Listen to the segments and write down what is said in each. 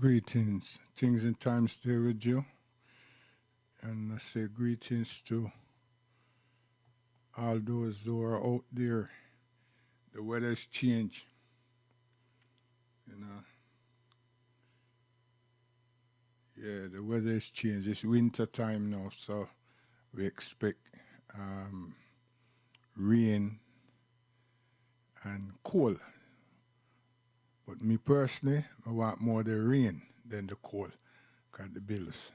Greetings, things and times stay with you. And I say greetings to all those who are out there. The weather's changed, you know. Yeah, the weather has changed. It's winter time now, so we expect um, rain and cold. But me personally, I want more the rain than the cold, because the bills.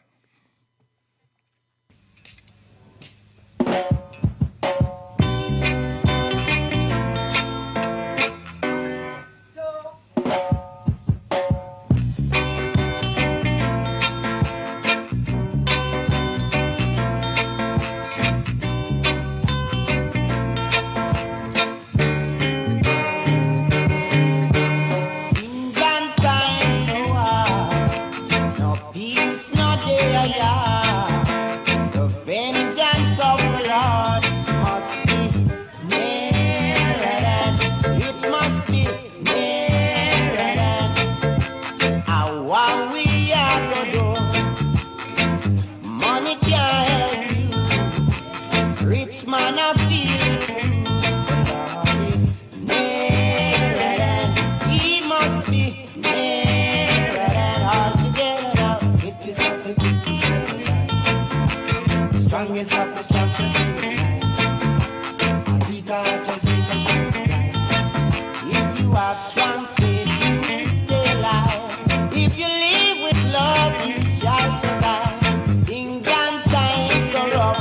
Things and times so hard, no peace, no day, yeah. The vengeance of the Lord must be nearer than, it must be nearer than. What we are gonna do, money can't help you, rich man I feel it too. The Lord is nearer than, he must be nearer than. All together, it is of the strongest of the strong shall see the light. And we got to take us through the light. If you have strong faith, you will stay alive. If you live with love, you shall survive. Things and times are rough,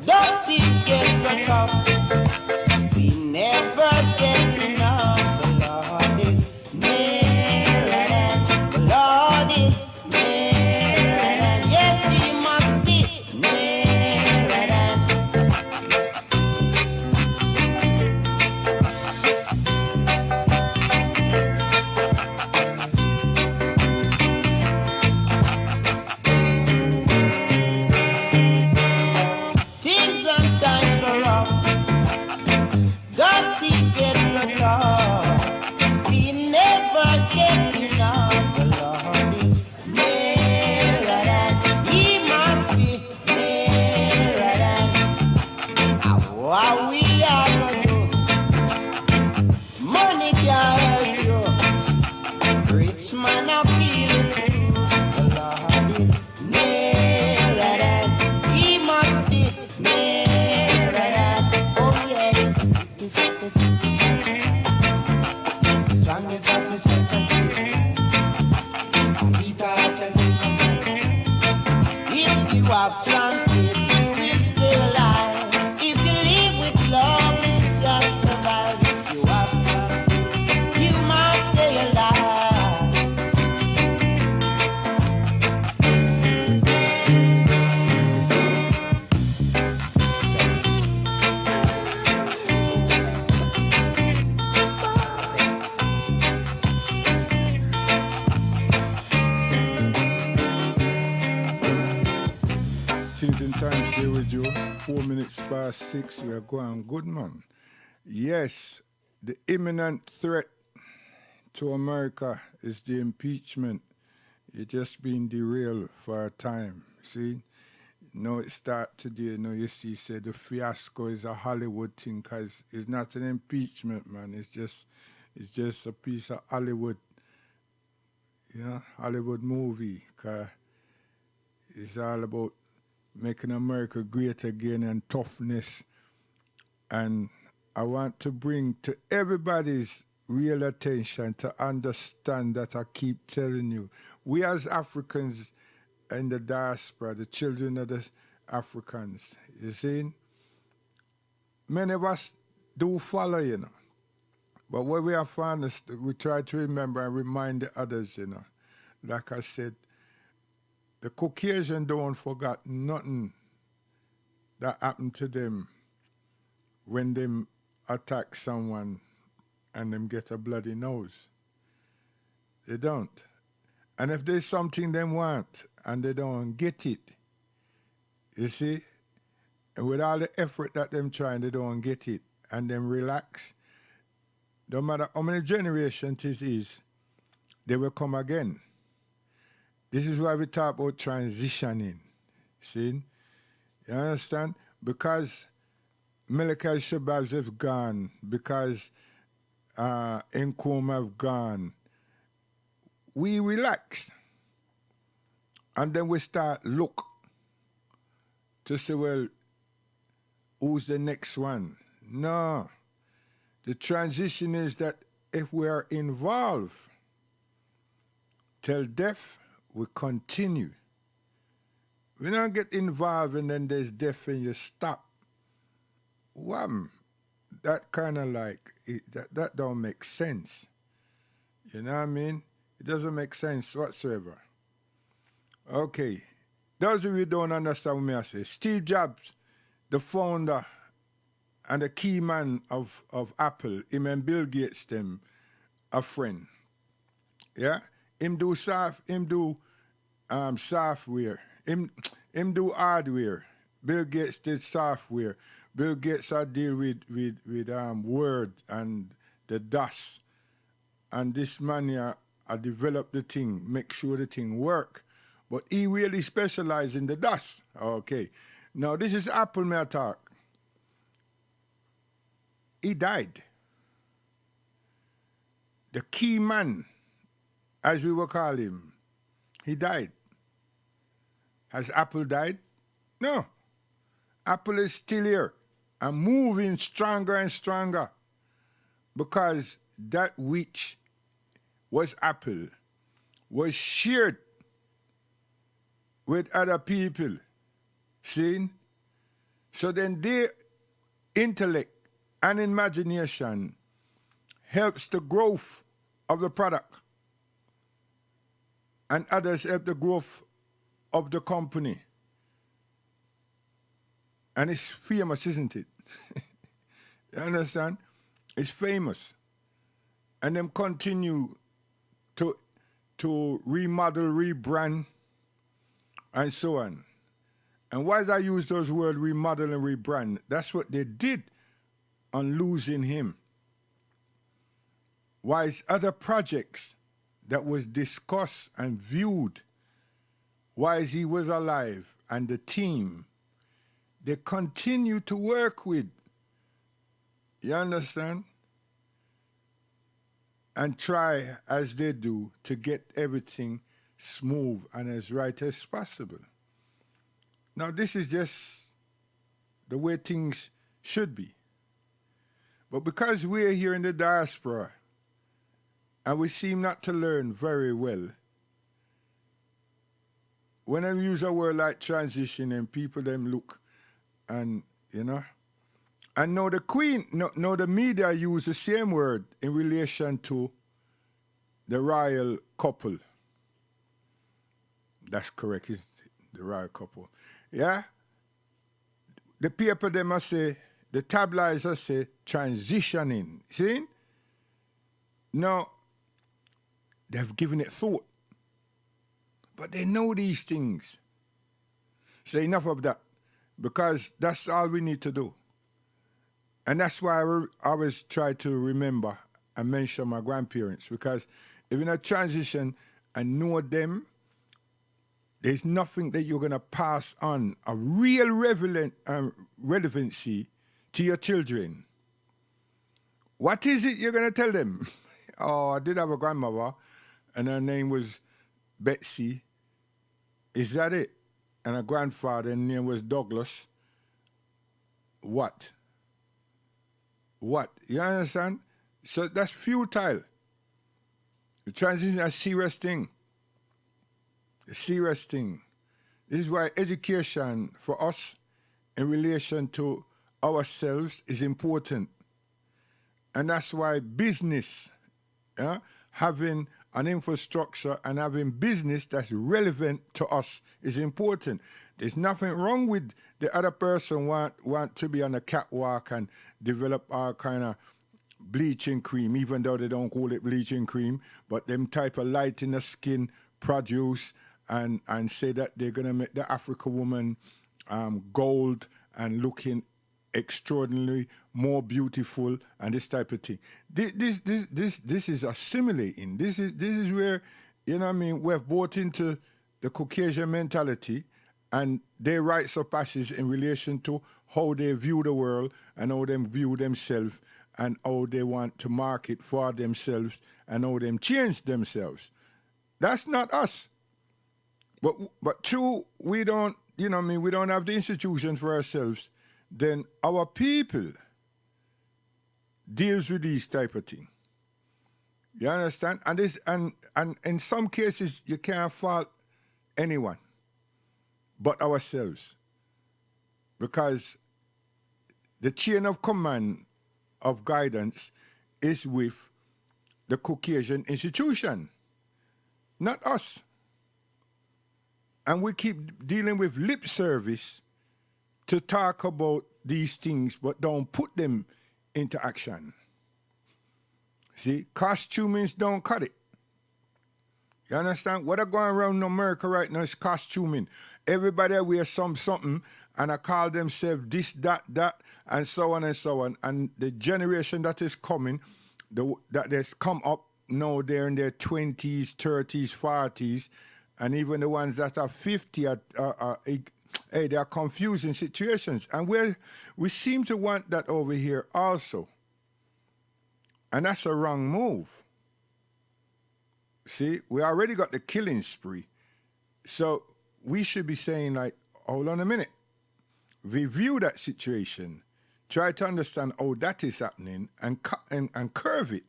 don't it get so tough. We never get enough. The Lord is nearer than, the Lord is nearer than. Yes, he must be nearer than. Things and times are rough, don't it get so tough. We never get enough. The Lord is nearer than, he must be nearer than. What we are gonna do, money can't help you, rich man I feel it too. The Lord is nearer than, he must be nearer than. Oh yeah, this is the strongest of the strength shall see the light. And we touch and take us through the night. If you have strong faith, you will stay alive. If you live with love, you shall survive. If you have strong faith, you must stay alive. Things and times stay with you. 4 minutes past 6, we are going good, man. Yes, the imminent threat to America is the impeachment. It just been derailed for a time. See, now it start today. Now you see, say the fiasco is a Hollywood thing, cause it's not an impeachment, man. It's just a piece of Hollywood, Hollywood movie. Cause it's all about making America great again and toughness. And I want to bring to everybody's real attention to understand that I keep telling you, we as Africans in the diaspora, the children of the Africans, you see, many of us do follow, But what we have found is that we try to remember and remind the others, Like I said, the Caucasian don't forget nothing that happened to them when them attack someone and them get a bloody nose. They don't. And if there's something they want and they don't get it, you see, and with all the effort that them trying, they don't get it, and them relax, no matter how many generations it is, they will come again. This is why we talk about transitioning. See? You understand? Because military shababs have gone, because Nkrumah have gone, we relax. And then we start look to say, well, who's the next one? No. The transition is that if we are involved, till death, we continue. We don't get involved and then there's death and you stop. Wham! That kind of like, that don't make sense. You know what I mean? It doesn't make sense whatsoever. Okay. Those of you who don't understand what I say, Steve Jobs, the founder and the key man of Apple, him and Bill Gates, them, a friend. Yeah? Him do software. Him do hardware. Bill Gates did software. Bill Gates I deal with Word and the DOS. And this man here, I develop the thing, make sure the thing work. But he really specialized in the DOS. Okay. Now this is Apple may I talk. He died. The key man, as we will call him, he died. Has Apple died? No. Apple is still here and moving stronger and stronger because that which was Apple was shared with other people. See? So then their intellect and imagination helps the growth of the product. And others help the growth of the company. And it's famous, isn't it? You understand? It's famous. And them continue to remodel, rebrand, and so on. And why did I use those words, remodel and rebrand? That's what they did on losing him. Whilst other projects that was discussed and viewed whilst he was alive and the team, they continue to work with. You understand? And try as they do to get everything smooth and as right as possible. Now this is just the way things should be. But because we're here in the diaspora and we seem not to learn very well, when I use a word like transition and people them look and, you know, and now the media use the same word in relation to the royal couple. That's correct, isn't it? The royal couple. Yeah? The paper they must say, the tabloids must say transitioning. See? Now, they've given it thought. But they know these things. So enough of that. Because that's all we need to do. And that's why I always try to remember and mention my grandparents. Because if you're in a transition and know them, there's nothing that you're going to pass on a real relevancy to your children. What is it you're going to tell them? Oh, I did have a grandmother, and her name was Betsy. Is that it? And a grandfather, and name was Douglas. What? You understand? So that's futile. The transition is a serious thing. A serious thing. This is why education for us in relation to ourselves is important. And that's why business, having an infrastructure and having business that's relevant to us is important. There's nothing wrong with the other person want to be on a catwalk and develop all kind of bleaching cream, even though they don't call it bleaching cream, but them type of light in the skin produce and say that they're going to make the African woman gold and looking extraordinarily more beautiful, and this type of thing. This is assimilating. This is where, you know what I mean, we've bought into the Caucasian mentality and their rites of passage in relation to how they view the world and how they view themselves and how they want to market for themselves and how they change themselves. That's not us. But true, we don't, you know what I mean, we don't have the institution for ourselves, then our people deals with these type of thing. You understand? And this and in some cases you can't fault anyone but ourselves. Because the chain of command of guidance is with the Caucasian institution, not us. And we keep dealing with lip service to talk about these things, but don't put them into action. See, costumings don't cut it. You understand? What are going around in America right now is costuming. Everybody wears something, and I call themselves this, that, and so on and so on. And the generation that is coming, that has come up now, they're in their 20s, 30s, 40s, and even the ones that are 50 they are confusing situations. And we seem to want that over here also. And that's a wrong move. See, we already got the killing spree. So we should be saying, like, hold on a minute. Review that situation. Try to understand how that is happening and curve it.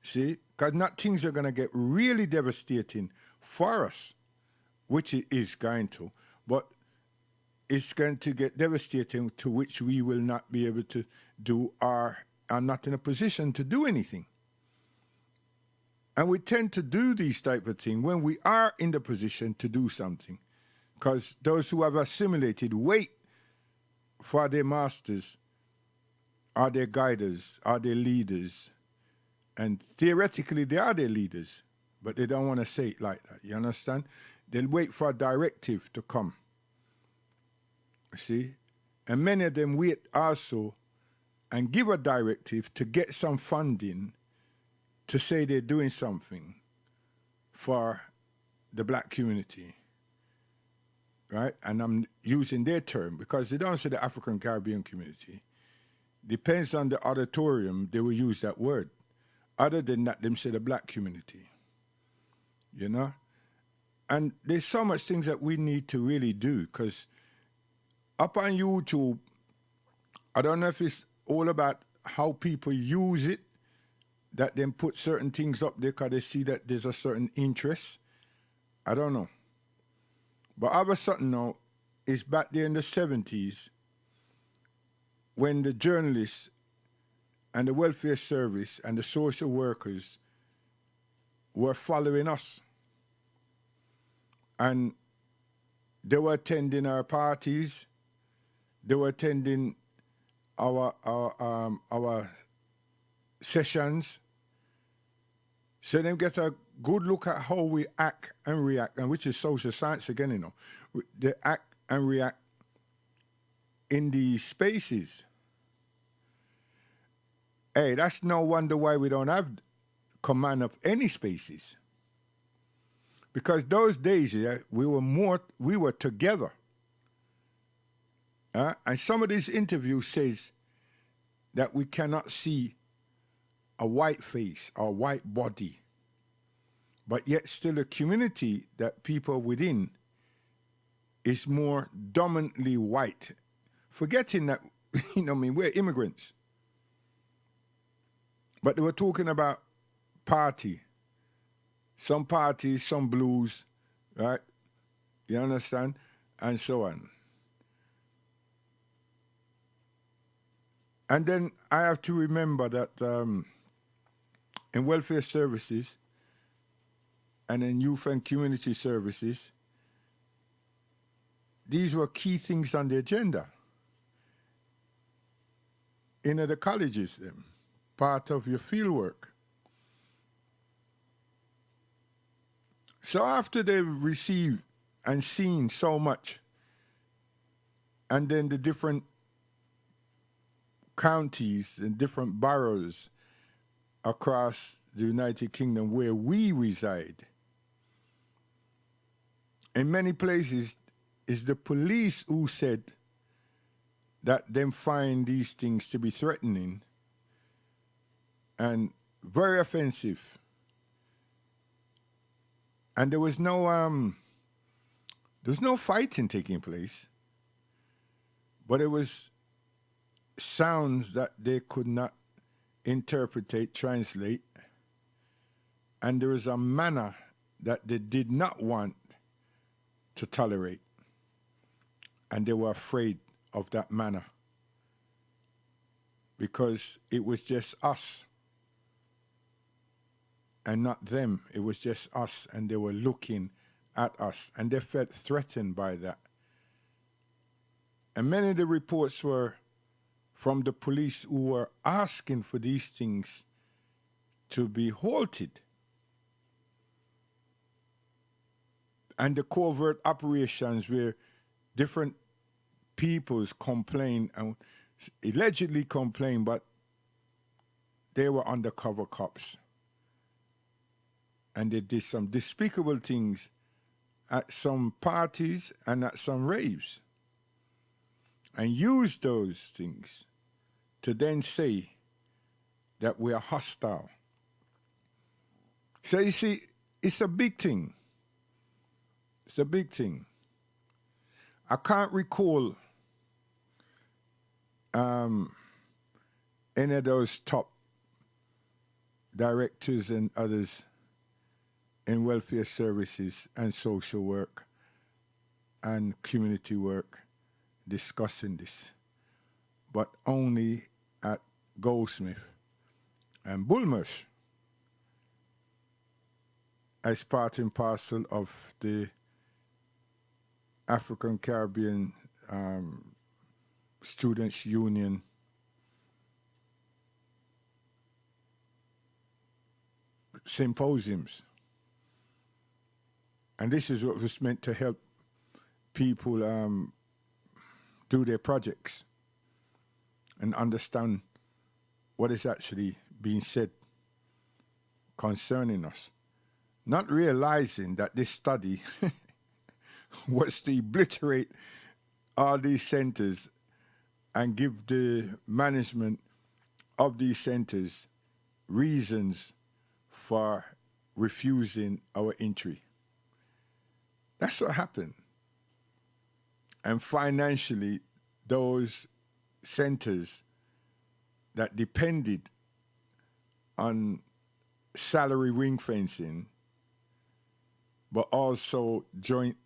See, because not things are going to get really devastating for us, which it is going to, but it's going to get devastating to which we will not be able to do or are not in a position to do anything. And we tend to do these type of things when we are in the position to do something, because those who have assimilated wait for their masters, are their guiders, are their leaders, and theoretically they are their leaders, but they don't want to say it like that. You understand? They'll wait for a directive to come. See? And many of them wait also and give a directive to get some funding to say they're doing something for the black community, right? And I'm using their term because they don't say the African Caribbean community. Depends on the auditorium, they will use that word. Other than that, them say the black community, you know? And there's so much things that we need to really do, because up on YouTube, I don't know if it's all about how people use it, that then put certain things up there because they see that there's a certain interest. I don't know. But all of a sudden now, it's back there in the 70s when the journalists and the welfare service and the social workers were following us. And they were attending our parties. They were attending our sessions. So they get a good look at how we act and react, and which is social science again, you know. They act and react in these spaces. Hey, that's no wonder why we don't have command of any spaces. Because those days, yeah, we were together. And some of these interviews says that we cannot see a white face or white body, but yet still a community that people within is more dominantly white, forgetting that, you know what I mean, we're immigrants. But they were talking about party. Some parties, some blues, right? You understand? And so on. And then I have to remember that in welfare services and in youth and community services, these were key things on the agenda. In the colleges, then, part of your field work. So after they've received and seen so much, and then the different counties and different boroughs across the United Kingdom where we reside. In many places, it's the police who said that them find these things to be threatening and very offensive. And there was no fighting taking place, but it was sounds that they could not interpret, translate, and there was a manner that they did not want to tolerate, and they were afraid of that manner because it was just us and not them. It was just us, and they were looking at us, and they felt threatened by that. And many of the reports were from the police who were asking for these things to be halted. And the covert operations where different peoples complain and allegedly complain, but they were undercover cops. And they did some despicable things at some parties and at some raves, and used those things to then say that we are hostile. So you see, it's a big thing. It's a big thing. I can't recall any of those top directors and others in welfare services and social work and community work discussing this, but only at Goldsmith and Bulmersh as part and parcel of the African Caribbean Students' Union symposiums. And this is what was meant to help people do their projects and understand what is actually being said concerning us. Not realizing that this study was to obliterate all these centers and give the management of these centers reasons for refusing our entry. That's what happened. And financially, those centers that depended on salary ring fencing, but also joint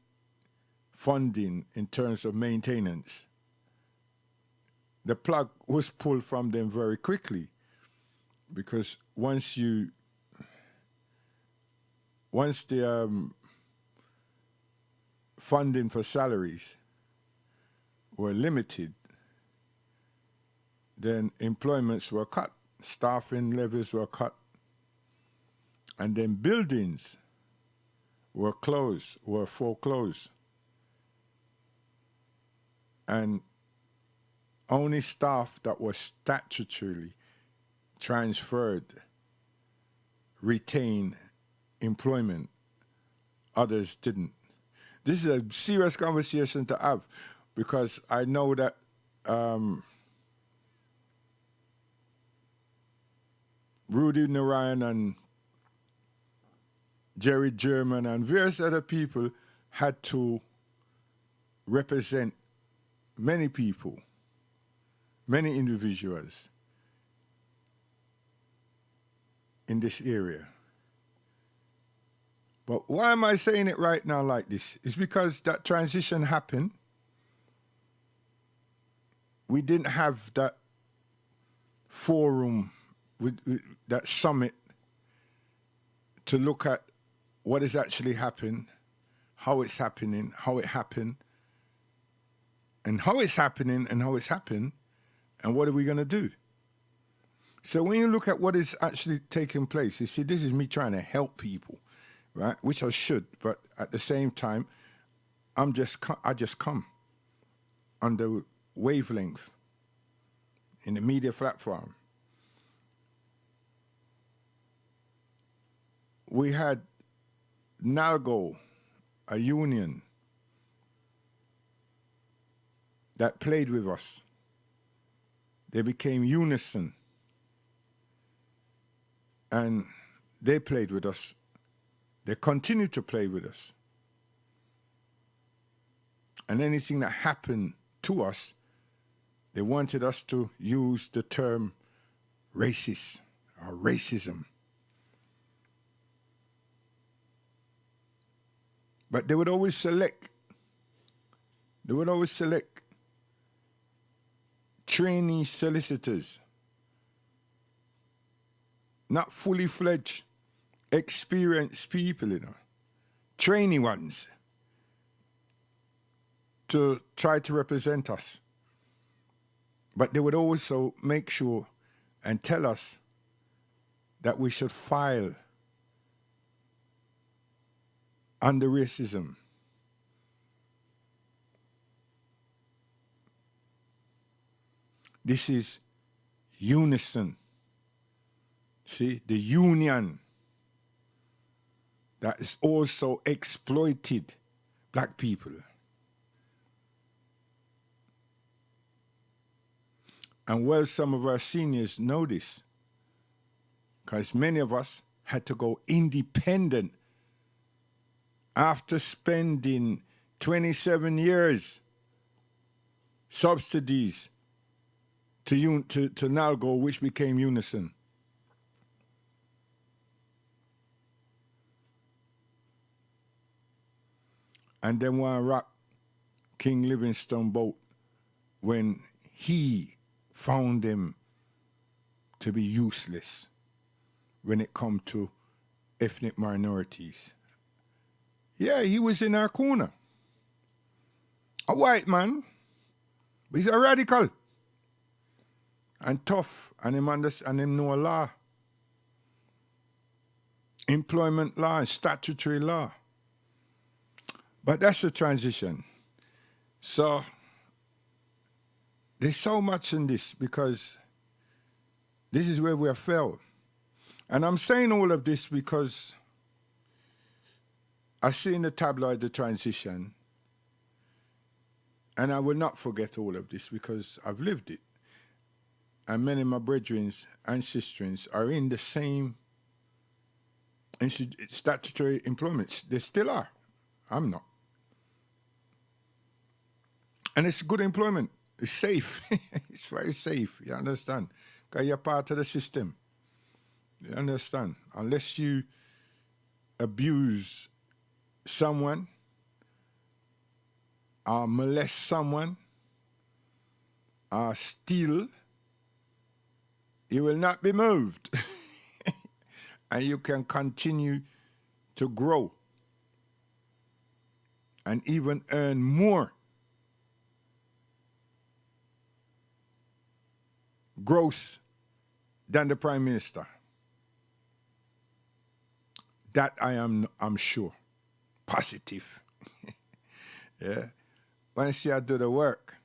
funding in terms of maintenance, the plug was pulled from them very quickly, because once the funding for salaries were limited, then employments were cut, staffing levels were cut, and then buildings were closed, were foreclosed. And only staff that was statutorily transferred retained employment. Others didn't. This is a serious conversation to have, because I know that Rudy Narayan and Jerry German and various other people had to represent many people, many individuals in this area. But why am I saying it right now like this? It's because that transition happened. We didn't have that forum, with that summit, to look at what has actually happened, how it's happening, how it happened, and how it's happening and how it's happened, and what are we going to do? So when you look at what is actually taking place, you see, this is me trying to help people, right? Which I should, but at the same time, I just come on the wavelength, in the media platform. We had NALGO, a union that played with us. They became Unison, and they played with us. They continue to play with us. And anything that happened to us, they wanted us to use the term racist or racism. But they would always select trainee solicitors, not fully fledged, experienced people, trainee ones, to try to represent us. But they would also make sure and tell us that we should file under racism. This is Unison. See, the union that is also exploited black people. And well, some of our seniors know this, because many of us had to go independent after spending 27 years subsidies to NALGO, which became Unison. And then one rock King Livingstone boat when he found them to be useless when it come to ethnic minorities. Yeah, he was in our corner. A white man, but he's a radical and tough, and him know law, employment law and statutory law. But that's the transition. So there's so much in this, because this is where we have failed. And I'm saying all of this because I see in the tabloid the transition, and I will not forget all of this because I've lived it. And many of my brethren and sisters are in the same statutory employments. They still are. I'm not. And it's good employment. It's safe. It's very safe. You understand? Because you're part of the system. You understand? Unless you abuse someone or molest someone or steal, you will not be moved. And you can continue to grow and even earn more gross than the Prime Minister. That I'm sure. Positive. Yeah. Once you do the work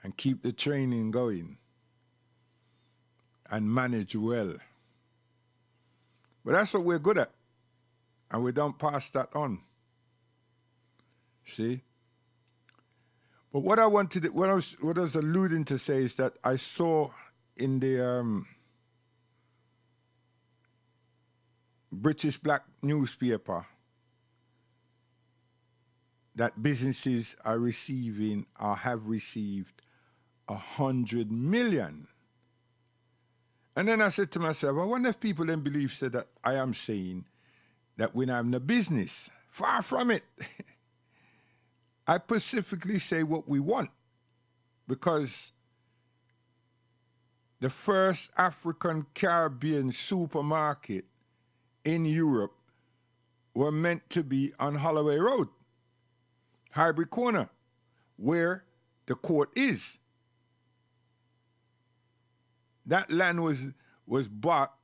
and keep the training going and manage well. But that's what we're good at. And we don't pass that on. See? But what I was alluding to say is that I saw in the British Black newspaper that businesses are receiving or have received 100 million. And then I said to myself, I wonder if people then believe that I am saying that we're not having a business. Far from it. I specifically say what we want, because the first African Caribbean supermarket in Europe were meant to be on Holloway Road, Highbury Corner, where the court is. That land was bought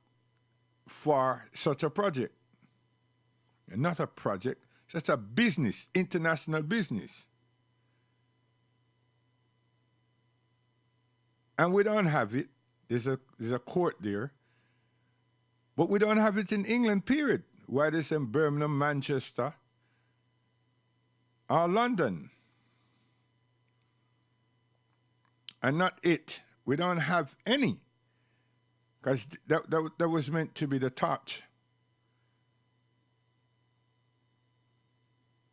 for such a project. And not a project, just a business, international business. And we don't have it. There's a court there. But we don't have it in England, period. Why this in Birmingham, Manchester, or London? And not it. We don't have any. Because that was meant to be the touch.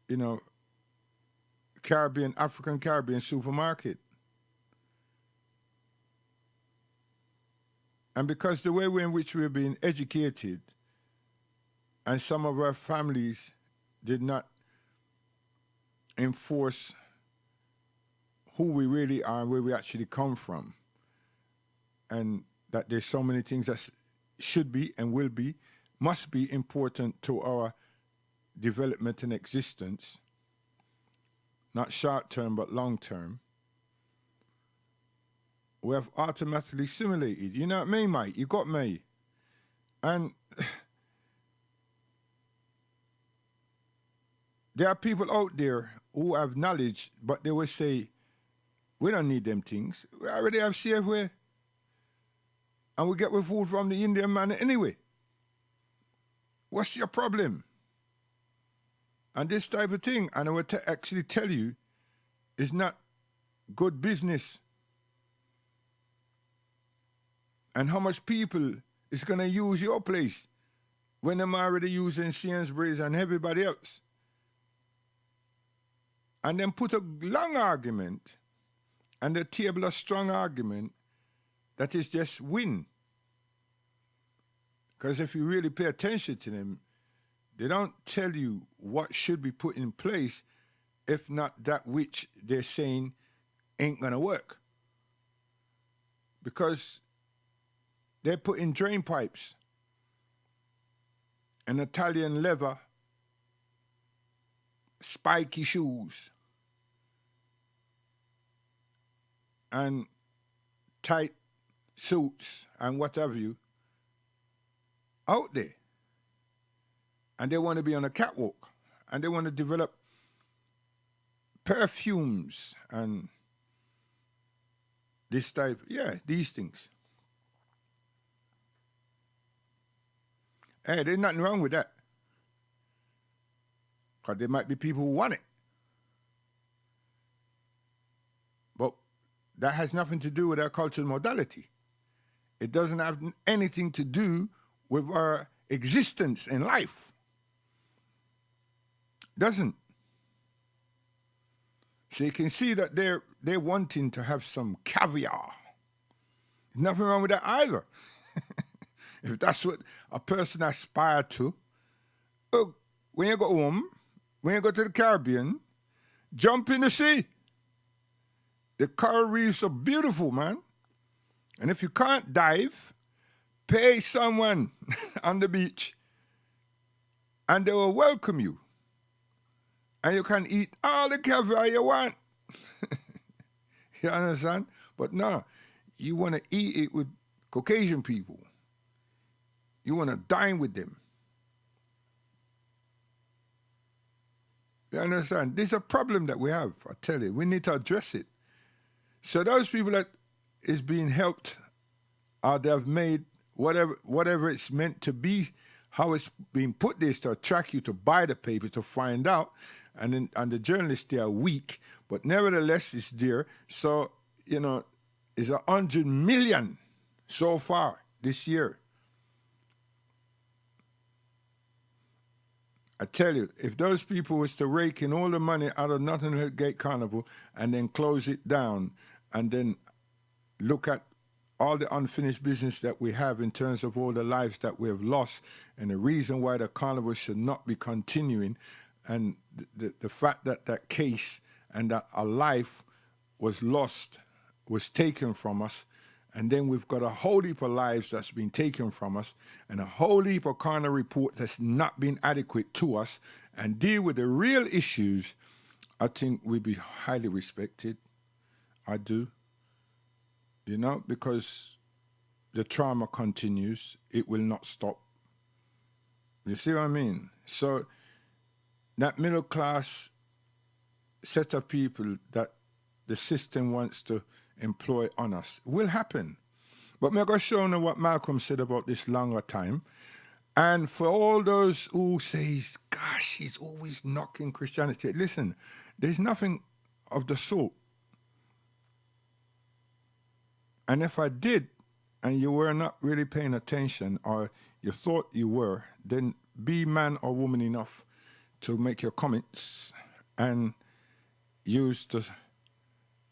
You know, African Caribbean supermarket. And because the way in which we're being educated, and some of our families did not enforce who we really are and where we actually come from, and that there's so many things that should be and will be, must be important to our development and existence, not short term but long term, we have automatically simulated. You know what I mean, mate? You got me. And there are people out there who have knowledge, but they will say, we don't need them things. We already have Safeway. And we get our food from the Indian man anyway. What's your problem? And this type of thing, and I will actually tell you, is not good business. And how much people is going to use your place when I'm already using Sainsbury's and everybody else? And then put a long argument and the table a strong argument that is just win. Because if you really pay attention to them, they don't tell you what should be put in place, if not that which they're saying ain't going to work. Because they're putting drain pipes and Italian leather, spiky shoes, and tight suits and what have you out there. And they want to be on a catwalk. And they want to develop perfumes and this type, these things. Hey, there's nothing wrong with that. Because there might be people who want it. But that has nothing to do with our cultural modality. It doesn't have anything to do with our existence in life. Doesn't. So you can see that they're wanting to have some caviar. There's nothing wrong with that either. If that's what a person aspires to, look, when you go home, when you go to the Caribbean, jump in the sea. The coral reefs are beautiful, man. And if you can't dive, pay someone on the beach and they will welcome you. And you can eat all the caviar you want. You understand? But no, you want to eat it with Caucasian people. You want to dine with them. You understand? This is a problem that we have, I tell you. We need to address it. So those people that is being helped, or they have made whatever it's meant to be, how it's being put there is to attract you to buy the paper to find out. And the journalists, they are weak, but nevertheless it's there. So, it's 100 million so far this year. I tell you, if those people was to rake in all the money out of Notting Hill Gate Carnival and then close it down and then look at all the unfinished business that we have in terms of all the lives that we have lost and the reason why the carnival should not be continuing, and the fact that that case and that a life was lost, was taken from us, and then we've got a whole heap of lives that's been taken from us, and a whole heap of coroner report that's not been adequate to us, and deal with the real issues, I think we'd be highly respected. I do. Because the trauma continues. It will not stop. You see what I mean? So that middle class set of people that the system wants to employ on us. It will happen. But I'm going to show you what Malcolm said about this longer time. And for all those who say, gosh, he's always knocking Christianity. Listen, there's nothing of the sort. And if I did, and you were not really paying attention, or you thought you were, then be man or woman enough to make your comments and use the,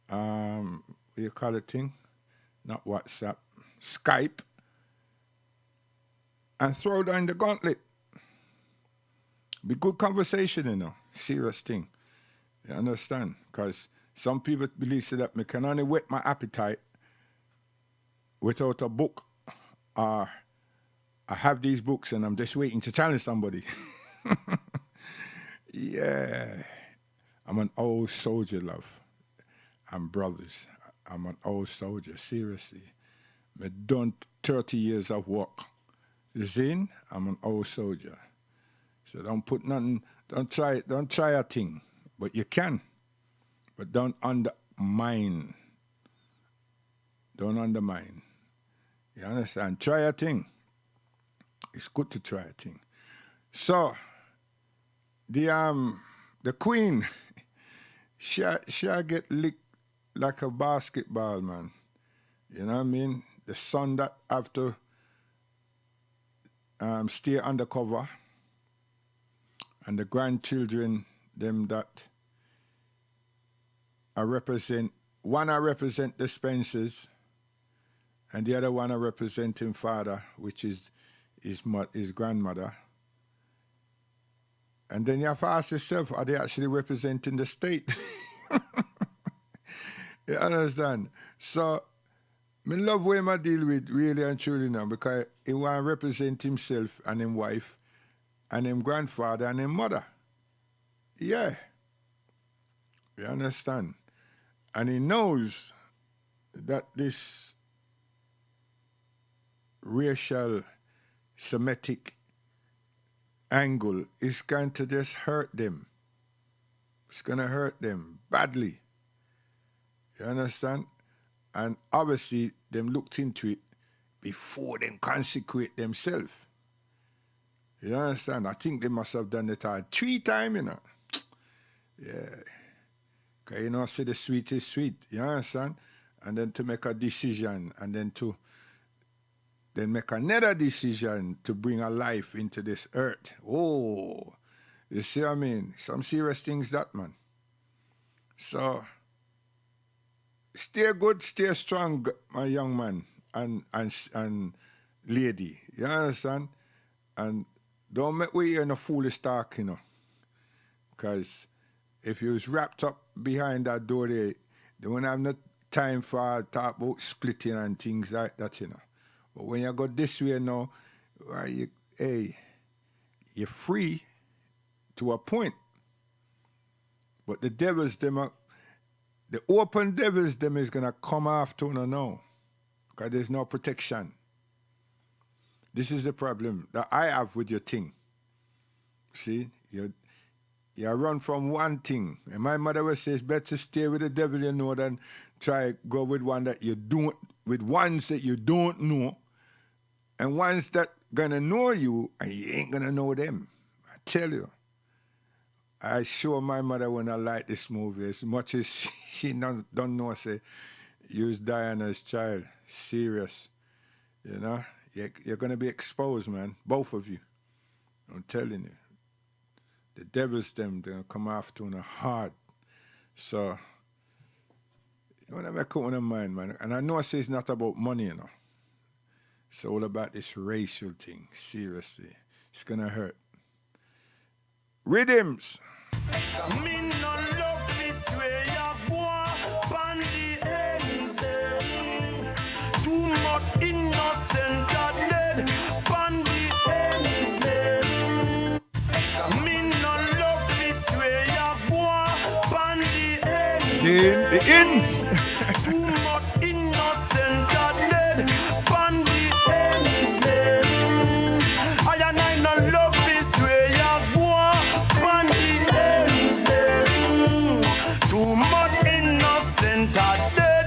what do you call it thing? Not WhatsApp, Skype, and throw down the gauntlet. Be good conversation, you know, serious thing. You understand? Because some people believe that me can only whet my appetite without a book, or I have these books and I'm just waiting to challenge somebody. Yeah. I'm an old soldier, love. I'm brothers. I'm an old soldier, seriously. Me done 30 years of work. You see? I'm an old soldier. So don't put nothing, don't try a thing. But you can. But don't undermine. Don't undermine. You understand? Try a thing. It's good to try a thing. So the queen, she get licked like a basketball, man. You know what I mean? The son that have to stay undercover, and the grandchildren, them that I represent, one I represent the Spencers, and the other one I represent him father, which is his grandmother. And then you have to ask yourself, are they actually representing the state? You understand? So, I love where I deal with really and truly now, because he want to represent himself and his wife and his grandfather and his mother. Yeah. You understand? And he knows that this racial Semitic angle is going to just hurt them. It's going to hurt them badly. You understand? And obviously, them looked into it before them consecrate themselves. You understand? I think they must have done it 3 times, you know. Yeah. Because, you know, say the sweet is sweet. You understand? And then to make a decision, and then to make another decision to bring a life into this earth. Oh, you see what I mean? Some serious things that, man. So, stay good, stay strong, my young man and lady. You understand? And don't make way in a foolish talk, you know. Because if you was wrapped up behind that door there, they won't have no time for talk about splitting and things like that, you know. But when you go this way now, you're free to a point. But the devils, the open devils, them is going to come after you now. Because there's no protection. This is the problem that I have with your thing. See, you run from one thing. And my mother would say it's better stay with the devil, you know, than try go with one that you don't, with ones that you don't know, and ones that gonna know you and you ain't gonna know them. I tell you. I show my mother when I like this movie as much as she don't know, say, use Diana's child. Serious. You know? You're gonna be exposed, man. Both of you. I'm telling you. The devils, they're gonna come after you hard. So, you wanna make up your mind, man. And I know I say it's not about money, you know. It's all about this racial thing. Seriously. It's gonna hurt. Rhythms. Me no love this way you go on the ends. Too much innocent that led on the ends. Me no love this way you go on the ends. See the ends. Too much innocent that led on the ends. I no love this way you go on the ends. Too much innocent are dead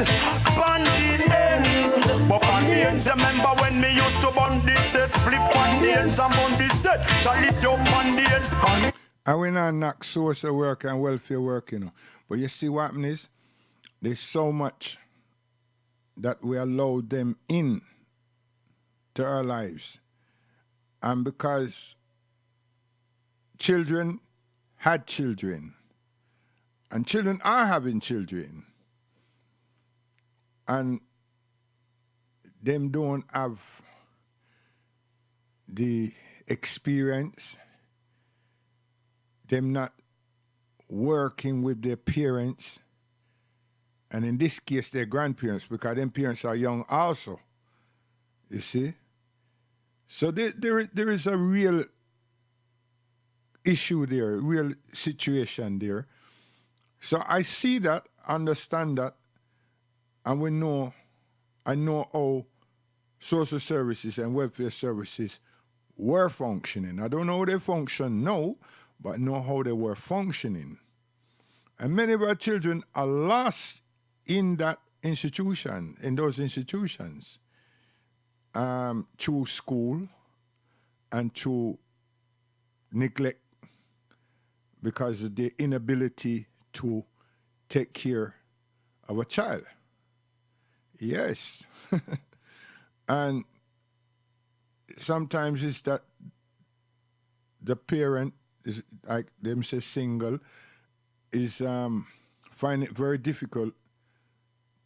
Chalice your man the ends pan. I will not knock social work and welfare work, you know. But you see what happens is, there's so much that we allow them in to our lives. And because children had children, and children are having children, and them don't have the experience, them not working with their parents, and in this case their grandparents, because them parents are young also, you see. So there is a real issue there, real situation there. So I see that, understand that, and I know how social services and welfare services were functioning. I don't know how they function now, but I know how they were functioning. And many of our children are lost in that institution, in those institutions, through school and through neglect, because of the inability to take care of a child. Yes. And sometimes it's that the parent is, like them say, single, is find it very difficult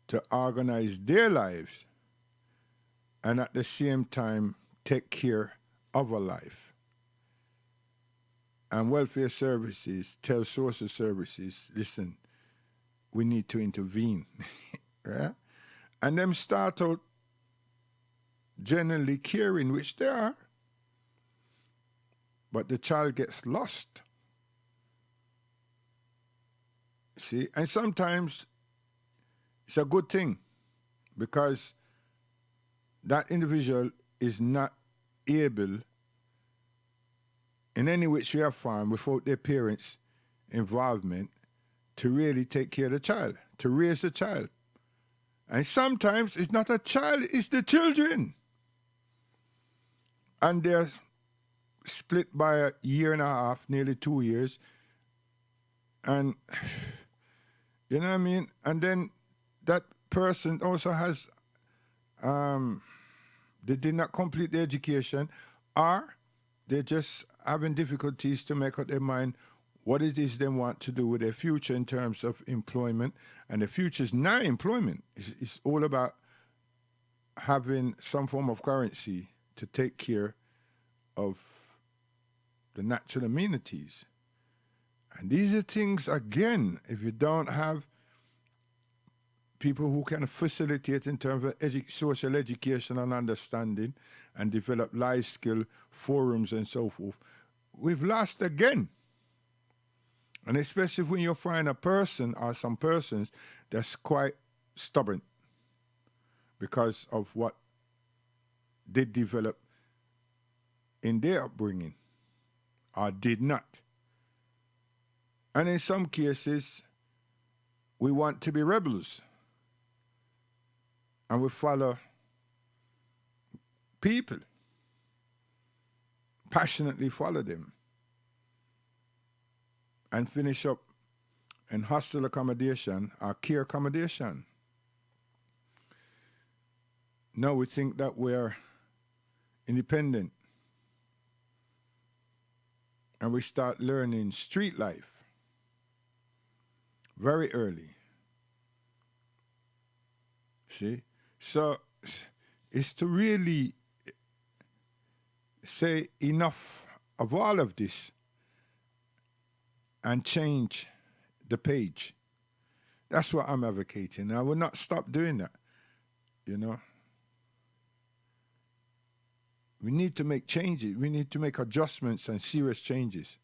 to organize their lives and at the same time take care of a life. And welfare services tell social services, listen, we need to intervene. Yeah? And them start out generally caring, which they are, but the child gets lost. See, and sometimes it's a good thing because that individual is not able in any which way or form without their parents' involvement to really take care of the child, to raise the child. And sometimes it's not a child, it's the children. And they're split by a year and a half, nearly 2 years. And, you know what I mean? And then that person also has, they did not complete the education, or they're just having difficulties to make up their mind what it is they want to do with their future in terms of employment. And the future is not employment. It's all about having some form of currency to take care of the natural amenities. And these are things, again, if you don't have people who can facilitate in terms of social education and understanding and develop life skill forums and so forth, we've lost again. And especially when you find a person or some persons that's quite stubborn because of what they develop in their upbringing or did not. And in some cases, we want to be rebels and we follow people, passionately follow them, and finish up in hostel accommodation or care accommodation. Now we think that we're independent and we start learning street life very early. See? So it's to really say enough of all of this and change the page. That's what I'm advocating. I will not stop doing that, you know. We need to make changes. We need to make adjustments and serious changes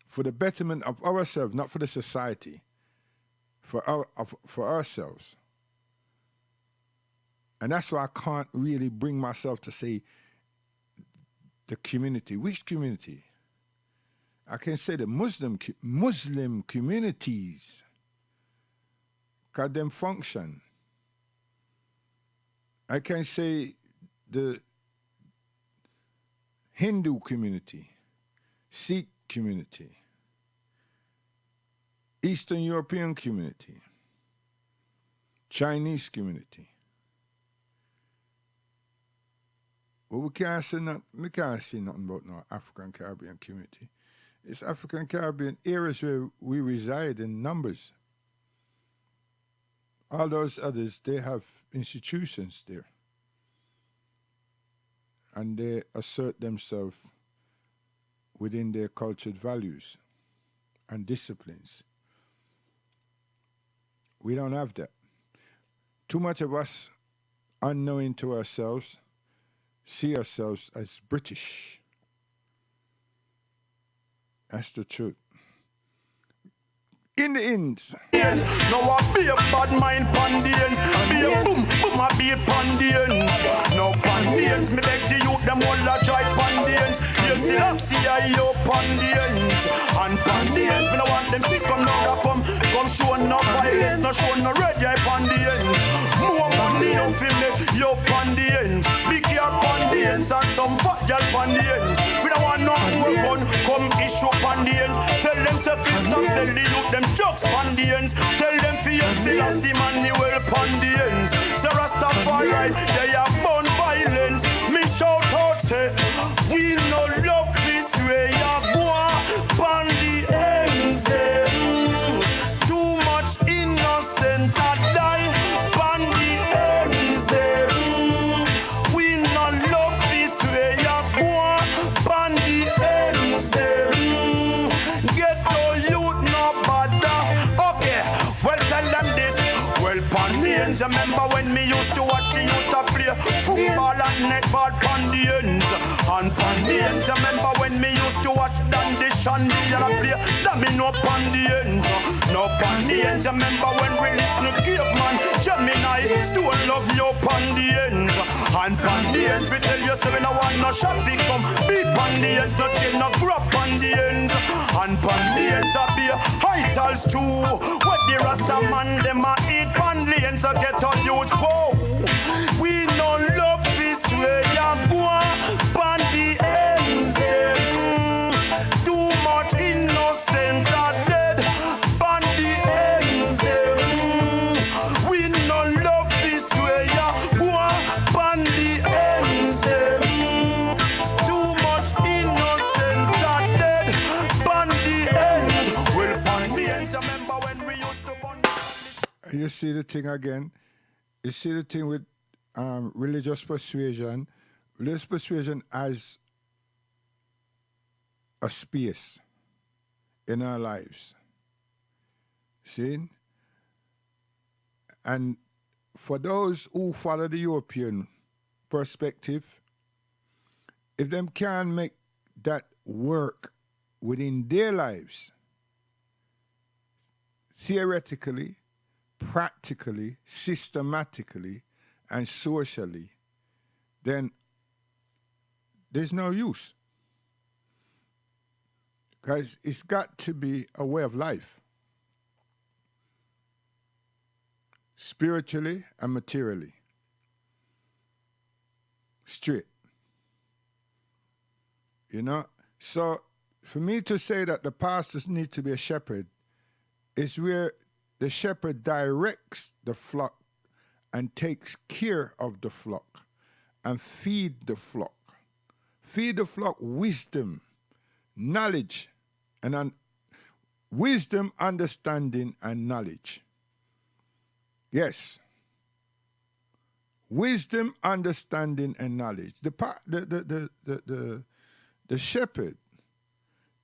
for the betterment of ourselves, not for the society, for ourselves. And that's why I can't really bring myself to say the community. Which community? I can say the Muslim communities, because them function. I can say the Hindu community, Sikh community, Eastern European community, Chinese community. Well, we can't say nothing about no African Caribbean community. It's African Caribbean areas where we reside in numbers. All those others, they have institutions there. And they assert themselves within their cultured values and disciplines. We don't have that. Too much of us, unknowing to ourselves, see ourselves as British. That's the truth. In the ends. Now I be a bad mind pandians. Be a boom, boom, I be a pandians. No pandians, me beg the youth, them all a try pandians. You still a see yo pandians. And pandians, me no want them see come now, come show no violence, no show no red eye pandians. More money you feel me, yo pandians. Big your pandians and some fat girl pandians. We don't want no more gun, come issue pandians. Tell them say fist stop, sell the youth them drugs pandians. Tell them for you still a see money well pandians. So Rastafari, they are born violence. Me shout out say, we no love this way ya boy. Pandi ends them. Too much innocent a die. Pandi ends them. We no love this way ya boy. Pandi ends them. Get to youth no bother. Okay, well tell them this. Well, Pandians, remember when me used to watch the youth a play football and netball, Pandians. And Pandians, remember when me used to watch Dandy Shandy and a play that me no Pandians. No Pandians, remember when we listen to Caveman, Gemini, still love your Pandians. And Pandians, we tell you so we no want no traffic come. Beat Pandians, no chain, no grab Pandians. And Pandians are be Itals too. What the Rasta man them a eat Pandians a get on youth for. We no love this way ya go. Pandi ends too much innocent are dead. Pandi ends we no love this way ya go. Pandi ends too much innocent are dead. Pandi ends. Well, Pandi ends. Remember when we used to burn. You see the thing again? You see the thing with religious persuasion? Religious persuasion as a space in our lives. See? And for those who follow the European perspective, if them can make that work within their lives, theoretically, practically, systematically, and socially, then there's no use. Because it's got to be a way of life, spiritually and materially. Straight. You know? So for me to say that the pastors need to be a shepherd is where the shepherd directs the flock and takes care of the flock and feed the flock. Feed the flock wisdom, knowledge, and wisdom, understanding, and knowledge. Yes. Wisdom, understanding, and knowledge. The shepherd.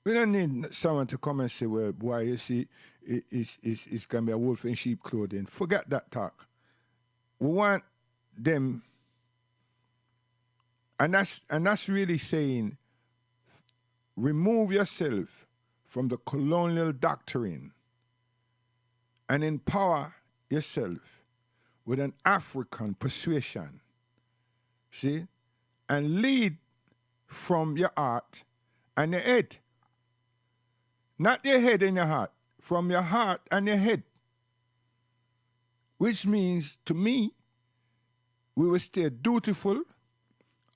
We don't need someone to come and say, well, boy, you see, it's going to be a wolf in sheep clothing. Forget that talk. We want them, and that's really saying, remove yourself from the colonial doctrine and empower yourself with an African persuasion. See? And lead from your heart and your head. Not your head and your heart. From your heart and your head. Which means, to me, we will stay dutiful,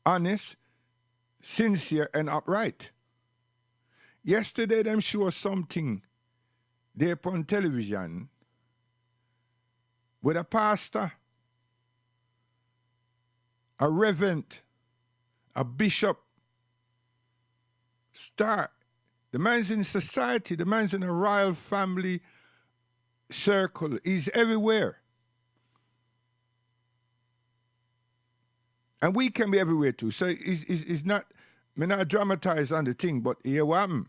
honest, sincere and upright. Yesterday them show something there upon television with a pastor, a reverend, a bishop, star. The man's in society, the man's in a royal family circle. He's everywhere. And we can be everywhere too. So it's not, me not dramatize on the thing, but here what happened.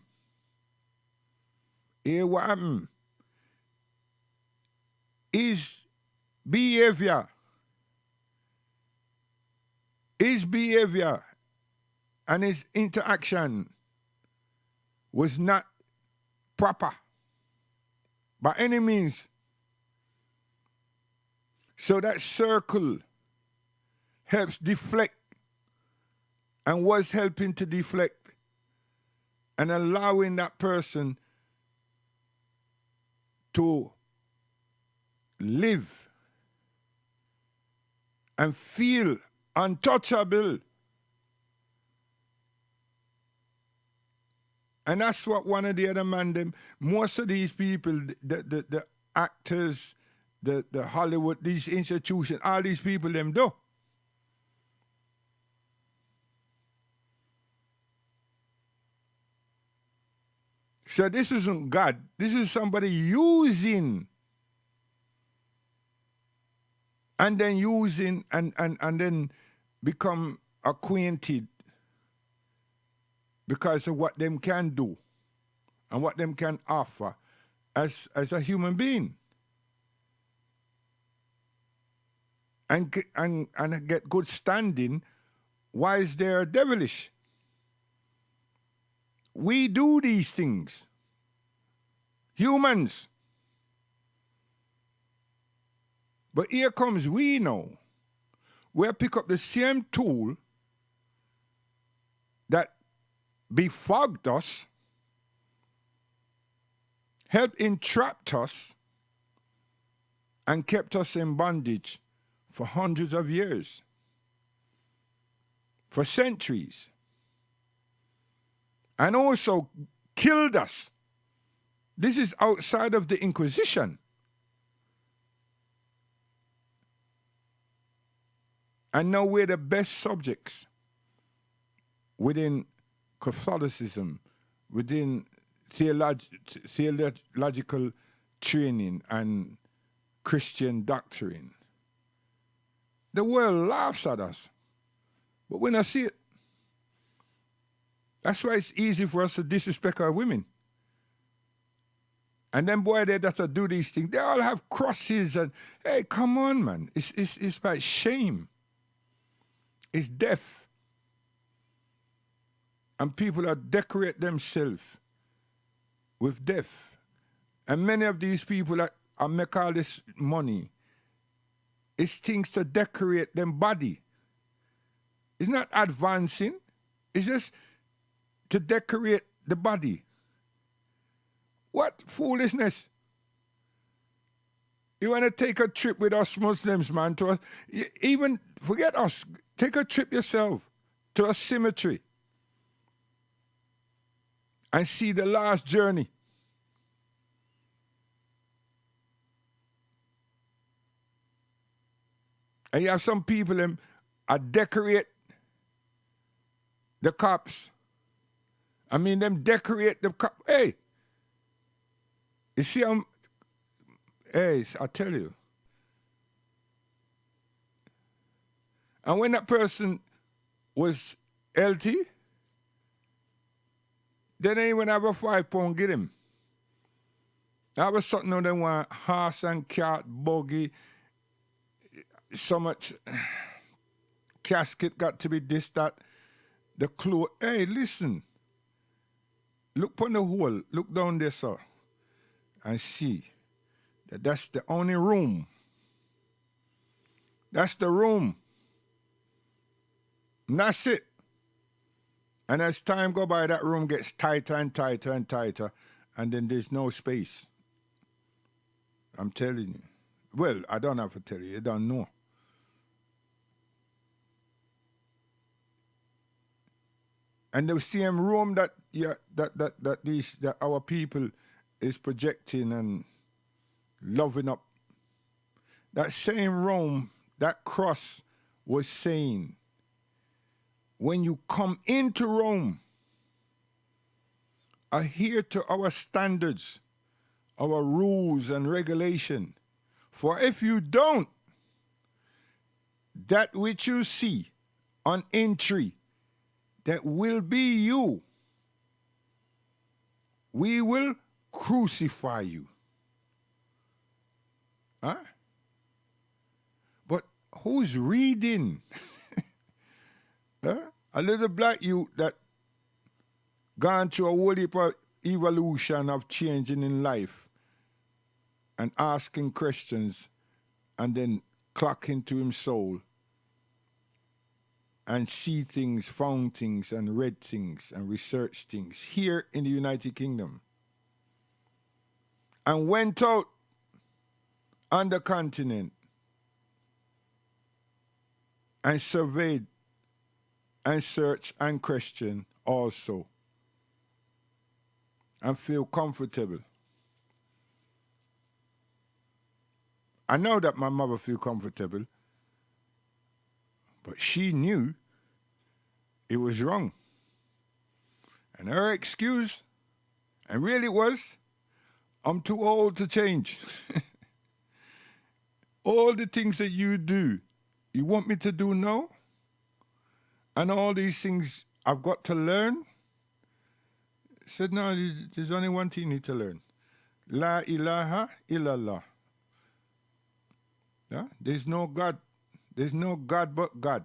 Here what happened. His behavior and his interaction was not proper by any means. So that circle helps deflect and was helping to deflect and allowing that person to live and feel untouchable. And that's what one of the other man, them, most of these people, the actors, the Hollywood, these institutions, all these people, them do. So this isn't God. This is somebody using and then using and then become acquainted because of what them can do and what them can offer as a human being. And get good standing. Why is there devilish? We do these things. Humans. But here comes we now. We'll pick up the same tool that befogged us, helped entrap us, and kept us in bondage for hundreds of years, for centuries, and also killed us. This is outside of the Inquisition. And now we're the best subjects within Catholicism, within theological training and Christian doctrine. The world laughs at us, but we don't see it. That's why it's easy for us to disrespect our women. And then boy, they that do these things, they all have crosses and, hey, come on, man. It's by shame. It's death. And people that decorate themselves with death. And many of these people that make all this money, it's things to decorate them body. It's not advancing. It's just to decorate the body. What foolishness. You want to take a trip with us Muslims, man, to even forget us. Take a trip yourself to a cemetery and see the last journey. And you have some people them decorate the cops. I mean, them decorate the cops. Hey, you see, hey, I tell you. And when that person was healthy, they didn't even have a £5 get him. That was something on them want horse and cat, buggy, so much casket got to be this, that, the clothes. Hey, listen. Look on the hole, look down there, sir, and see that that's the only room. That's the room. And that's it. And as time go by, that room gets tighter and tighter and tighter, and then there's no space. I'm telling you. Well, I don't have to tell you. You don't know. And the same Rome that that our people is projecting and loving up. That same Rome, that cross was saying, when you come into Rome, adhere to our standards, our rules and regulation. For if you don't, that which you see on entry, that will be you, we will crucify you. Huh? But who's reading? Huh? A little black youth that gone through a whole heap of evolution of changing in life and asking questions and then clock into his soul and see things, found things, and read things, and research things here in the United Kingdom. And went out on the continent and surveyed and searched and questioned also. And feel comfortable. I know that my mother feel comfortable, but she knew it was wrong. And her excuse, and really it was, I'm too old to change. All the things that you do, you want me to do now? And all these things I've got to learn? I said, no, there's only one thing you need to learn. La ilaha illallah. Yeah? There's no God. There's no God but God.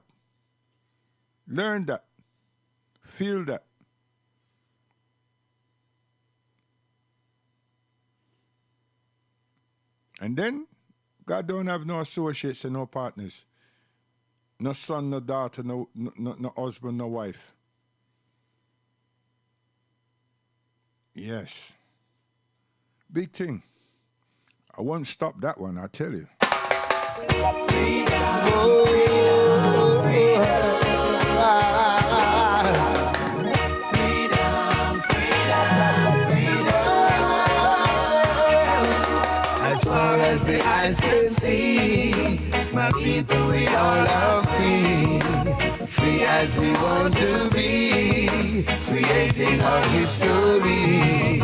Learn that. Feel that. And then, God don't have no associates and no partners. No son, no daughter, no husband, no wife. Yes. Big thing. I won't stop that one, I tell you. As far as the eyes can see, my people, we all are free. Free as we want to be, creating our history.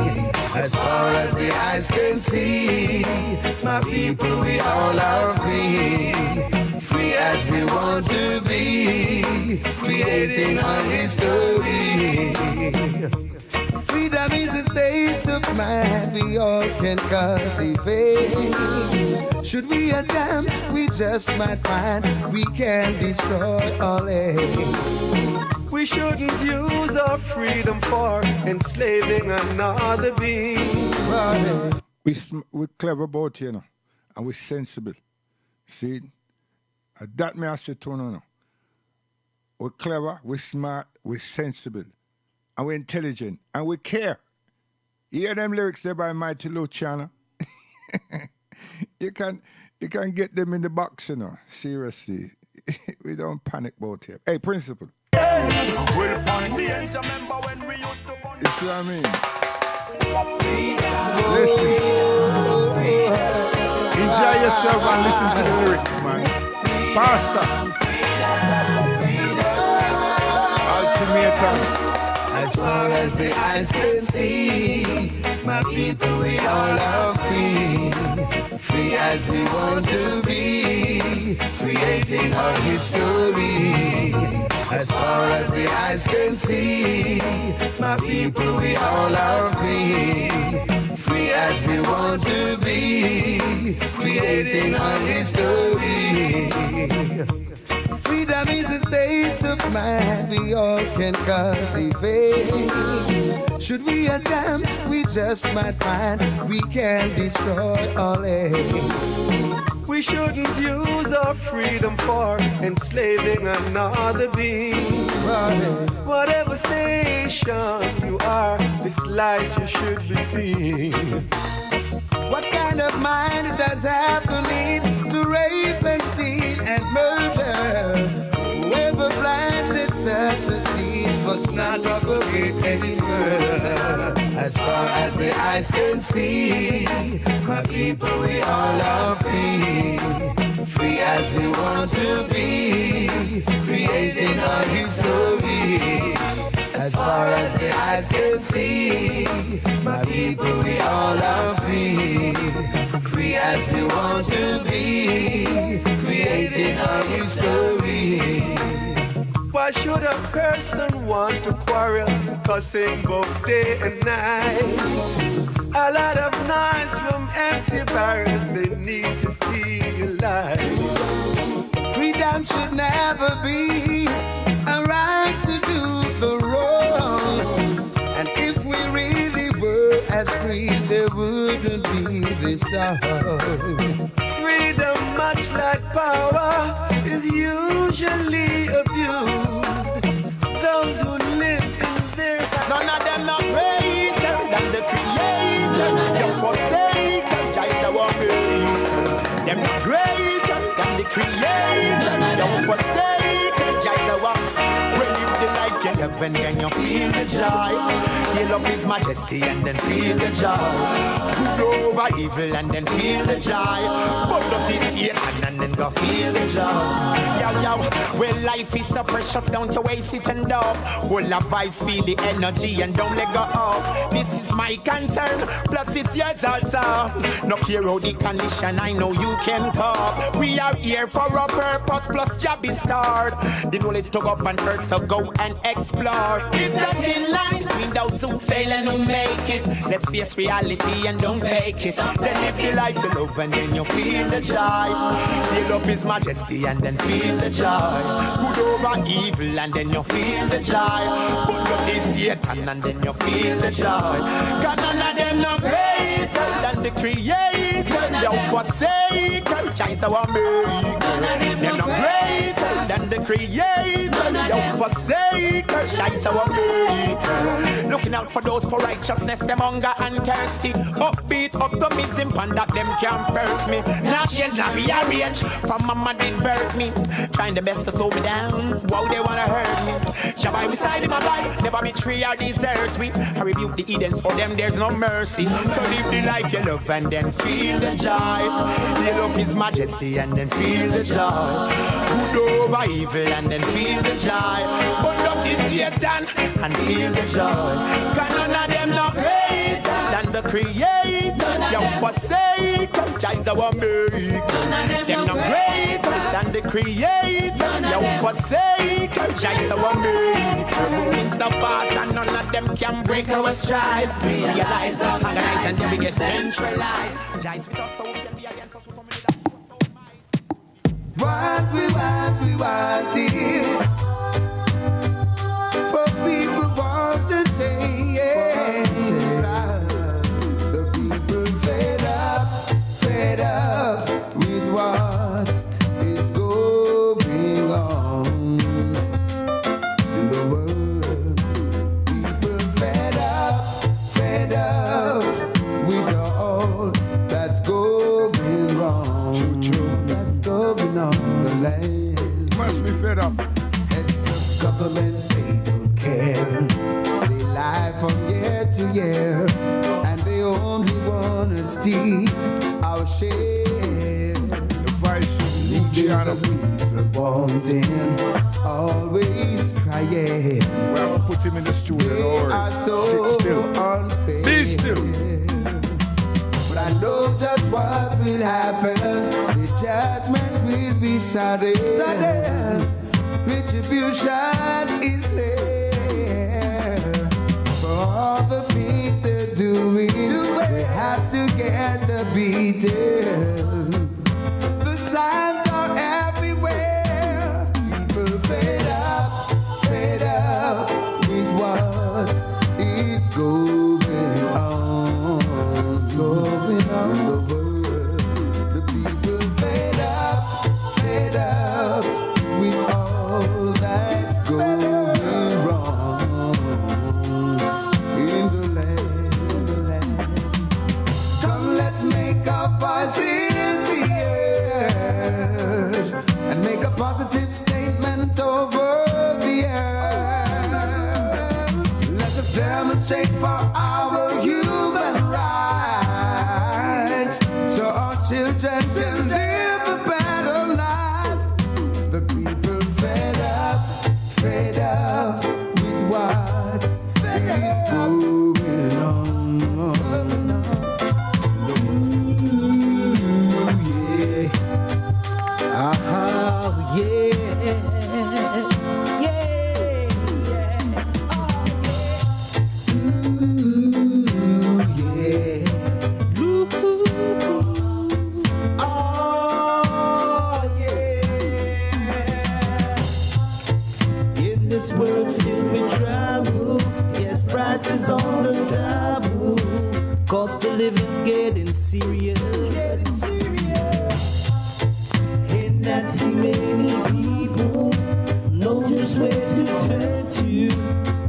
As far as the eyes can see, my people, we all are free. Free as we want to be, creating our history. Freedom is a state of mind we all can cultivate. Should we attempt, we just might find we can destroy all hate. We shouldn't use our freedom for enslaving another being. We're clever about it, you know, and we're sensible. See, that may I say to you, no. We're clever, we're smart, we're sensible, and we're intelligent, and we care. You hear them lyrics there by Mighty Luciano? You can get them in the box, you know. Seriously. We don't panic about it. Hey, principal. You see what I mean? Listen. Enjoy yourself and listen to the lyrics, man. Pastor. Ultimatum. As far as the eyes can see, my people, we all are free. Free as we want to be, creating our history. As far as the eyes can see, my people, we all are free. Free as we want to be, creating our history. Freedom is a state of mind we all can cultivate. Should we attempt, we just might find we can destroy all hate. We shouldn't use our freedom for enslaving another being. Whatever station you are, this light you should be seeing. What kind of mind does have the need to rape and steal and murder? Whoever blinds it such a seed must not propagate any further. As far as the eyes can see, my people, we all are free. Free as we want to be, creating our history. As far as the eyes can see, my people, we all are free. Free as we want to be, creating our history. Why should a person want to quarrel, cussing both day and night? A lot of noise from empty barrels, they need to see a light. Freedom should never be a right to do the wrong. And if we really were as free, there wouldn't be this song. Freedom, much like power, is usually abused. Those who live in their None of them not greater than the Creator. Them forsaken, Jah is our Maker. Them not greater than the Creator. Them forsaken, Jah is our. When you live the life you live and then you feel the joy. You love His majesty and then feel the joy. Good over evil and then feel the joy. But love this Satan and then go feel the joy. Yo, yo, well life is so precious, don't you waste it and up. Well advice, feel the energy and don't let go up. This is my concern, plus it's yours also. No care how the condition, I know you can cope. We are here for a purpose, plus job is start. The knowledge to go up on earth, so go and explore. It's a thin line between those who fail and who make it. Let's face reality and don't fake it. Then live the life you love and then you feel the joy. You love His majesty and then feel the joy. Good over evil and then you feel the joy. But love this Satan and then you feel the joy. God, none of them no greater than the Creator. Don't forsake Jah is our Maker. Them no greater than the Creator. Don't forsake Jah is our Maker. Looking out for those for righteousness, them hunger and thirsty. Upbeat optimism, and that them can't first me. Now change, now rearrange. From mama didn't birth me. Trying the best to slow me down. Wow, they wanna hurt me. Shall I beside in my life? Never betray or desert me. I rebuke the Edens, for them there's no mercy. So live the life you love and then feel the joy. You love His majesty and then feel the joy. Good over evil and then feel the joy. But love is Satan and feel the joy. Cause none of them no greater than the Creator. You forsake Jah is our Maker. Them no greater than the Creator. You forsake Jah is our Maker. Moving so fast and none of them can break our stride. Realize, organize and then we get centralized. Jah is with us so we can be against us. what we want it. But people want to change. The people fed up with what is going on in the world. People fed up with all that's going wrong. True. That's going on the land. Must be fed up. Heads of government, they don't care. They lie from year to year, and they only want to steal our share. The vice Leaving the Luciano. people wanting, always crying. We have to put him in the studio. They Don't are worry. so Sit still. unfair. Be still. But I know just what will happen. The judgment will be sudden. Retribution is near. For all the things they're doing, they have to get a beating. The signs are everywhere. People fed up with what is going on. Going on in the world. The people fed up with all that's going wrong. demonstrate for our human rights, so our children can live a better life. The people fed up with what is going on. Prices on the double, cost of living's getting serious. And not too many people know just where to turn to.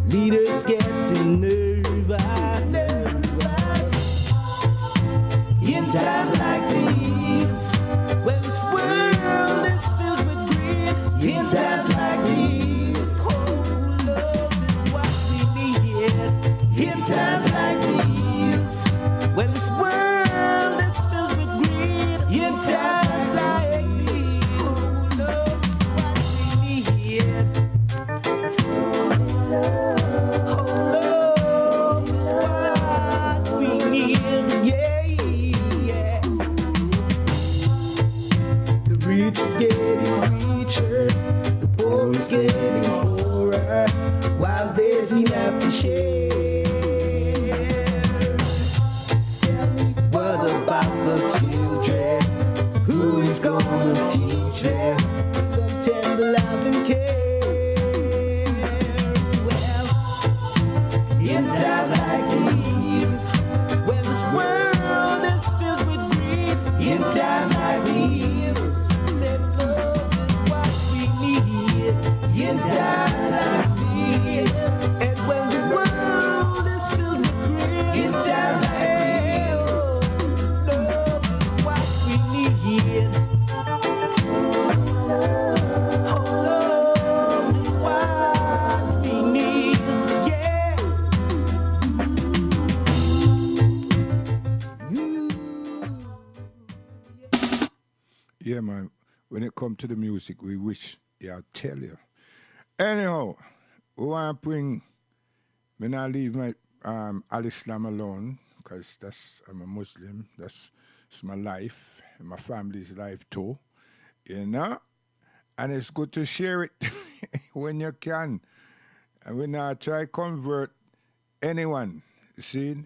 Leaders getting nervous. In times like these, when this world is filled with greed. In times like these, in times like these, when this world is filled with greed. In times like these, love is what we need. Oh, love is what we need. Yeah. The rich is getting richer, the poor is getting poorer, while there's enough to share. Some tender love and care. Well, in times like these, when this world is filled with greed. In times like these, say love is what we need. In times like these, and when the world is filled with greed. In times like these, love is what we need. Yeah, man. When it comes to the music, we wish, yeah, I'll tell you. Anyhow, we want to bring, me not leave my Al-Islam alone, because I'm a Muslim. That's my life, and my family's life too, you know? And it's good to share it when you can. And we not try convert anyone, you see?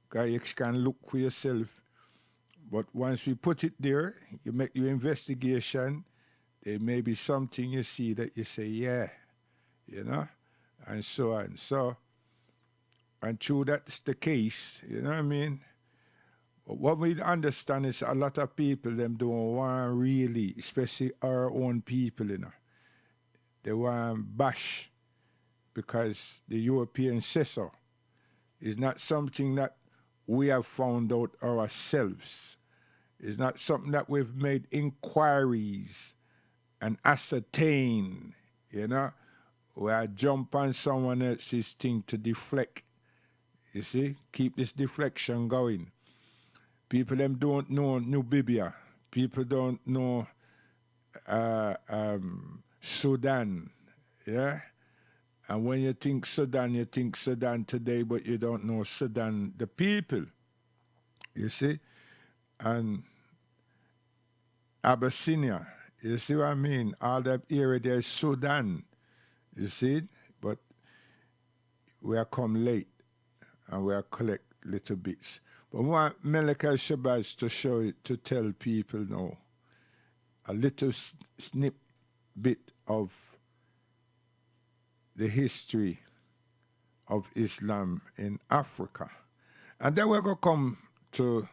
Because you can look for yourself. But once we put it there, you make your investigation, there may be something you see that you say, yeah, you know, and so on. So, and true that's the case, you know what I mean? But what we understand is a lot of people, them don't want really, especially our own people, you know, they want bash because the European says so. It's not something that we have found out ourselves. It's not something that we've made inquiries and ascertain, you know, where I jump on someone else's thing to deflect. You see, keep this deflection going. People them don't know Namibia. People don't know Sudan, yeah? And when you think Sudan today, but you don't know Sudan, the people, you see? And Abyssinia, you see what I mean? All that area there is Sudan, you see? But we are come late and we are collect little bits. But we want Melika Shabazz to show it, to tell people now a little snip bit of the history of Islam in Africa. And then we're going to come to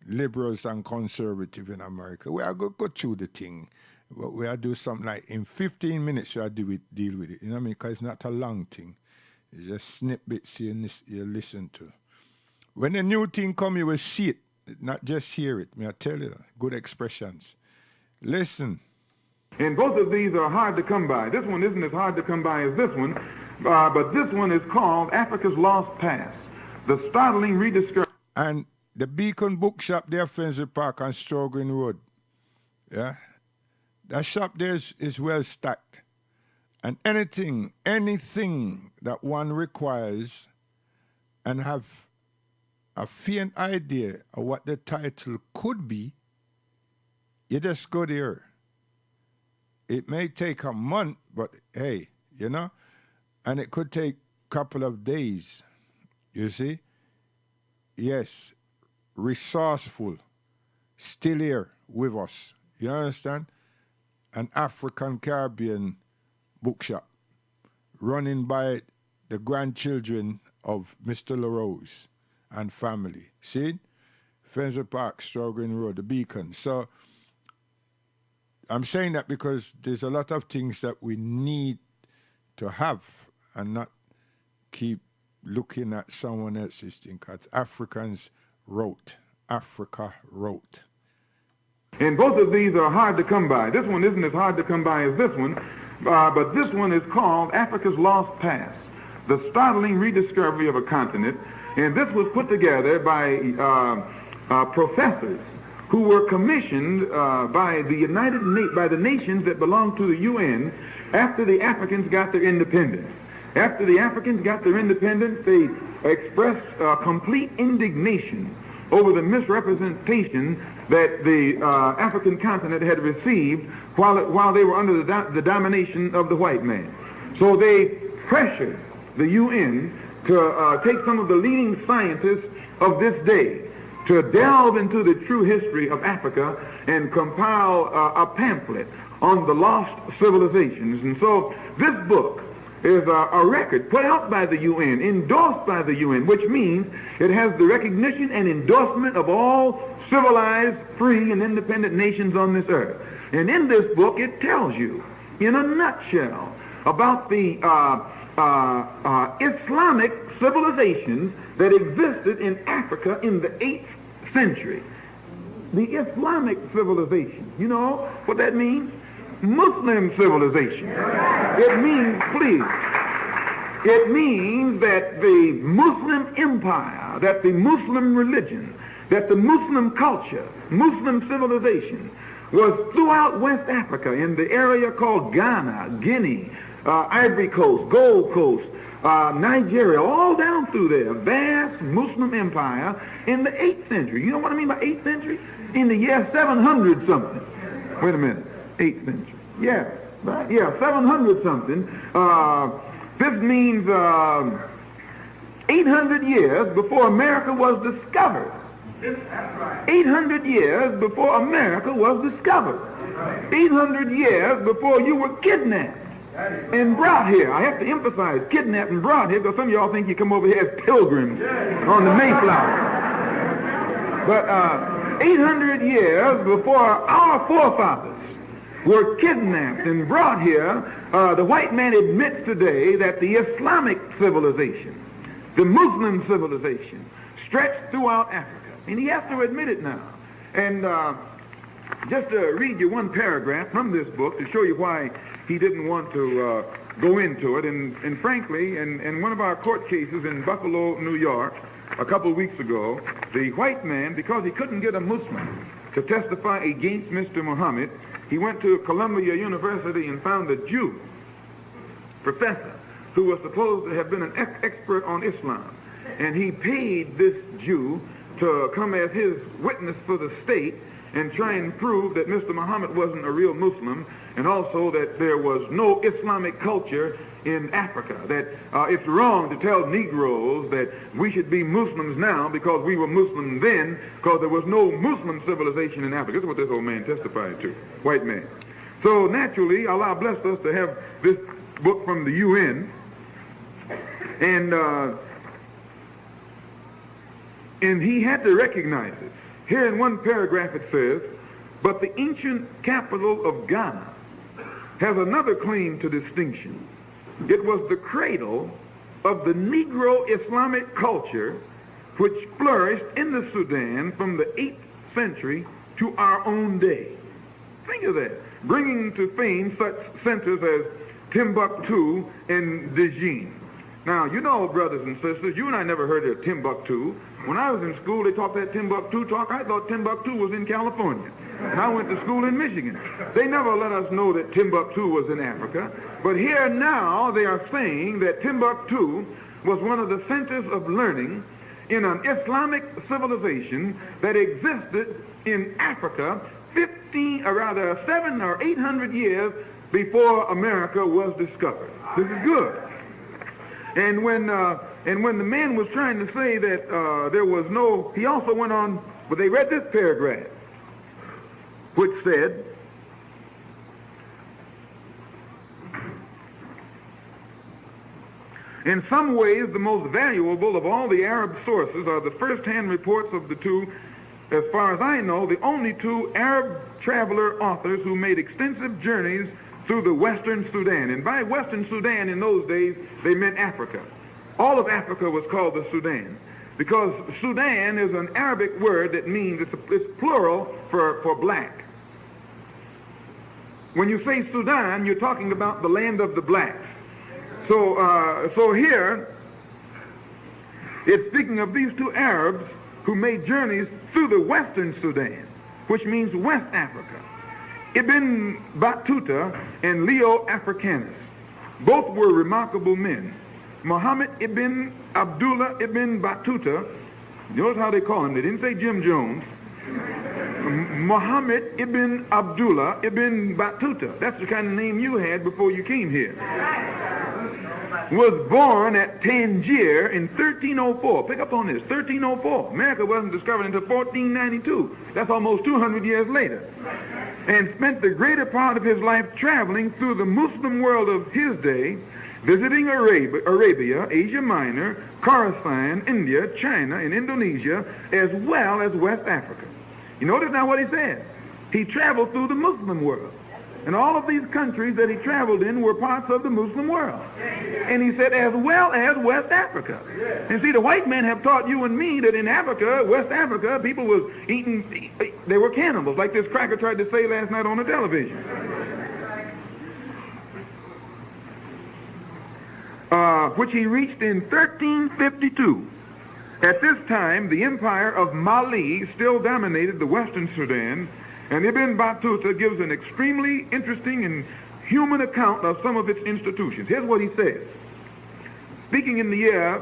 liberals and conservative in America. We are going to go through the thing. But we are do something like in 15 minutes you are deal with it. You know what I mean? Because it's not a long thing. It's just snippets you listen to. When a new thing come, you will see it, not just hear it. May I tell you, good expressions. Listen. And both of these are hard to come by. This one isn't as hard to come by as this one, but this one is called Africa's Lost Past, the startling rediscovery. And the Beacon Bookshop there, Finsbury Park on Strogin Road. Yeah. That shop there is well stacked. And anything that one requires and have a faint idea of what the title could be, you just go there. It may take a month, but hey, and it could take a couple of days, you see? Yes, resourceful, still here with us. You understand? An African Caribbean bookshop running by the grandchildren of Mr. LaRose and family. See? Finsbury Park, Strogin Road, the Beacon. So I'm saying that because there's a lot of things that we need to have and not keep looking at someone else's thing. Because Africans wrote. Africa wrote. And both of these are hard to come by. This one isn't as hard to come by as this one, but this one is called Africa's Lost Past, the startling rediscovery of a continent. And this was put together by professors who were commissioned by the nations that belong to the UN after the Africans got their independence. After the Africans got their independence, they expressed complete indignation over the misrepresentation that the African continent had received while they were under the domination of the white man. So they pressured the UN to take some of the leading scientists of this day to delve into the true history of Africa and compile a pamphlet on the lost civilizations. And so this book is a record put out by the UN, endorsed by the UN, which means it has the recognition and endorsement of all civilized, free, and independent nations on this earth. And in this book, it tells you, in a nutshell, about the Islamic civilizations that existed in Africa in the 8th century. The Islamic civilization, you know what that means? Muslim civilization. It means, please, it means that the Muslim empire, that the Muslim religion, that the Muslim culture, Muslim civilization was throughout West Africa in the area called Ghana, Guinea, Ivory Coast, Gold Coast, Nigeria, all down through there. Vast Muslim empire in the 8th century. You know what I mean by 8th century? In the year 700 something. Wait a minute. 8th century. Yeah, right? Yeah, 700 something. This means 800 years before America was discovered. 800 years before America was discovered. 800 years before you were kidnapped and brought here. I have to emphasize kidnapped and brought here because some of y'all think you come over here as pilgrims on the Mayflower. But 800 years before our forefathers were kidnapped and brought here, the white man admits today that the Islamic civilization, the Muslim civilization, stretched throughout Africa. And he has to admit it now. And just to read you one paragraph from this book to show you why he didn't want to go into it. And frankly, in one of our court cases in Buffalo, New York, a couple of weeks ago, the white man, because he couldn't get a Muslim to testify against Mr. Muhammad, he went to Columbia University and found a Jew professor who was supposed to have been an expert on Islam. And he paid this Jew to come as his witness for the state and try and prove that Mr. Muhammad wasn't a real Muslim, and also that there was no Islamic culture in Africa, that it's wrong to tell Negroes that we should be Muslims now because we were Muslim then, because there was no Muslim civilization in Africa. This is what this old man testified to, white man. So naturally, Allah blessed us to have this book from the UN, and he had to recognize it. Here in one paragraph it says, but the ancient capital of Ghana has another claim to distinction. It was the cradle of the Negro Islamic culture which flourished in the Sudan from the 8th century to our own day. Think of that. Bringing to fame such centers as Timbuktu and Djinn. Now, you know, brothers and sisters, you and I never heard of Timbuktu. When I was in school, they talked that Timbuktu talk. I thought Timbuktu was in California. And I went to school in Michigan. They never let us know that Timbuktu was in Africa. But here now they are saying that Timbuktu was one of the centers of learning in an Islamic civilization that existed in Africa 700 or 800 years before America was discovered. This is good. And when the man was trying to say that there was no, he also went on, but they read this paragraph, which said, in some ways, the most valuable of all the Arab sources are the first-hand reports of the two, as far as I know, the only two Arab traveler authors who made extensive journeys through the Western Sudan. And by Western Sudan in those days, they meant Africa. All of Africa was called the Sudan, because Sudan is an Arabic word that means, it's plural for black. When you say Sudan, you're talking about the land of the blacks. So here, it's speaking of these two Arabs who made journeys through the Western Sudan, which means West Africa. Ibn Battuta and Leo Africanus. Both were remarkable men. Muhammad ibn Abdullah ibn Battuta, notice how they call him, they didn't say Jim Jones. Muhammad ibn Abdullah ibn Battuta, that's the kind of name you had before you came here, was born at Tangier in 1304. Pick up on this, 1304. America wasn't discovered until 1492. That's almost 200 years later. And spent the greater part of his life traveling through the Muslim world of his day, visiting Arabia, Asia Minor, Khorasan, India, China, and Indonesia, as well as West Africa. You notice now what he said. He traveled through the Muslim world. And all of these countries that he traveled in were parts of the Muslim world. And he said, as well as West Africa. And see, the white men have taught you and me that in Africa, West Africa, people was eating, they were cannibals, like this cracker tried to say last night on the television. Which he reached in 1352. At this time, the empire of Mali still dominated the Western Sudan, and Ibn Battuta gives an extremely interesting and human account of some of its institutions. Here's what he says. Speaking in the year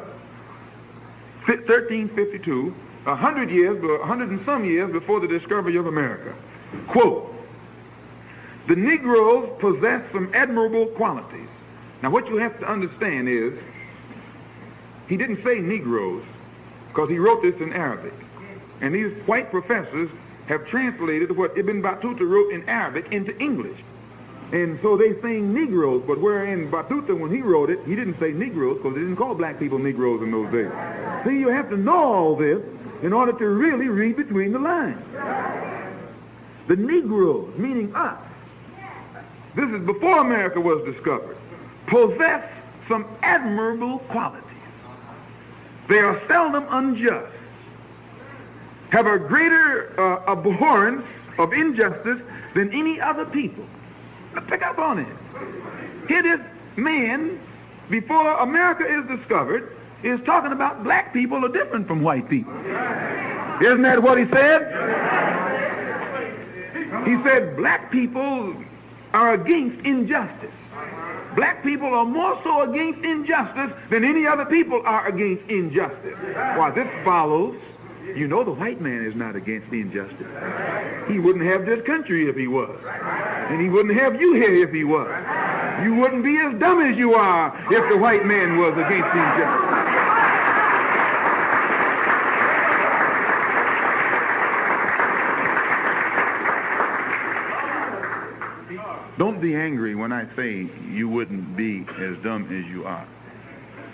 1352, 100 and some years before the discovery of America, quote, the Negroes possess some admirable qualities. Now what you have to understand is, he didn't say Negroes, because he wrote this in Arabic. And these white professors have translated what Ibn Battuta wrote in Arabic into English. And so they saying Negroes, but wherein Battuta, when he wrote it, he didn't say Negroes, because they didn't call black people Negroes in those days. See, you have to know all this in order to really read between the lines. The Negroes, meaning us, this is before America was discovered, possess some admirable qualities. They are seldom unjust, have a greater abhorrence of injustice than any other people. Let's pick up on it. Here this man, before America is discovered, is talking about black people are different from white people. Isn't that what he said? He said black people are against injustice. Black people are more so against injustice than any other people are against injustice. Why, this follows, you know the white man is not against injustice. He wouldn't have this country if he was. And he wouldn't have you here if he was. You wouldn't be as dumb as you are if the white man was against injustice. Don't be angry when I say you wouldn't be as dumb as you are.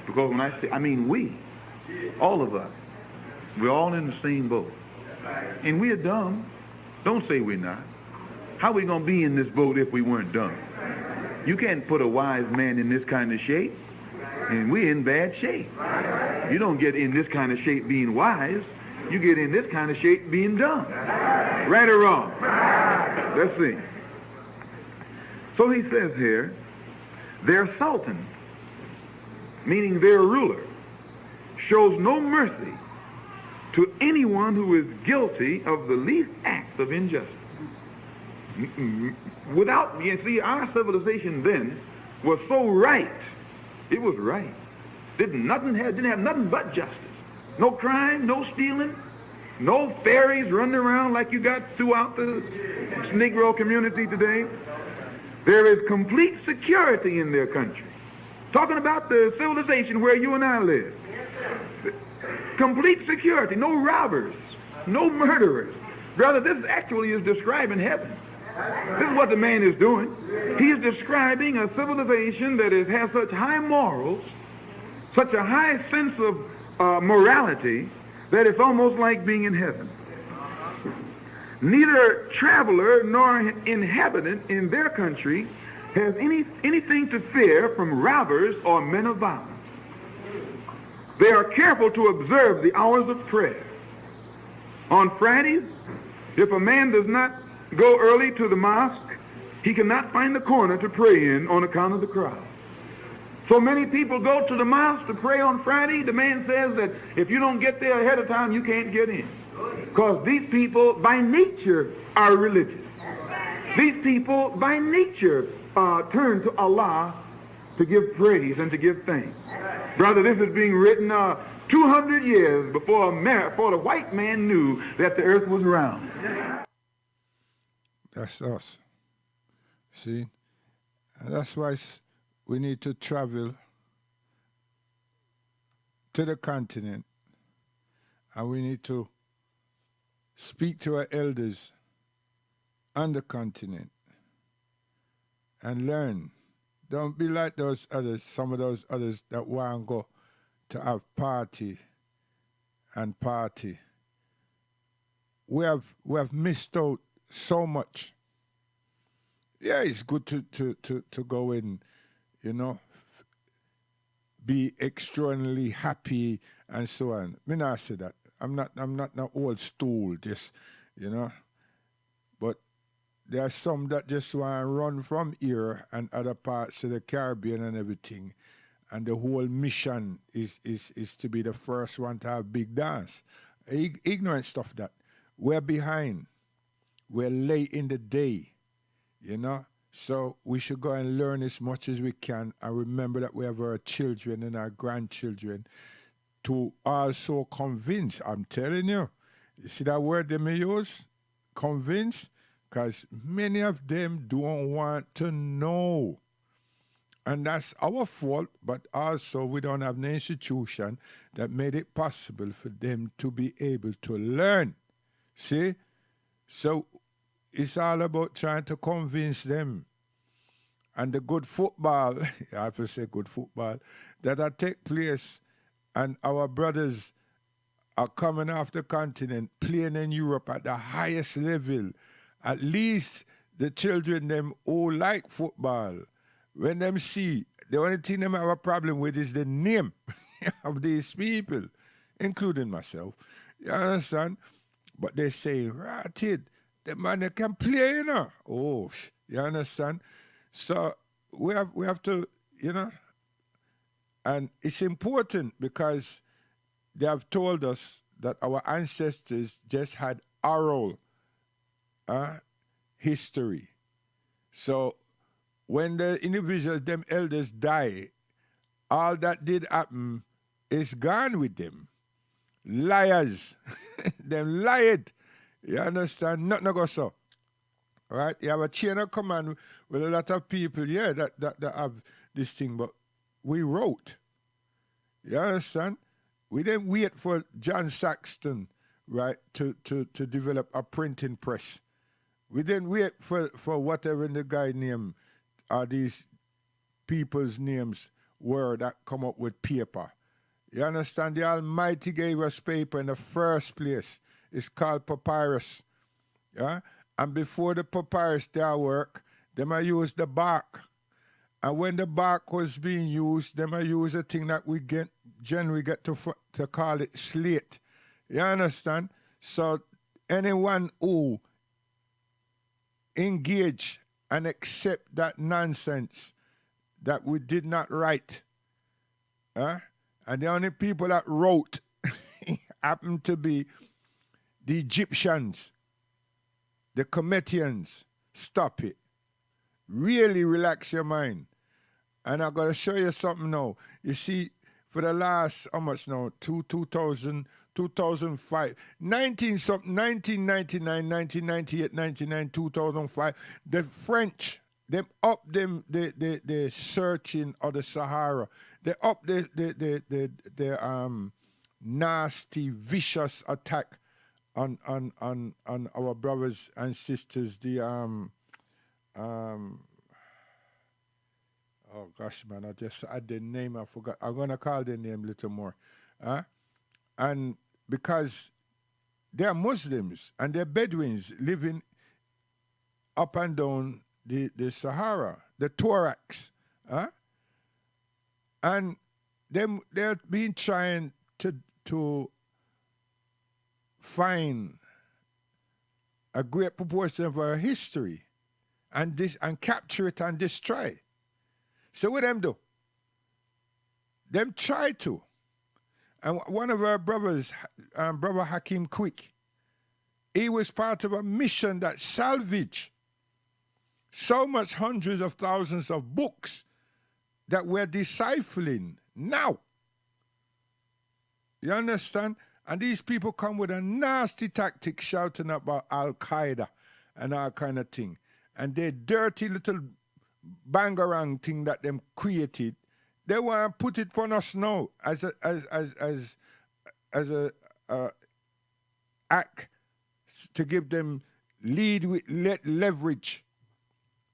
Because when I say, I mean we, all of us, we're all in the same boat. And we're dumb. Don't say we're not. How are we going to be in this boat if we weren't dumb? You can't put a wise man in this kind of shape, and we're in bad shape. You don't get in this kind of shape being wise. You get in this kind of shape being dumb. Right or wrong? Let's see. So he says here, their sultan, meaning their ruler, shows no mercy to anyone who is guilty of the least act of injustice. Without, you see, our civilization then was so right. It was right. Didn't have nothing but justice. No crime, no stealing, no fairies running around like you got throughout the Negro community today. There is complete security in their country. Talking about the civilization where you and I live. Complete security, no robbers, no murderers. Brother, this actually is describing heaven. This is what the man is doing. He is describing a civilization that has such high morals, such a high sense of morality, that it's almost like being in heaven. Neither traveler nor inhabitant in their country has anything to fear from robbers or men of violence. They are careful to observe the hours of prayer. On Fridays, if a man does not go early to the mosque, he cannot find the corner to pray in on account of the crowd. So many people go to the mosque to pray on Friday. The man says that if you don't get there ahead of time, you can't get in. Because these people, by nature, are religious. These people, by nature, turn to Allah to give praise and to give thanks. Brother, this is being written 200 years before the white man knew that the earth was round. That's us. See? And that's why we need to travel to the continent, and we need to speak to our elders on the continent and learn. Don't be like those others, some of those others that want to go to have party and party. We have missed out so much. Yeah, it's good to go in, be extraordinarily happy and so on. Me not say that. I'm not no old stool, just, But there are some that just want to run from here and other parts of the Caribbean and everything. And the whole mission is to be the first one to have big dance. Ignorant stuff that. We're behind. We're late in the day, So we should go and learn as much as we can and remember that we have our children and our grandchildren to also convince. I'm telling you. You see that word they may use? Convince? Because many of them don't want to know. And that's our fault, but also we don't have an institution that made it possible for them to be able to learn. See? So it's all about trying to convince them. And the good football, I have to say good football, that take place, and our brothers are coming off the continent, playing in Europe at the highest level. At least the children them who like football, when them see, the only thing them have a problem with is the name of these people, including myself. You understand? But they say, ratted, the man that can play, Oh, you understand? So we have to, and it's important because they have told us that our ancestors just had oral history. So when the individuals, them elders die, all that did happen is gone with them. Liars. Them lied. You understand? Nothing go so. Right? You have a chain of command with a lot of people, that have this thing, but we wrote. You understand? We didn't wait for John Saxton, right, to develop a printing press. We didn't wait for whatever the guy name or these people's names were that come up with paper. You understand? The Almighty gave us paper in the first place. It's called papyrus. Yeah? And before the papyrus their work, they might use the bark. And when the bark was being used, they might use a thing that we generally get to call it slate. You understand? So anyone who engage and accept that nonsense that we did not write And the only people that wrote happened to be the Egyptians, the Cometians. Stop it. Really relax your mind. And I'm going to show you something now. You see, for the last, how much now? 2000, 2005, 1999, 1998, 99, 2005. The French, them up them the searching of the Sahara. They up the nasty, vicious attack on our brothers and sisters. The oh gosh, man, I just had the name, I forgot. I'm gonna call the name a little more. And because they're Muslims and they're Bedouins living up and down the Sahara, the Tuaregs. And they're been trying to find a great proportion of our history and capture it and destroy. So what them do? Them try to. And one of our brothers, Brother Hakim Quick, he was part of a mission that salvaged so much hundreds of thousands of books that we're deciphering now. You understand? And these people come with a nasty tactic shouting about Al-Qaeda and all kind of thing. And their dirty little bangarang thing that them created, they want to put it upon us now as a act to give them lead with leverage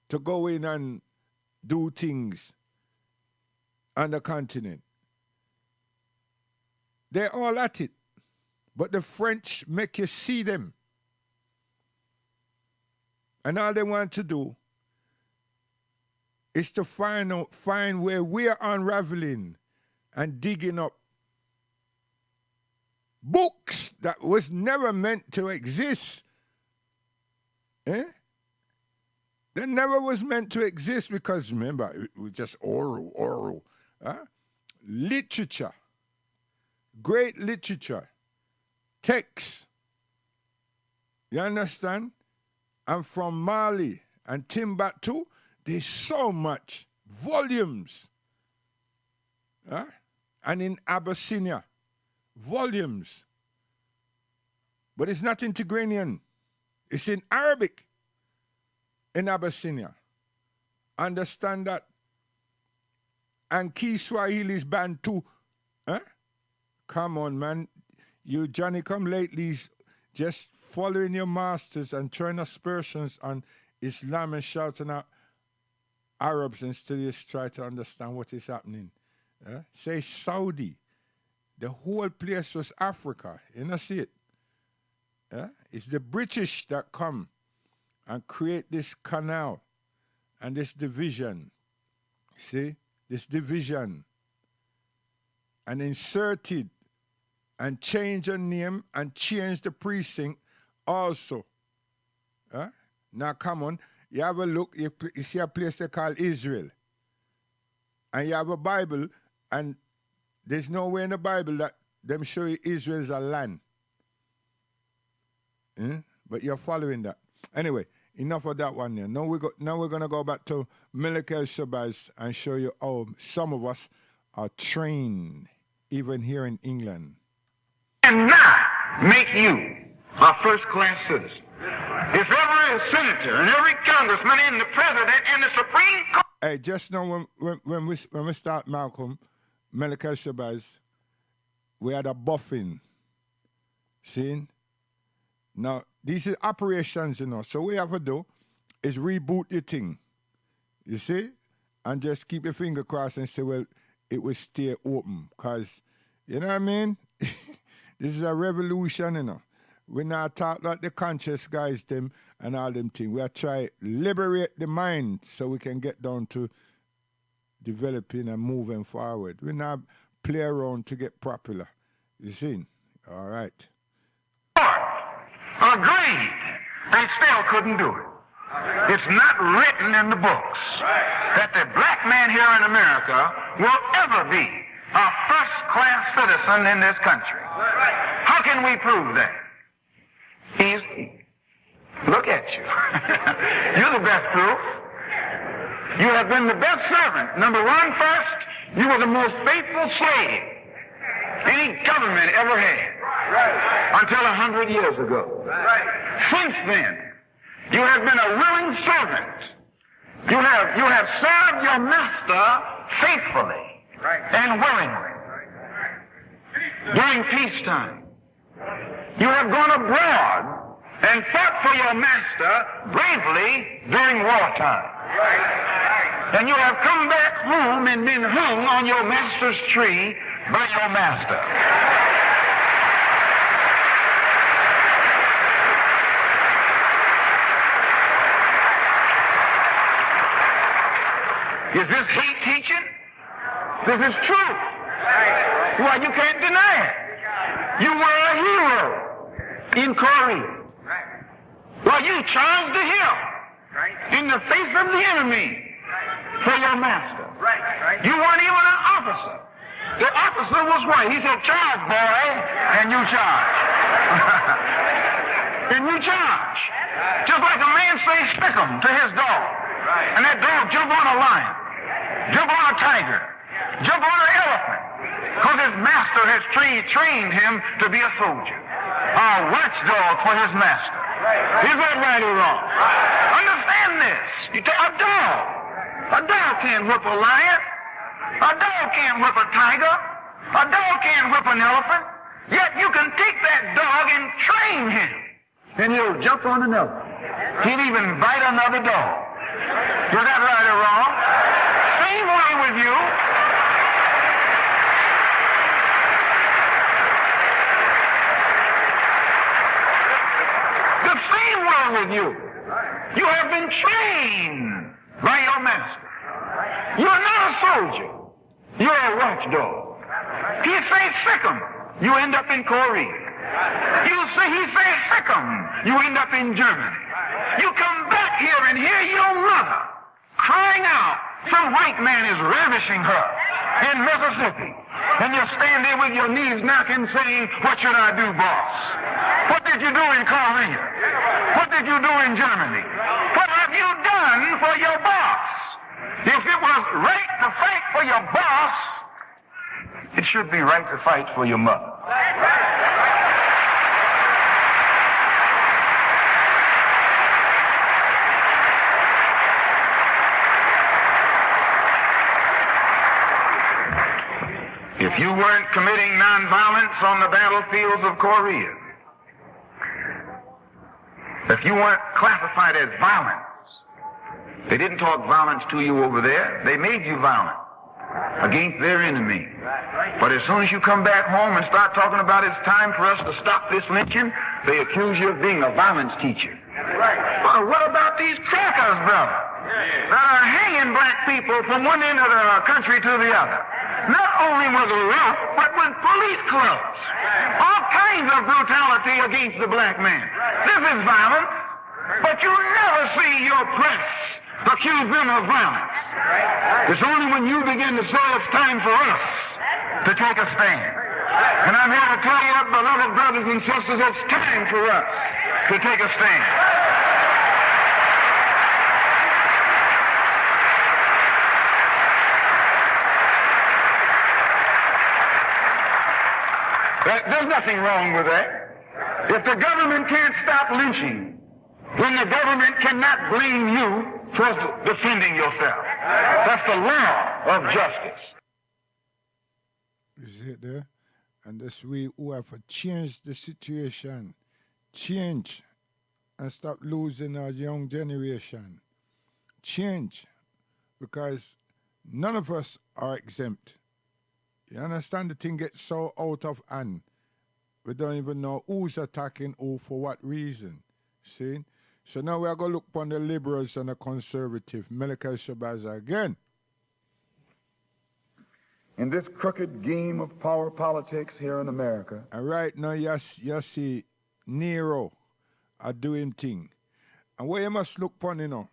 to go in and do things on the continent. They're all at it. But the French make you see them. And all they want to do is to find where we're unraveling and digging up books that was never meant to exist. They never was meant to exist because, remember, it was just oral. Literature, great literature, texts. You understand? And from Mali and Timbuktu, there's so much volumes. And in Abyssinia, volumes. But it's not in Tigranian. It's in Arabic in Abyssinia. Understand that? And Kiswahili's Bantu. Come on, man. You Johnny come latelys just following your masters and throwing aspersions on Islam and shouting out Arabs instead of just try to understand what is happening. Say Saudi. The whole place was Africa. You know, see it? It's the British that come and create this canal and this division. See? This division. And inserted and change a name and change the precinct also. Now, come on. You have a look, you see a place they call Israel. And you have a Bible, and there's nowhere in the Bible that them show you Israel's a land. But you're following that. Anyway, enough of that one there. Now we're going to go back to Malik El-Shabazz and show you how some of us are trained, even here in England. Cannot make you a first-class citizen. If every senator and every congressman and the president and the Supreme Court... Hey, just now when we start Malcolm, Malik El-Shabazz, we had a buffing. See? Now, these are operations, you know. So what we have to do is reboot the thing. You see? And just keep your finger crossed and say, well, it will stay open. Because, you know what I mean? This is a revolution, you know. We not talk like the conscious guys, them, and all them things. We are trying to liberate the mind so we can get down to developing and moving forward. We not play around to get popular. You see? All right. Agreed. They still couldn't do it. It's not written in the books that the black man here in America will ever be a first-class citizen in this country. How can we prove that? Easy. Look at you. You're the best proof. You have been the best servant. Number one, first, you were the most faithful slave any government ever had until 100 years ago. Since then, you have been a willing servant. You have served your master faithfully and willingly. During peacetime, you have gone abroad and fought for your master bravely during wartime. And you have come back home and been hung on your master's tree by your master. Is this hate teaching? This is truth. Well, you can't deny it. You were a hero in Korea. Well, you charged the hill in the face of the enemy for your master. You weren't even an officer. The officer was white. He said, charge, boy, and you charge. And you charge. Just like a man says, stick 'em to his dog. And that dog jump on a lion, jump on a tiger, jump on an elephant, because his master has trained him to be a soldier, a watchdog for his master. Is that right or wrong? Understand this. A dog can't whip a lion. A dog can't whip a tiger. A dog can't whip an elephant. Yet you can take that dog and train him, and he'll jump on an elephant. He'll even bite another dog. Is that right or wrong? Same way with you. The same way with you. You have been trained by your master. You're not a soldier. You're a watchdog. He says sick 'em, you end up in Korea. He says sick 'em, you end up in Germany. You come back here and hear your mother crying out, some white man is ravishing her in Mississippi. And you stand there with your knees knocking saying, what should I do, boss? What did you do in Korea? What did you do in Germany? What have you done for your boss? If it was right to fight for your boss, it should be right to fight for your mother. If you weren't committing nonviolence on the battlefields of Korea, if you weren't classified as violence, they didn't talk violence to you over there. They made you violent against their enemy. But as soon as you come back home and start talking about it's time for us to stop this lynching, they accuse you of being a violence teacher. Well, what about these crackers, brother, that are hanging black people from one end of the country to the other? Not only with a rope, but with police clubs. All kinds of brutality against the black man. This is violence, but you never see your press accuse them of violence. It's only when you begin to say it's time for us to take a stand. And I'm here to tell you, beloved brothers and sisters, it's time for us to take a stand. There's nothing wrong with that. If the government can't stop lynching, then the government cannot blame you for defending yourself. That's the law of justice. Is it there? And this we who have to change the situation. Change and stop losing our young generation. Change. Because none of us are exempt. You understand? The thing gets so out of hand. We don't even know who's attacking who for what reason. See? So now we are going to look upon the liberals and the conservative. Malachi Shabaza again. In this crooked game of power politics here in America. And right now you see Nero are doing thing. And what you must look upon,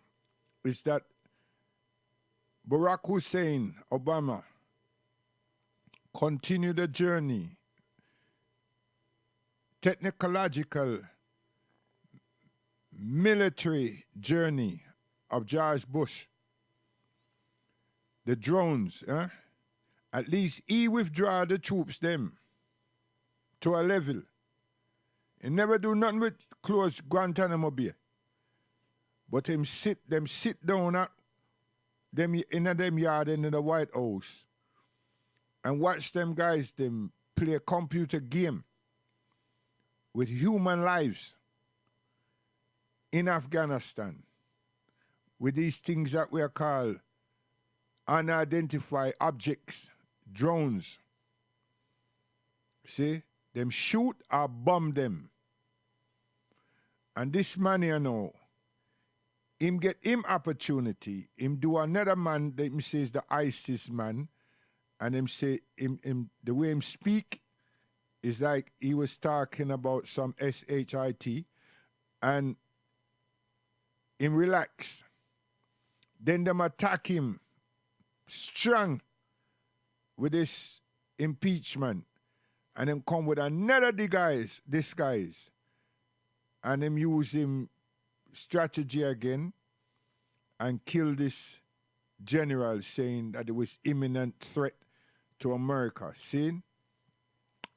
is that Barack Hussein Obama continue the journey, technological, military journey of George Bush. The drones, at least he withdraw the troops them to a level. He never do nothing with close Guantanamo Bay. But them sit down at them in them yard in the White House and watch them guys them play a computer game with human lives in Afghanistan with these things that we are called unidentified objects, drones. See? Them shoot or bomb them. And this man here now, him get him opportunity, him do another man that him says the ISIS man, and him say him the way him speak is like he was talking about some SHIT, and him relax. Then them attack him strong with this impeachment, and then come with another disguise, and him use him strategy again and kill this general, saying that it was imminent threat to America. See?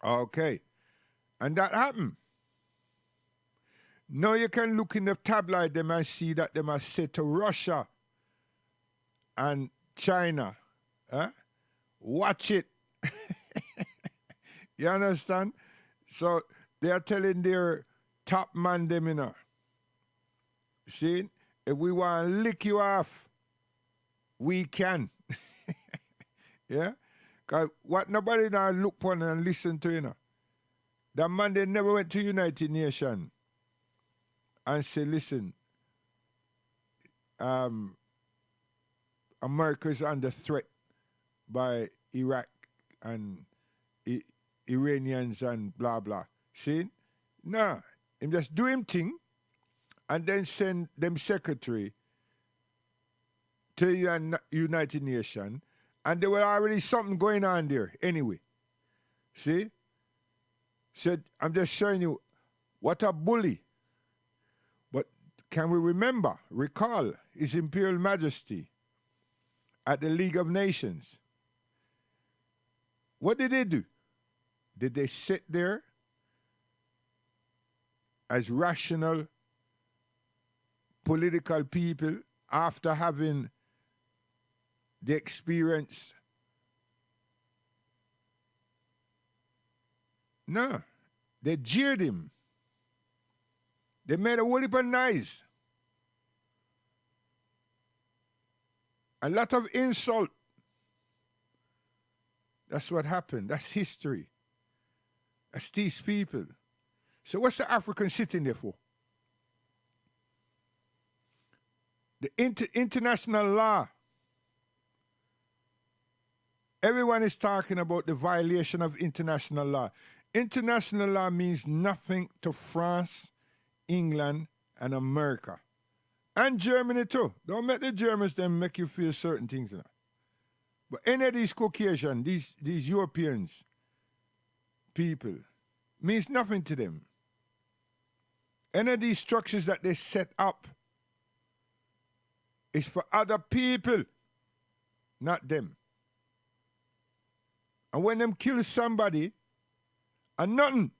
Okay. And that happened. Now you can look in the tabloid them and see that them are said to Russia and China. Watch it. You understand? So they are telling their top man them, you know. See, if we want to lick you off, we can. Yeah? Because what nobody now look upon and listen to, you know. That man, they never went to United Nations and say, listen, America is under threat by Iraq and Iranians and blah, blah. See? Nah, him just do him thing and then send them secretary to the United Nations, and there were already something going on there anyway. See? Said, I'm just showing you what a bully. But can we recall His Imperial Majesty at the League of Nations? What did they do? Did they sit there as rational political people after having the experience? No. They jeered him. They made a whole heap of noise. A lot of insult. That's what happened. That's history. That's these people. So what's the African sitting there for? The international law. Everyone is talking about the violation of international law. International law means nothing to France, England, and America. And Germany too. Don't make the Germans then make you feel certain things. You know? But any of these Caucasian, these Europeans, people, means nothing to them. Any of these structures that they set up is for other people, not them. And when them kill somebody, and nothing.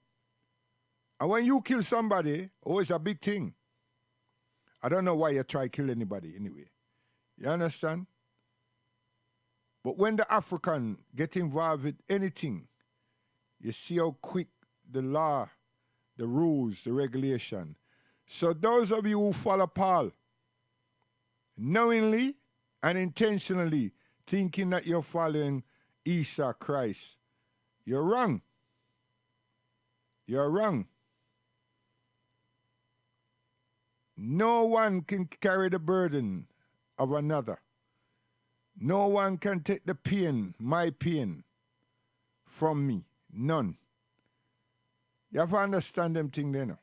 And when you kill somebody, oh, it's a big thing. I don't know why you try to kill anybody anyway. You understand? But when the African get involved with anything, you see how quick the law, the rules, the regulation. So those of you who follow Paul, knowingly and intentionally thinking that you're following Isa Christ, you're wrong. You're wrong. No one can carry the burden of another. No one can take the pain, my pain, from me. None. You have to understand them thing there now.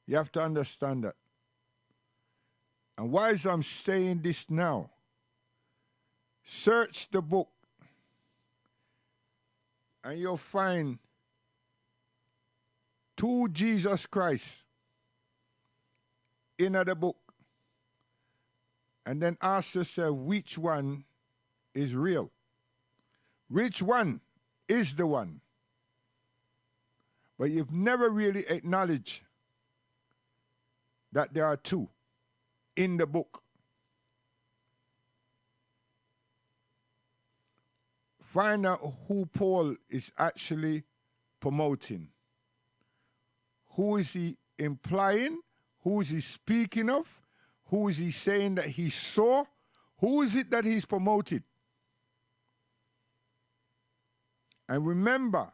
You have to understand that. And why is I'm saying this now? Search the book and you'll find two Jesus Christ in the book, and then ask yourself which one is real. Which one is the one? But you've never really acknowledged that there are two in the book. Find out who Paul is actually promoting. Who is he implying? Who is he speaking of? Who is he saying that he saw? Who is it that he's promoted? And remember,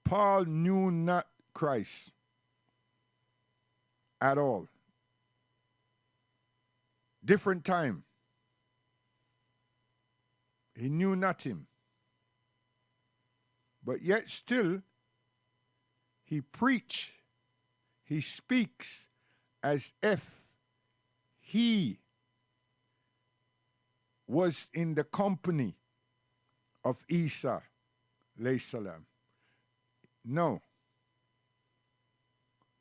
Paul knew not Christ at all. Different time. He knew not him. But yet still, he preached, he speaks as if he was in the company of Isa, alayhi salam. No.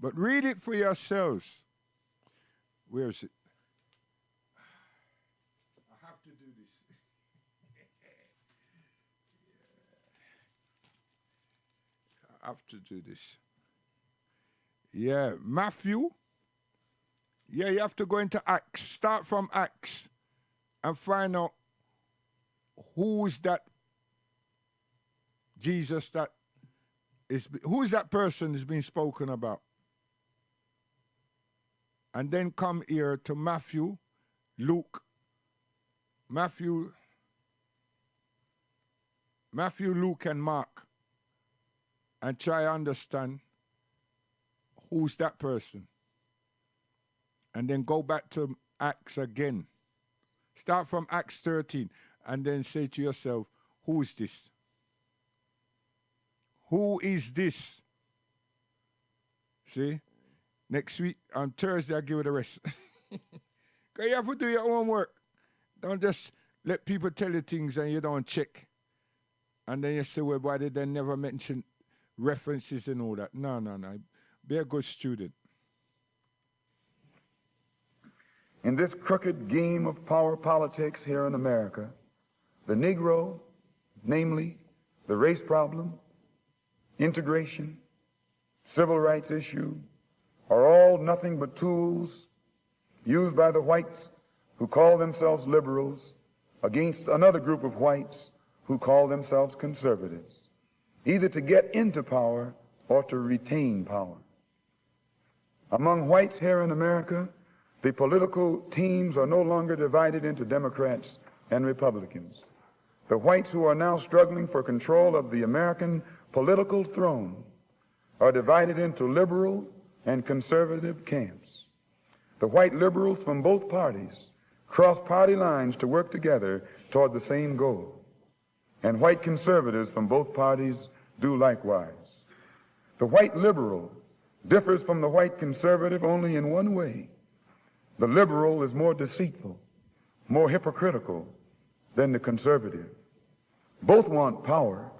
But read it for yourselves. Where is it? I have to do this. I have to do this. Yeah, Matthew. Yeah, you have to go into Acts. Start from Acts and find out who's that Jesus that is, who's that person is being spoken about. And then come here to Matthew, Luke, Luke, and Mark, and try to understand who's that person. And then go back to Acts again. Start from Acts 13 and then say to yourself, who is this? Who is this? See? Next week, on Thursday, I'll give you the rest. Because you have to do your own work. Don't just let people tell you things and you don't check. And then you say, well, why did they never mention references and all that? No. Be a good student. In this crooked game of power politics here in America, the Negro, namely the race problem, integration, civil rights issue, are all nothing but tools used by the whites who call themselves liberals against another group of whites who call themselves conservatives, either to get into power or to retain power. Among whites here in America, the political teams are no longer divided into Democrats and Republicans. The whites who are now struggling for control of the American political throne are divided into liberal and conservative camps. The white liberals from both parties cross party lines to work together toward the same goal. And white conservatives from both parties do likewise. The white liberal differs from the white conservative only in one way. The liberal is more deceitful, more hypocritical than the conservative. Both want power,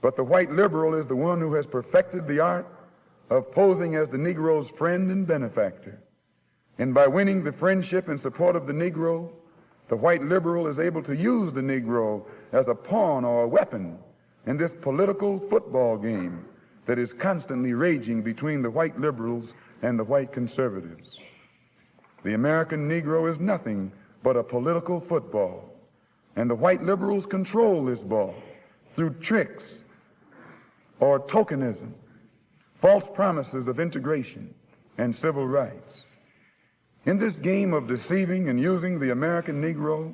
but the white liberal is the one who has perfected the art of posing as the Negro's friend and benefactor. And by winning the friendship and support of the Negro, the white liberal is able to use the Negro as a pawn or a weapon in this political football game that is constantly raging between the white liberals and the white conservatives. The American Negro is nothing but a political football, and the white liberals control this ball through tricks or tokenism, false promises of integration and civil rights. In this game of deceiving and using the American Negro,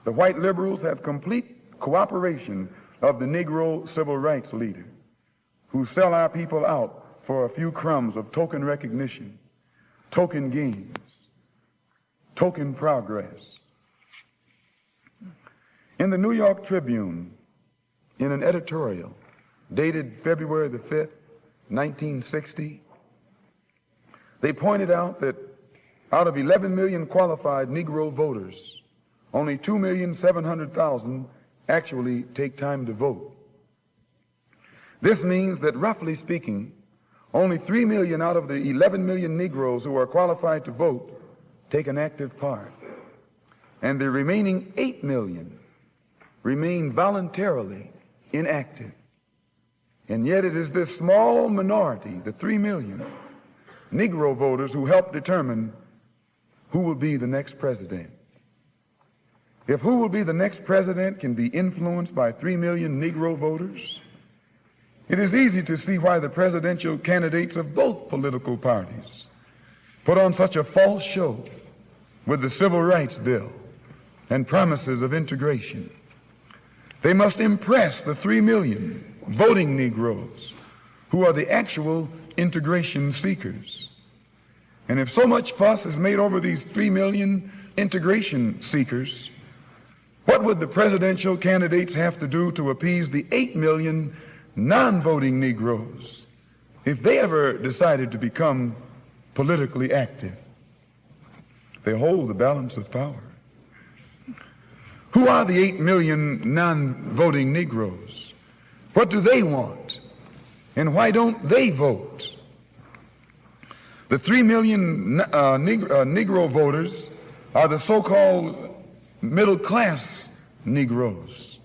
the white liberals have complete cooperation of the Negro civil rights leader, who sell our people out for a few crumbs of token recognition, token gains, token progress. In the New York Tribune, in an editorial dated February the 5th, 1960, they pointed out that out of 11 million qualified Negro voters, only 2,700,000 actually take time to vote. This means that, roughly speaking, only 3 million out of the 11 million Negroes who are qualified to vote take an active part. And the remaining 8 million remain voluntarily inactive. And yet it is this small minority, the 3 million Negro voters, who help determine who will be the next president. If who will be the next president can be influenced by 3 million Negro voters, it is easy to see why the presidential candidates of both political parties put on such a false show with the Civil Rights Bill and promises of integration. They must impress the 3 million voting Negroes who are the actual integration seekers. And if so much fuss is made over these 3 million integration seekers, what would the presidential candidates have to do to appease the 8 million non-voting Negroes if they ever decided to become politically active? They hold the balance of power. Who are the 8 million non-voting Negroes? What do they want? And why don't they vote? The 3 million Negro voters are the so-called middle-class Negroes,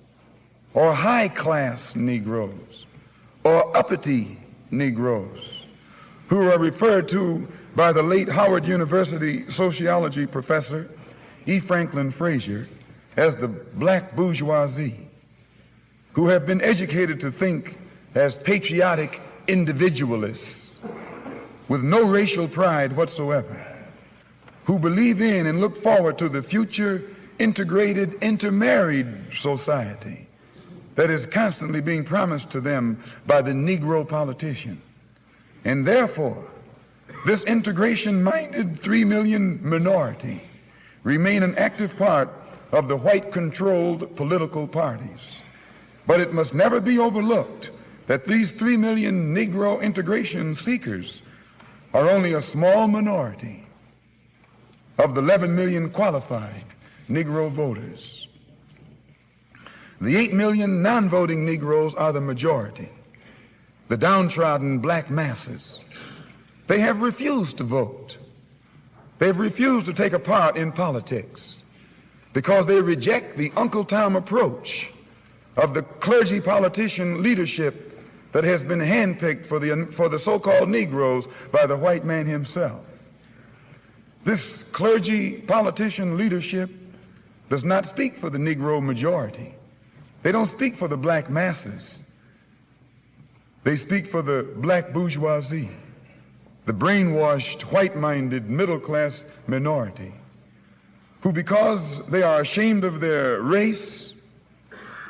or high-class Negroes, or uppity Negroes, who are referred to by the late Howard University sociology professor E. Franklin Frazier as the black bourgeoisie, who have been educated to think as patriotic individualists with no racial pride whatsoever, who believe in and look forward to the future integrated, intermarried society that is constantly being promised to them by the Negro politician. And therefore, this integration-minded 3 million minority remain an active part of the white-controlled political parties. But it must never be overlooked that these 3 million Negro integration seekers are only a small minority of the 11 million qualified Negro voters. The 8 million non-voting Negroes are the majority, the downtrodden black masses. They have refused to vote. They've refused to take a part in politics because they reject the Uncle Tom approach of the clergy politician leadership that has been handpicked for the so-called Negroes by the white man himself. This clergy politician leadership does not speak for the Negro majority. They don't speak for the black masses. They speak for the black bourgeoisie, the brainwashed, white-minded, middle-class minority, who, because they are ashamed of their race,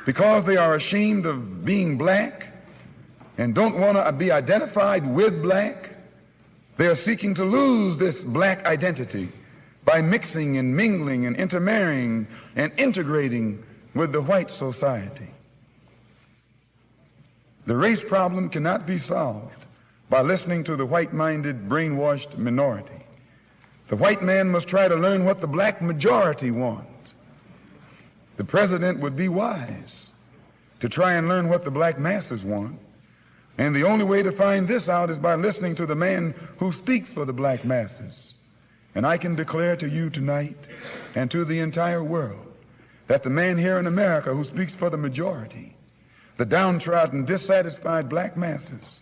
because they are ashamed of being black and don't want to be identified with black, they are seeking to lose this black identity by mixing and mingling and intermarrying and integrating with the white society. The race problem cannot be solved by listening to the white-minded, brainwashed minority. The white man must try to learn what the black majority want. The president would be wise to try and learn what the black masses want. And the only way to find this out is by listening to the man who speaks for the black masses. And I can declare to you tonight and to the entire world that the man here in America who speaks for the majority, the downtrodden, dissatisfied black masses,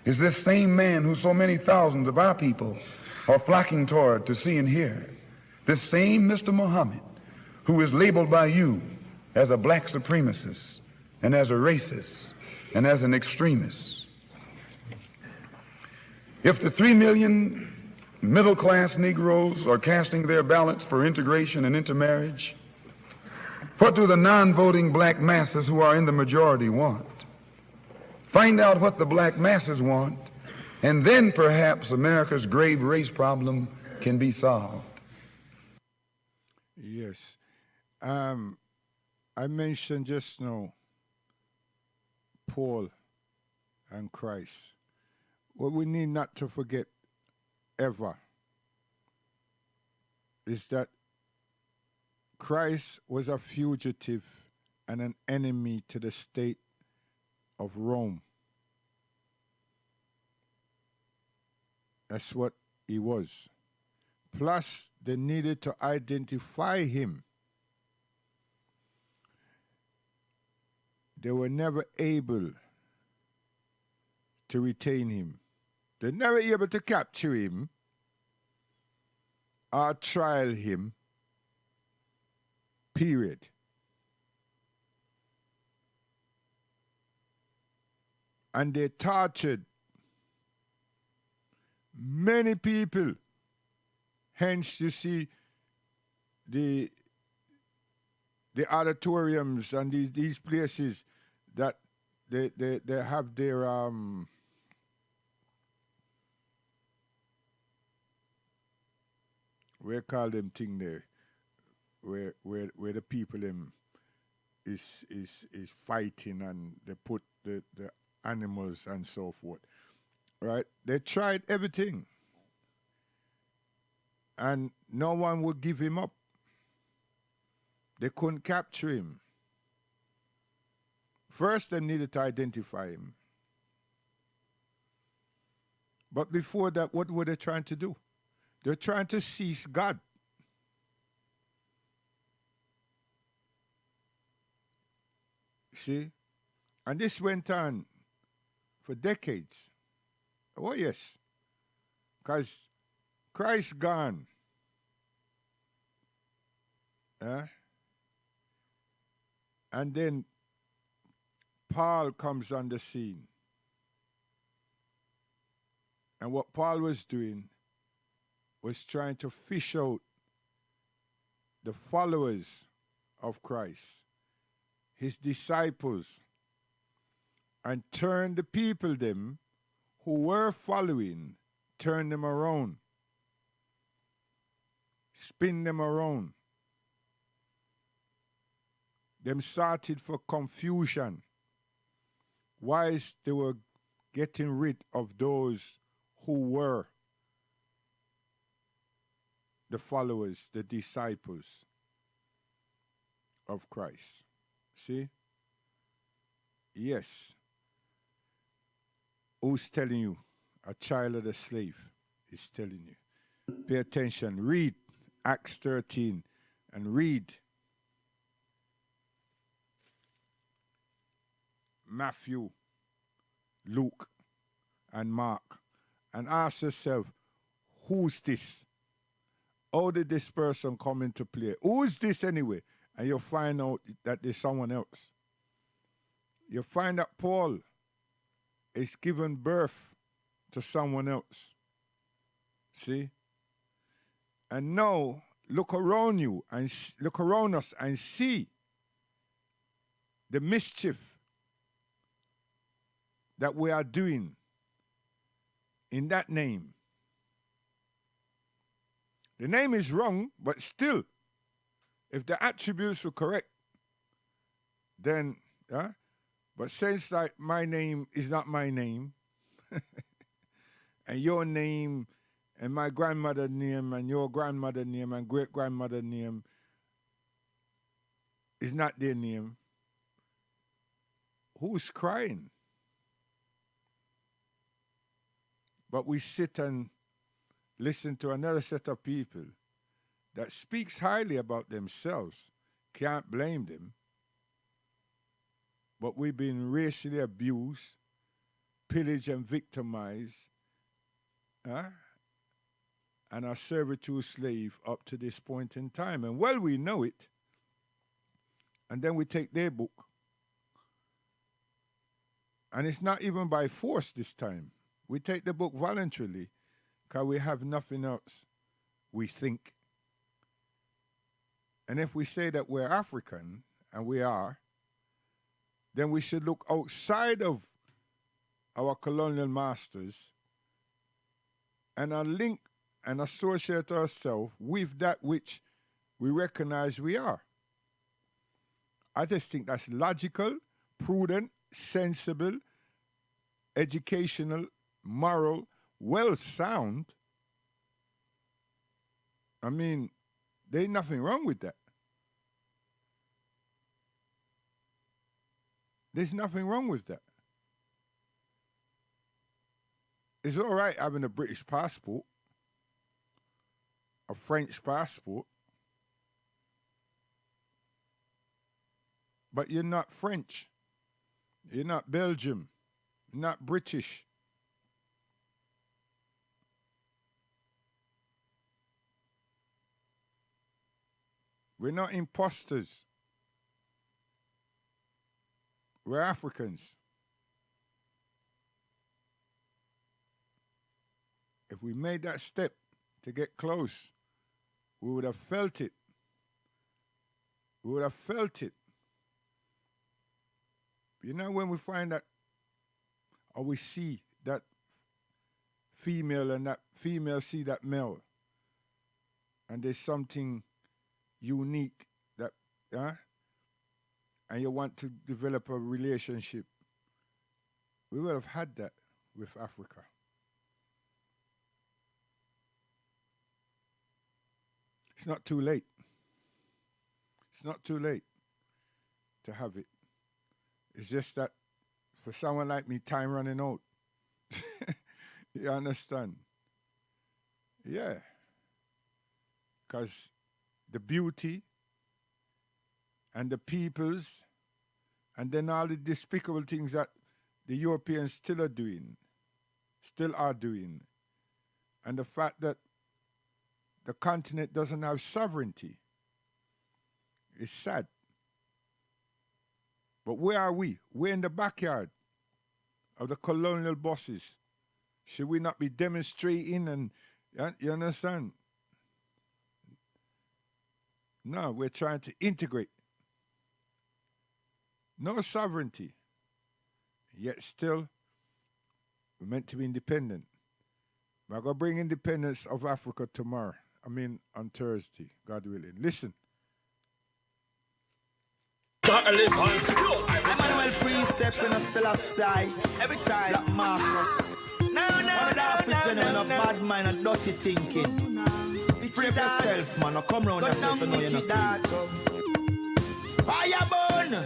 is this same man who so many thousands of our people are flocking toward to see and hear. This same Mr. Muhammad who is labeled by you as a black supremacist and as a racist and as an extremist. If the 3 million middle-class Negroes are casting their ballots for integration and intermarriage, what do the non-voting black masses who are in the majority want? Find out what the black masses want, and then perhaps America's grave race problem can be solved. Yes. I mentioned just now Paul and Christ. What we need not to forget ever is that Christ was a fugitive and an enemy to the state of Rome. That's what he was. Plus, they needed to identify him. They were never able to retain him. They were never able to capture him or trial him, period. And they tortured many people. Hence, you see the auditoriums and these places that they have their we call them thing there, where the people is fighting and they put the animals and so forth. Right? They tried everything. And no one would give him up. They couldn't capture him. First, they needed to identify him. But before that, what were they trying to do? They're trying to seize God. See? And this went on for decades. Oh, yes. Because Christ gone. And then Paul comes on the scene. And what Paul was doing was trying to fish out the followers of Christ, his disciples, and turn the people them who were following, turn them around, spin them around. Them started for confusion, whilst they were getting rid of those who were the followers, the disciples of Christ. See? Yes. Who's telling you? A child of the slave is telling you. Pay attention. Read Acts 13 and read Matthew, Luke, and Mark, and ask yourself, who's this? How did this person come into play? Who is this anyway? And you'll find out that there's someone else. You'll find that Paul is giving birth to someone else. See? And now, look around you and look around us and see the mischief that we are doing in that name. The name is wrong, but still, if the attributes were correct, then, but since like my name is not my name, and your name and my grandmother's name and your grandmother's name and great-grandmother's name is not their name, who's crying? But we sit and listen to another set of people that speaks highly about themselves. Can't blame them. But we've been racially abused, pillaged and victimized, and are servitude slave up to this point in time. And well, we know it. And then we take their book. And it's not even by force this time. We take the book voluntarily because we have nothing else, we think. And if we say that we're African, and we are, then we should look outside of our colonial masters and link and associate ourselves with that which we recognize we are. I just think that's logical, prudent, sensible, educational, moral, well sound. I mean, there's nothing wrong with that. There's nothing wrong with that. It's all right having a British passport, a French passport, but you're not French. You're not Belgium. You're not British. We're not imposters. We're Africans. If we made that step to get close, we would have felt it. We would have felt it. You know, when we find that, or we see that female and that female see that male, and there's something unique that, and you want to develop a relationship, we would have had that with Africa. It's not too late. It's not too late to have it. It's just that for someone like me, time running out. You understand? Yeah. Because the beauty and the peoples and then all the despicable things that the Europeans still are doing, and the fact that the continent doesn't have sovereignty is sad. But where are we? We're in the backyard of the colonial bosses. Should we not be demonstrating and, you understand? No, we're trying to integrate. No sovereignty. Yet still, we're meant to be independent. We're going to bring independence of Africa tomorrow. On Thursday, God willing. Listen. Emmanuel Precept when I still aside. Every time like Marcus. No, genuine bad mind and dirty thinking. Free up yourself, man. Now come round yourself and know you're not free. Firebone!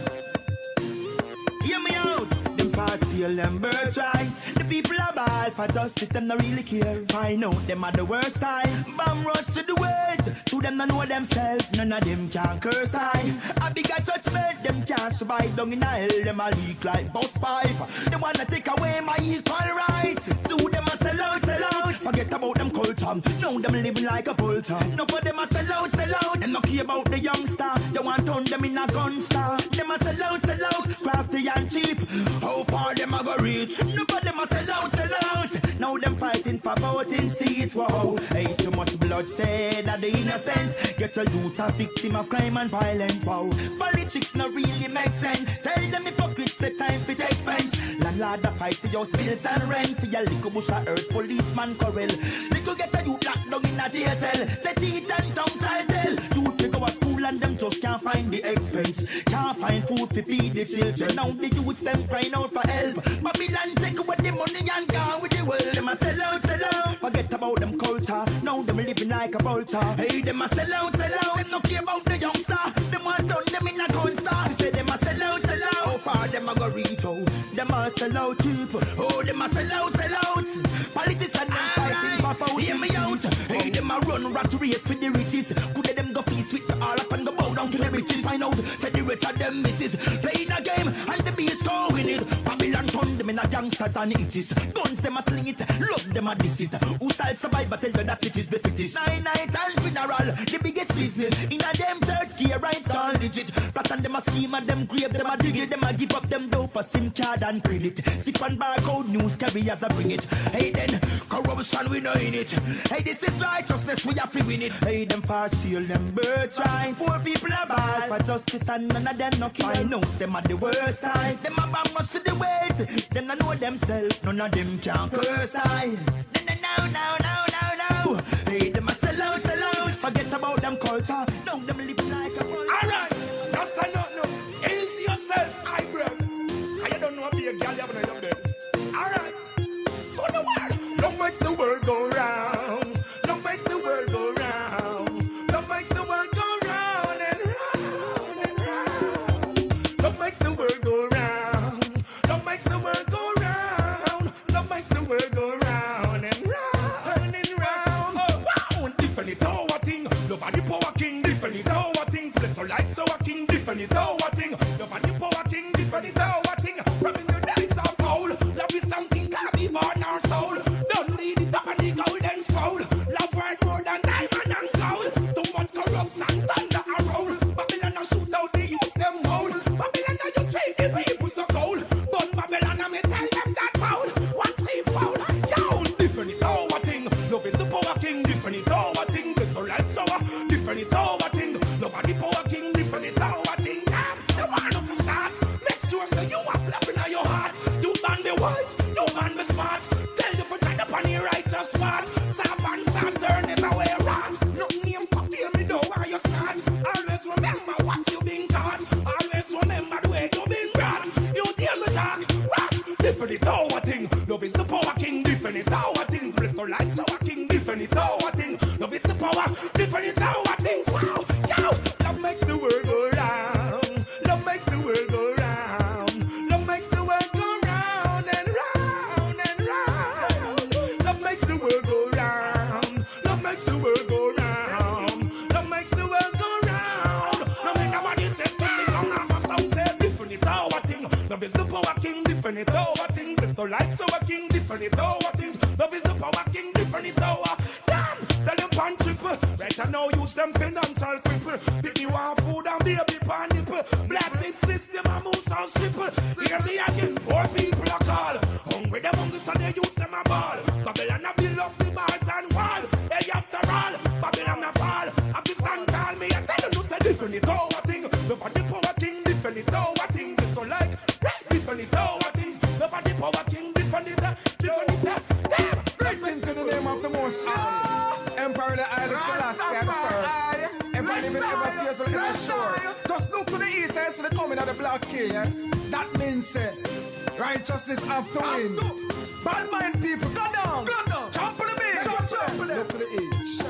Hear me out. Them fast seal them birthright. The people are bad for justice, them not really care. Find out them are the worst time. Bomb rush to the world. To them not know themselves. None of them can curse I. A bigger judgment, them can't survive down in hell. Them a leak like bus pipe. They wanna take away my equal rights. To them a sell out, sell out. Forget about them culture. Now them living like a vulture. No for them a sell out, sell out. Them not care about the youngster. They want turn them in a gun star. Them a sell out, sell out. Crafty and cheap. How far them a go reach? No for them a sell out, sell out. Now them fighting for voting seats. Wow. Hey, too much blood said that the innocent. Get a youth a victim of crime and violence. Wow. Politics not really make sense. Tell them hypocrites say time for take fence. Landlord a fight for your bills and rent. For your little bush of earth, policeman quarrel. Little get a youth locked down in a jail cell. Set it and tongue side tell. Youth they go to school and them just can't find the expense. Can't find food to feed the children. Now the youths them crying out for help. Babylon take away the money and gone with the world. Them a sell out, sell out. Forget about them culture. Now them living like a vulture. Hey, them a sell out, sell out. Them no care about the youngster. Them want turn them in a gun star. Say them a sell out, sell out. How far them a go reach out? Them a sell out cheap. Oh, them a sell out, sell out. Politicians them fighting for power. Hear me out. Hey, them a run rat race with the riches. Could they them go feast with the all up and go bow down to the riches? Find out, say the rich of them misses. Playing a game and the beast going it. Babylon turn them in a gangsters and it is. Guns them a sling it, love them a diss it. Who sides the Bible tell you that it is the fittest. 9 nights and funeral, the biggest business. In a them church gear right all digit. Plot and them a scheme and them grave, them a dig it. Them a give up them dough for SIM card and credit. Sip and barcode news carriers that bring it. Hey then, corruption we know in it. Hey this is righteousness, we have to win it. Hey them fast seal them birthright. Poor people are bad for justice and none of them no care. I know them are the worst side. Them a bomb us to the weight. Them not know themselves, none of them can curse I. No. Hey them a sell out, sell out. Forget about them culture. Now them live like a vulture. Alright, that's a no. Easy yourself, eyebrows. I don't know be a girl you have in your bed. Alright, go to work. Love makes the world go round. Love makes the world go round. Love makes the world go round and round and round. Love makes the world go round. Love makes the world go round. Love makes the world go round. so like so a king different it how a thing. The man the power king different it how a thing. From in the dice of foul, love is something can't be born our soul. Don't lead it up on the golden scroll. Love worth more than diamond and gold. Too much corruption, thunder and roll. Babylon a shoot out the youth them whole. Babylon a you treat the people so cold. But Babylon a me tell them that foul. One see foul, yo, different it how a thing. Love is the power king, different it how a thing. Just so like so, different it how a thing. Love is the power king, different it how a thing. Damn, the one of the start. Make sure so you are clapping on your heart. You man be wise, you man be smart. Tell you for try to pan your righteous part. Soft and soft, turn it away rat. No name copy me know why you start. Always remember what you been taught. Always remember the way you been brought. You tell me talk, rock. Different it how a thing. Love is the power king, different it how a thing. Split so like so a king, different it how a thing. Love is the power, different it how a thing. Wow, yo, love makes the world go round. Love makes the world go round. Love makes the world go round and round and round. Love makes the world go round. Love makes the world go round. Love makes the world go round. No matter what you take, long I must out say different it how a thing. Love is the power king, different it how a thing. So like so a king, different it how a thing. Love is the power king, different it how a damn. Tell them pan triple. Right I now use them financial cripple. Pick me one food and baby pan nipple. Blasted system and move so simple. Hear me again, poor people are call. Hungry them hungry so they use them a ball. Babylon a build up the bars and walls. Hey after all, Babylon a fall. Have to stand tall me and tell them say different it how a thing. Love is the power king, different it how a thing. So like, different it how a thing. Love is the power king, different it, different it, damn. Greetings in the name of the Most High, Emperor of the Isle of Celestia the first. Ever living, ever fearful, ever sure. Just look to the east and see the coming of the Black King, yes? That means righteousness have to win. Bad mind people, go down. Jump on the beat. Look to the east.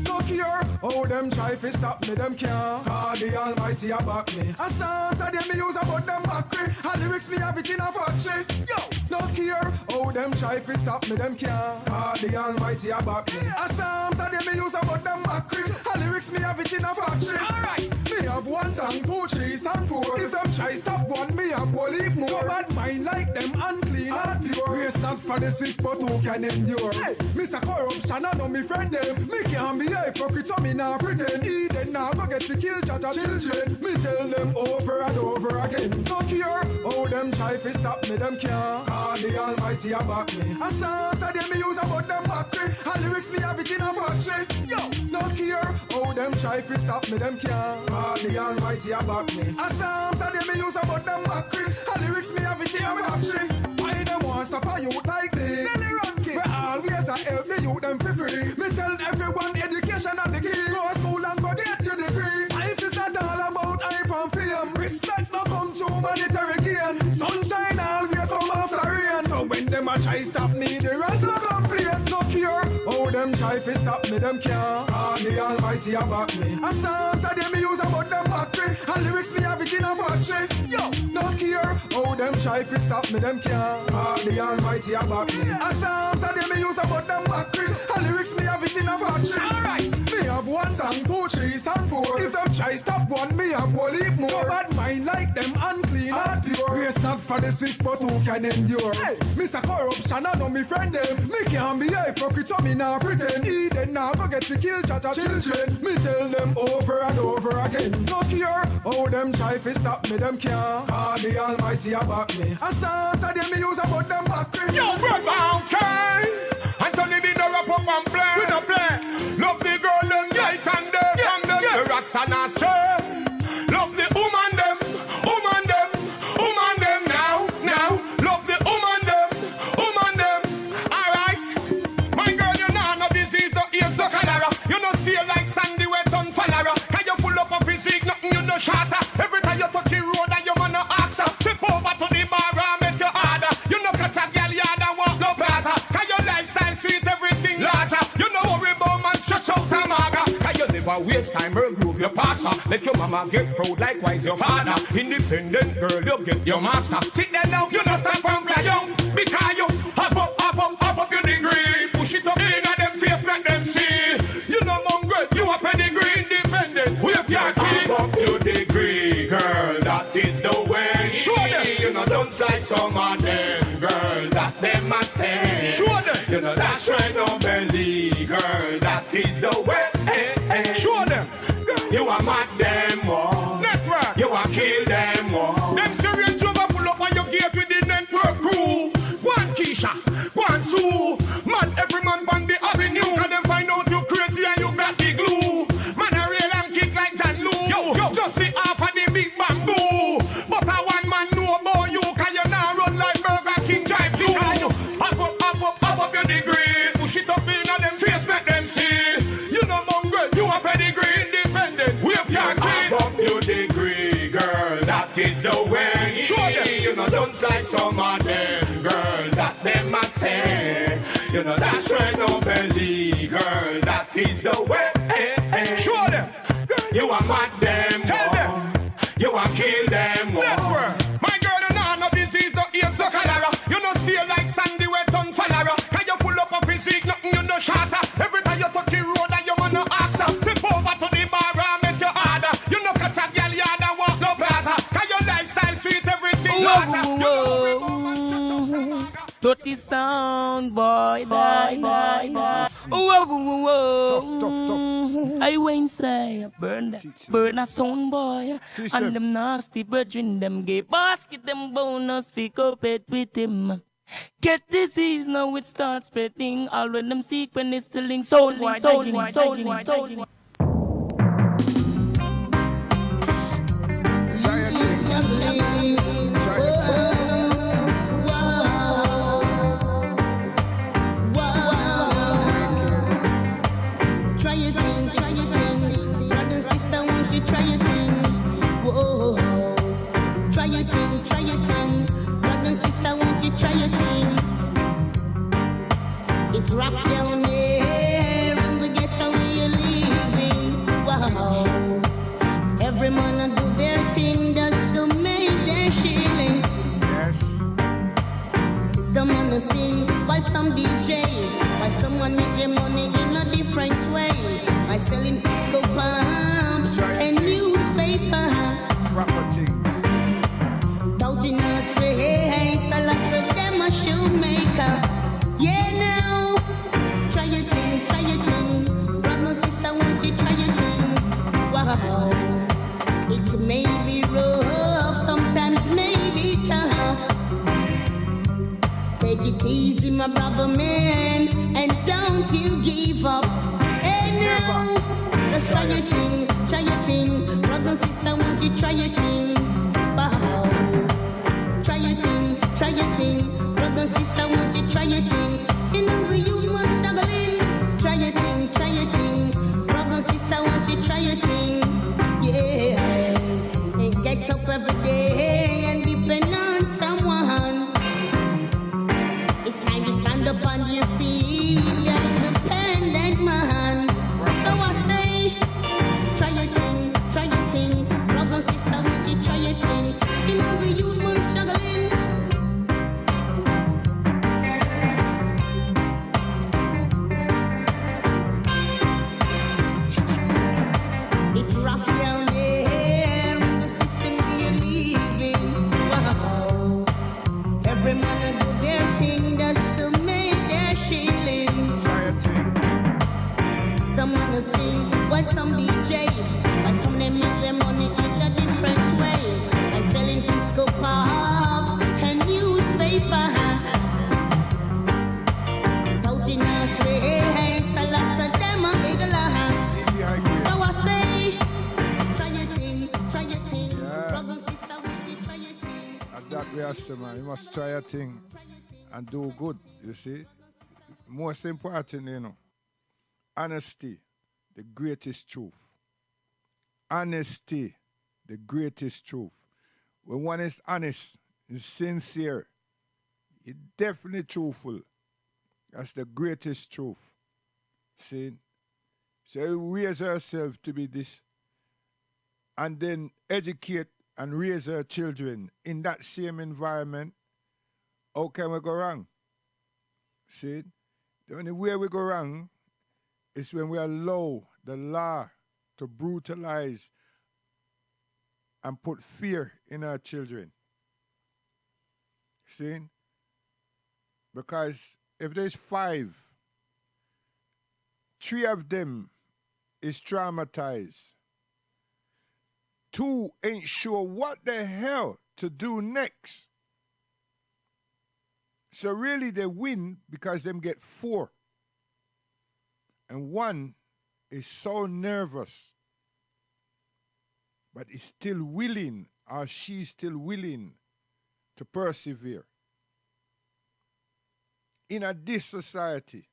No cure. Oh, them try to stop me, them can't. Cause the Almighty a back me. A songs of them me use about them mockery. And lyrics me have it in a factory. Yo, no care. Oh, them try to stop me, them can't. Cause the Almighty a back me. A songs of them me use about them mockery. And lyrics me have it in a factory. Alright, me have one song, 2, 3, and 4. If them try stop one, me have one leap more. No bad mind like them unclean and pure. Grace not for the swift, but who can endure? Hey, Mr. Corruption, I know me friend them. Me can't be a hypocrite, so me nah pretend. Eden now go get to kill Jaja children. Me tell them over and over again. No care, oh them try to stop me, them can't. Cause the Almighty a back me. A songs of them me use about them mockery. And lyrics me have it in a factory. Yo, no care, oh them try to stop me, them can't. Cause the Almighty a back me. A songs of them me use about them mockery. And lyrics me have it in a factory. Why them want stop a youth like me? Then they run king. But always I help the youth them for free. Me tell everyone education at the key. Go to school and go get your degree. Life is not all about hype and fame. Respect no come to monetary gain. Sunshine always come after rain. So when them a try stop me, the rats no complain. No cure. Oh them try to stop me, them can't. Cause the Almighty a back me. A songs of them me use about them mockery. And lyrics me have it in a factory. Yo, no care. Oh them try to stop me, them can't. Cause the Almighty a back me. A songs of them me use about them mockery. And lyrics me have it in a factory. Alright, me have one song, 2, 3, and 4. If them try stop one, me have one leap more. No bad mind like them unclean and pure. Grace not for the swift, but who can endure? Hey, Mr. Corruption, I know me friend them. Me can't be a hypocrite, so me nah pretend. Eden now go get to kill Jaja children. Me tell them over and over again. No care, oh them try to stop me, them can't. Cause the Almighty a back me. A songs of them me use about them mockery. Yo, brother, okay. Anthony did not wrap up and play. We don't play. Love the girl, them light and day from them. The Rasta not stray. Love the woman, them now. Love the woman, them. Alright. My girl, you know no disease, no AIDS, no cholera. You know stay like sandy wet on Falara. Can you pull up a physique, nothing you know shatter. Every time you touch the road and you man no answer. Step over to the bar and make your order. You know catch a girl yard and walk no plaza. Can your lifestyle sweet, everything larger. You know worry about man stretch out a maga. Can you never waste time or groove your pastor. Make your mama get proud likewise your father. Independent girl, you get your master. Sit there now, you know stand from fly young. Because you hop up your degree. Push it up in at them face, make them see. You know mongrel, you a pedigree independent. We have your key. some of them, girl, that them a say. Show them. You know that's right, no belly, girl, that is the way. Show them. You are mad them more. Network. You are kill them more. Them serious over pull up on your gate with the network crew. One Keisha, one Sue. Man, every man on the avenue. Can them find out you crazy and you got the glue. Man, I real and kick like John Lou. Yo. Just see half of the big bamboo. But I one man know about you. Can you now run like Burger King drive through? Up up your degree. Push it up in on them face, make them see. You know mongrel, you a pedigree. Independent, we have can't keep. Up your degree, girl, that is the way. Show them. You know don't like some of them, girl, that them a say. You know that's right, no belly, girl, that is the way. Show them. You are mad them. Tell them. You are kill them. Network. My girl, you know no disease, no AIDS, no cholera. You know stay like sandy wet on Falara. Can you pull up a physique, nothing you no shatter. Every time you touch the road and you man no answer. Flip over to the bar and make your order. You know catch a gal yard and walk no plaza. Can your lifestyle sweet, everything larger. You know we woman stress up the maga. Dirty sound boy, Tough. I won't say burn a sound boy. And them nasty brethren, them gay basket, them bonus, pick up it with him. Get disease, now it starts spreading. All when them seek when it's still soul. It's rough down there in the ghetto where you're living. Wow. Every man do their thing just to make their shilling. Yes. Some man sing while some DJ, while someone make their money in a different way. By selling disco pumps and newspaper. Proper things. Doubting us race, a lot of them a shoemaker. Yeah, now, try your thing. Brother, sister, won't you try your thing? Wow, it may be rough, sometimes may be tough. Take it easy, my brother, man, and don't you give up. And now, let's try your thing. Brother, sister, won't you try your thing? Wow, try your thing. Brother, sister, won't you try your thing? You know the youth man struggling. Try your thing. Brother, sister, won't you try your thing? Yeah. And get up every day and depend on someone. It's time to stand up on your feet, you're an independent man. So I say, try your thing. Brother, sister, won't you try your thing? You know the youth man struggling. It's rough down there in the system you're living. Wow. Every man do their thing just to make their shilling. Some wanna sing while some DJ, while some they make their money in a different way. By selling disco pops and newspaper. Touting us race, a lot of them are ignorant. So I say, try your thing. Brother and sister, would you try your thing? And that we ask man, you must try your thing and do good, you see. Most important, you know, honesty, the greatest truth. Honesty, the greatest truth. When one is honest, is sincere, it's definitely truthful. That's the greatest truth. See? So we raise ourselves to be this and then educate and raise our children in that same environment. How can we go wrong? See? The only way we go wrong is when we allow the law to brutalize and put fear in our children. See? Because if there's 5, 3 of them is traumatized. 2 ain't sure what the hell to do next. So really they win because them get 4. And 1 is so nervous, but is still willing, or she's still willing to persevere. In this society,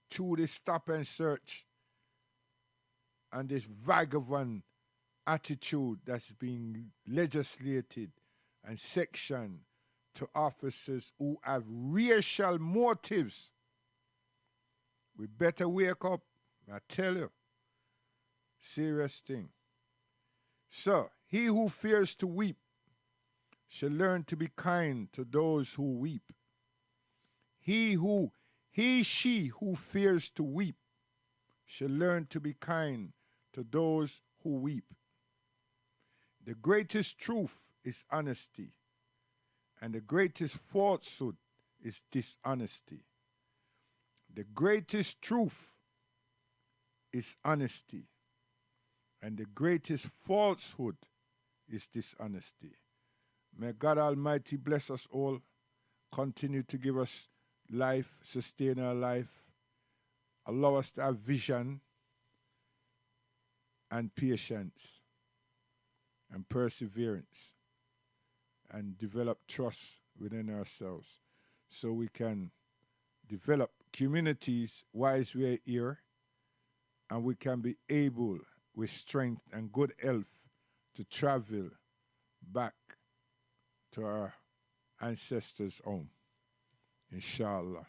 through this stop and search and this vagabond attitude that's being legislated and sectioned to officers who have racial motives, we better wake up. I tell you, serious thing. So, he who fears to weep shall learn to be kind to those who weep. She who fears to weep shall learn to be kind to those who weep. The greatest truth is honesty, and the greatest falsehood is dishonesty. The greatest truth is honesty, and the greatest falsehood is dishonesty. May God Almighty bless us all, continue to give us life, sustain our life, allow us to have vision and patience and perseverance and develop trust within ourselves so we can develop communities wise we're here, and we can be able with strength and good health to travel back to our ancestors' home. Inshallah.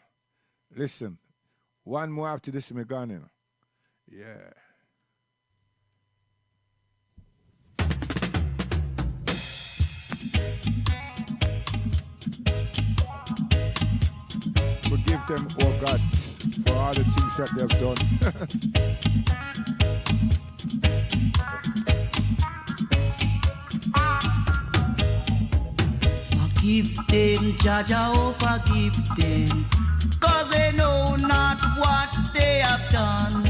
Listen, one more after this, me gone, you know. Yeah. Forgive them, oh God, for all the things that they've done. Forgive them, Jaja, oh forgive them, 'cause they know not what they have done.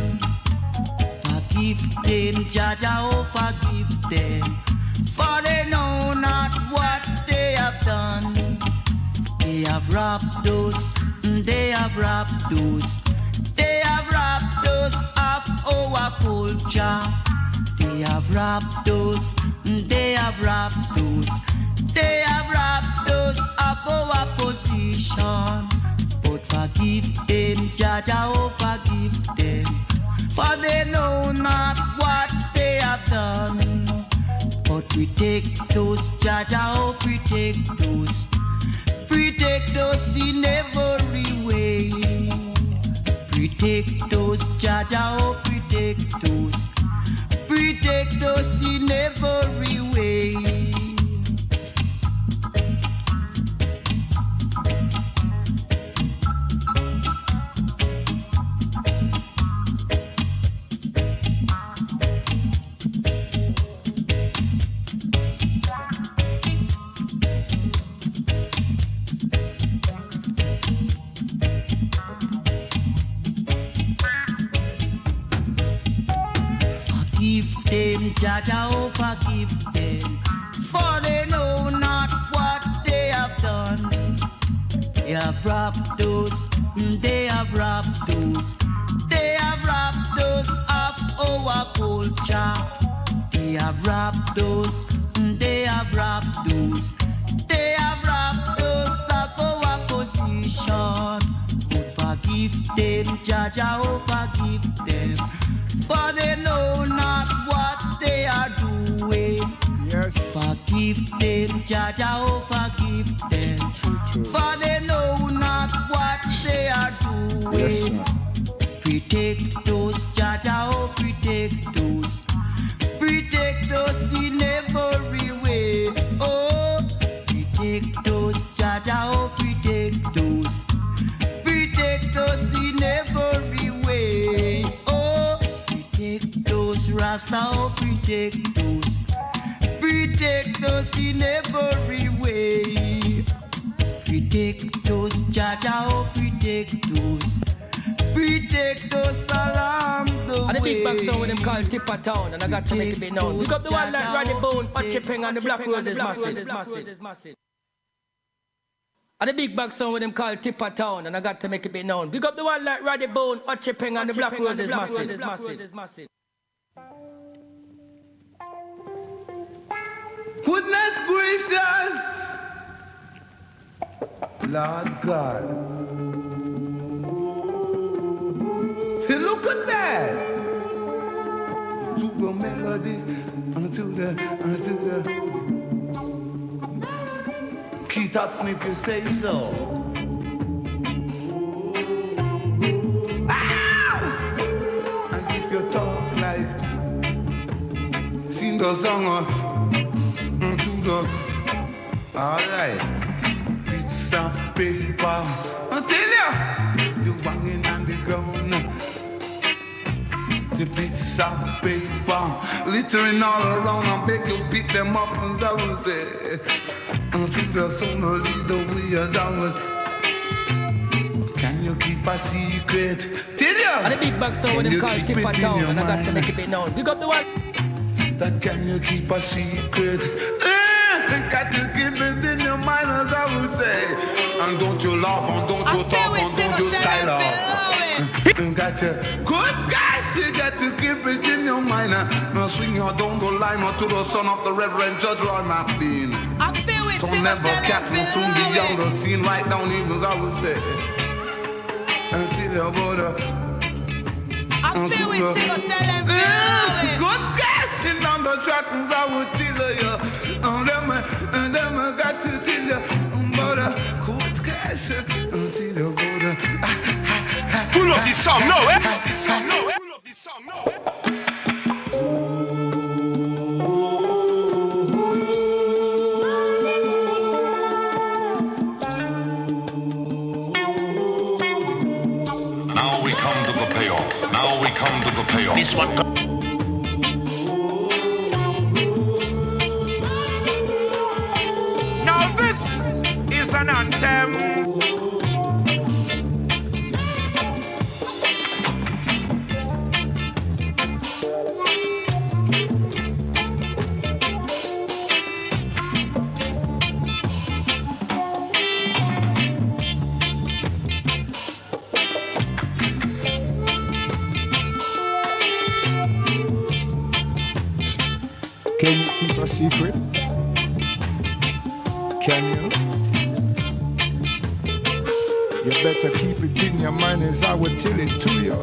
Forgive them, Jaja, oh forgive them, for they know not what they have done. They have robbed us, they have robbed us, they have robbed us of our culture. They have robbed us, they have robbed us, they have robbed us of our position. But forgive them, Jaja, oh forgive them, for they know not what they have done. But protect us, Jaja, oh protect us, protect us in every way. Protect us, Jaja, oh protect us, protect us in every way. Jaja, oh forgive them, for they know not what they have done. They have robbed us, they have robbed us, they have robbed us of our culture. They have robbed us, they have robbed us, they have robbed us of our position. But forgive them, Jaja, oh forgive them, for they know not what they are doing. Yes. Forgive them, Jaja, oh forgive them, for they know not what they are doing. Yes, protect us, Jaja, oh protect us, protect us in every way. Oh, protect us, Jaja, oh protect us, protect us in every way. Oh, protect us, Rasta, oh protect us in every way. Protect us, Jaja, oh protect us. Protect us along the way. And the big bag song with them called Tipper Town, and I got to make it be known. Pick up the one like Roddy Bone, Hot Chipping, and the Black Rose is massive. And the big bag song with them called Tipper Town, and I got to make it be known. Pick up the one like Roddy Bone, Hot Chipping, and the Black Rose is massive. Goodness gracious, Lord God. Hey, look at that. To the melody, unto the. Keith Hudson, if you say so. Ah! And if you talk like, sing the song. Alright, piece of paper. I tell you, the banging on the ground. The piece of paper, littering all around. I beg you pick them up as I would say. Until the sun will lead the way as I would. Can you keep a secret? Tell you. And the big bag song with them called Tipper Town, and I got to make it be known. Pick up the one. That can you keep a secret? Got to keep it in your mind as I would say. And don't you laugh, and don't you talk, and don't you skylark. Got to, good guys, you got to keep it in your mind. Now swing your down the line or to the son of the Reverend Judge Roy McBean. I feel it, so never cap will soon be on the scene right down even as I would say. Until your border. I feel it, tell him, good guys, in on the track as I would tell you. And them I got to tell you, but good guys, until you go to. Pull up this song now, eh? Pull up this song now, eh? Now we come to the payoff. This one. An anthem. Can you keep a secret? Can you? You better keep it in your mind as I will tell it to you.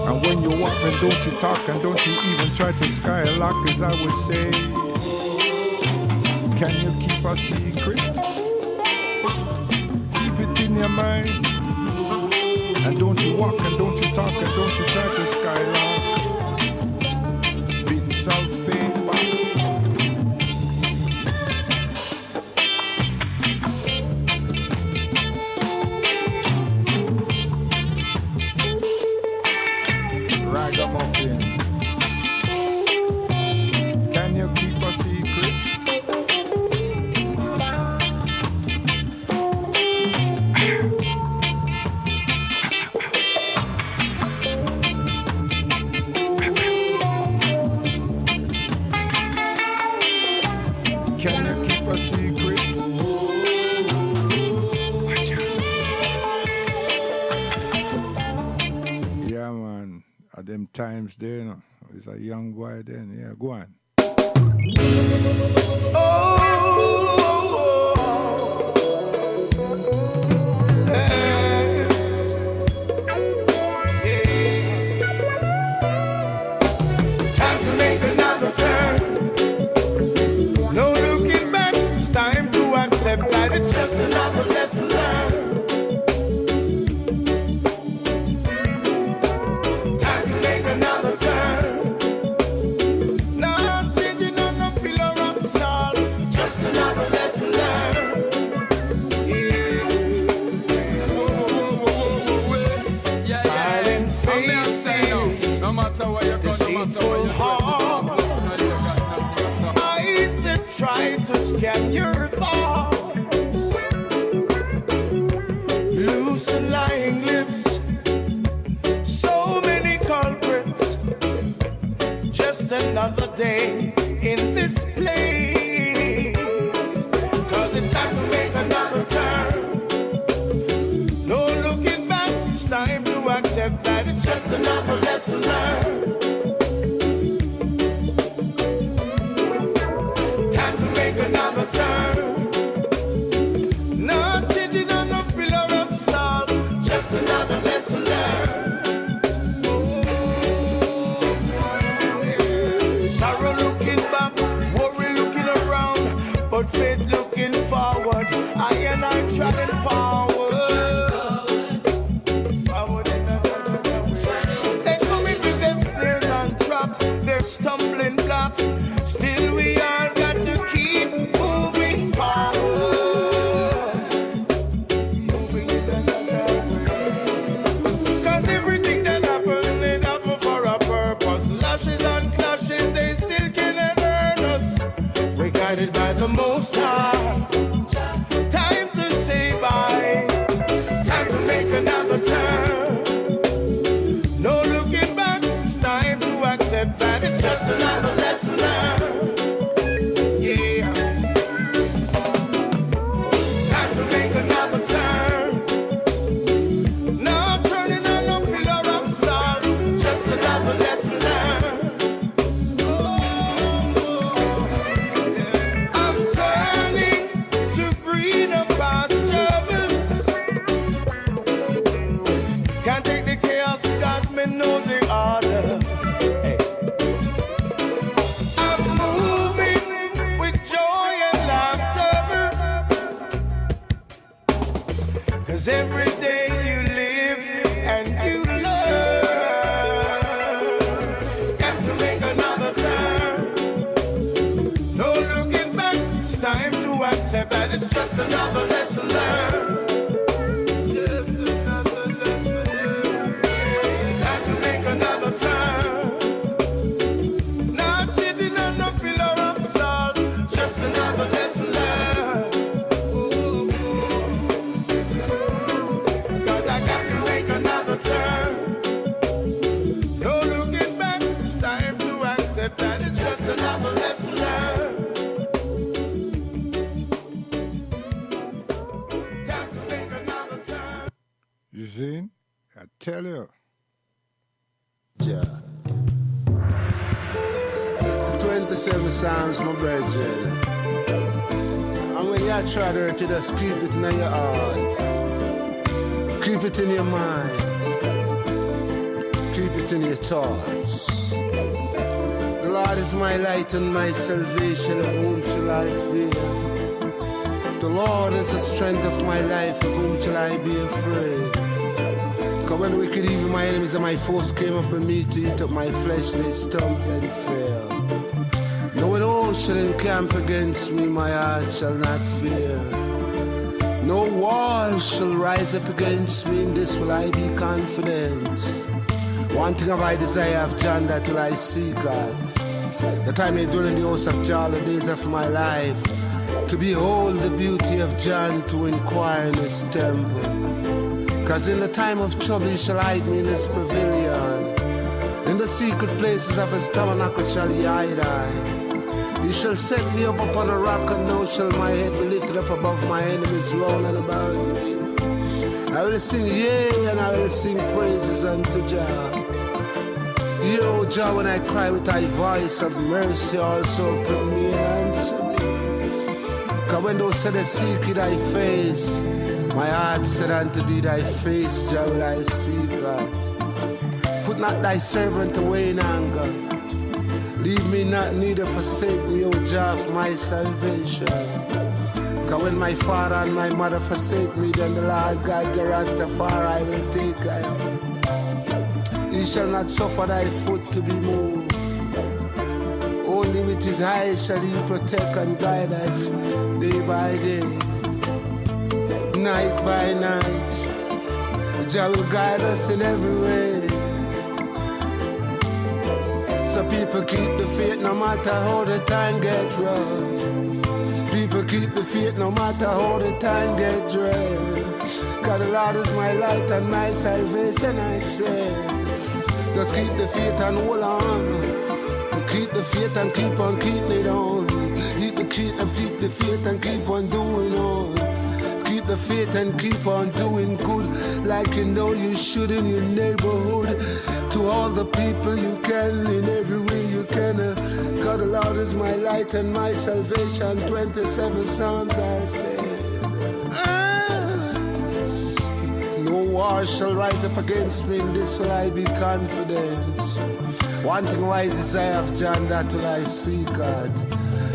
And when you walk, and don't you talk, and don't you even try to skylark as I would say. Can you keep a secret? Keep it in your mind. And don't you walk, and don't you talk, and don't you try to skylark. Bits of paper. Ragamuffin. Can you keep a secret? Can you keep a secret? Yeah, man. At them times there, you know, he's a young boy then. Yeah, go on. Time to make another turn. No looking back. It's time to accept that it's just another lesson learned. Time to make another turn. Now I'm changing on the pillar of salt. Just another lesson learned. Smiling faces, no matter where you go, deceitful hearts, eyes that try to scan your thoughts. loose and lying lips. So many culprits. Just another day in this place. 'Cause it's time to make another turn. No looking back, it's time to accept that it's just another lesson learned. Time to make another turn. Not changing on no pillar of salt, just another lesson learned. Sorrow looking back, worry looking around, but faith looking forward. I and I traveling forward. Forward in the they coming with their snares and traps, their stumbling blocks. Still we all got to keep moving forward. Moving in the way. 'Cause everything that happened, it happened for a purpose. Lashes and clashes, they still cannot hurt us. We're guided by the Most High. Time to say bye. Time to make another turn. No looking back, it's time to accept that it's just another lesson learned. Yeah. Time to make another turn. Not turning on no pillar of salt, just another lesson learned. I'm turning to greener pastures. Can't take the chaos 'cause me know the order. Hey. I'm moving with joy and laughter. 'Cause every day you live and you learn. Time to make another turn. No looking back, it's time to accept that it's just another lesson learned. Just another lesson learned. Time to make another turn. Not cheating on no pillar of salt, just another lesson learned. Ooh. 'Cause I got to make another turn. No looking back, it's time to accept that it's just another lesson learned. Time to make another turn. You see? I tell you. Yeah. 27 Psalms, my brethren. And when you try to hurt it, just keep it in your heart. Keep it in your mind. Keep it in your thoughts. The Lord is my light and my salvation, of whom shall I fear? The Lord is the strength of my life, of whom shall I be afraid? Because when wicked evil my enemies and my foes came up with me to eat up my flesh, they stumbled and fell. No one else shall encamp against me, my heart shall not fear. No wall shall rise up against me, in this will I be confident. One thing have I desire of John, that will I seek out, that I may dwell in the house of Jah all the days of my life, to behold the beauty of John, to inquire in his temple. 'Cause in the time of trouble he shall hide me in his pavilion. In the secret places of his tabernacle shall he hide I. He shall set me up upon a rock, and now shall my head be lifted up above my enemies round and about me. I will sing yea, and I will sing praises unto Jah. Hear, O Jah, when I cry with thy voice of mercy, also open me and answer me. 'Cause when thou saidest, seek ye thy face, my heart said unto thee, thy face, Jah, will I seek, God. Put not thy servant away in anger. Leave me not, neither forsake me, O Jah, of my salvation. 'Cause when my father and my mother forsake me, then the Lord God, the Rastafari, will take I. He shall not suffer thy foot to be moved. Only with his eyes shall he protect and guide us day by day, night by night. Jah will guide us in every way. So people keep the faith no matter how the time gets rough. people keep the faith no matter how the time get dread. God the Lord is my light and my salvation, I say. Just keep the faith and hold on. Keep the faith and keep on keeping it on. Keep the faith and keep on doing on. Keep the faith and keep on doing good, like you know you should in your neighborhood. To all the people you can, in every way you can. God the Lord is my light and my salvation. 27 Psalms I say. No war shall rise up against me, in this will I be confident. One thing wise is I have John, that will I seek God,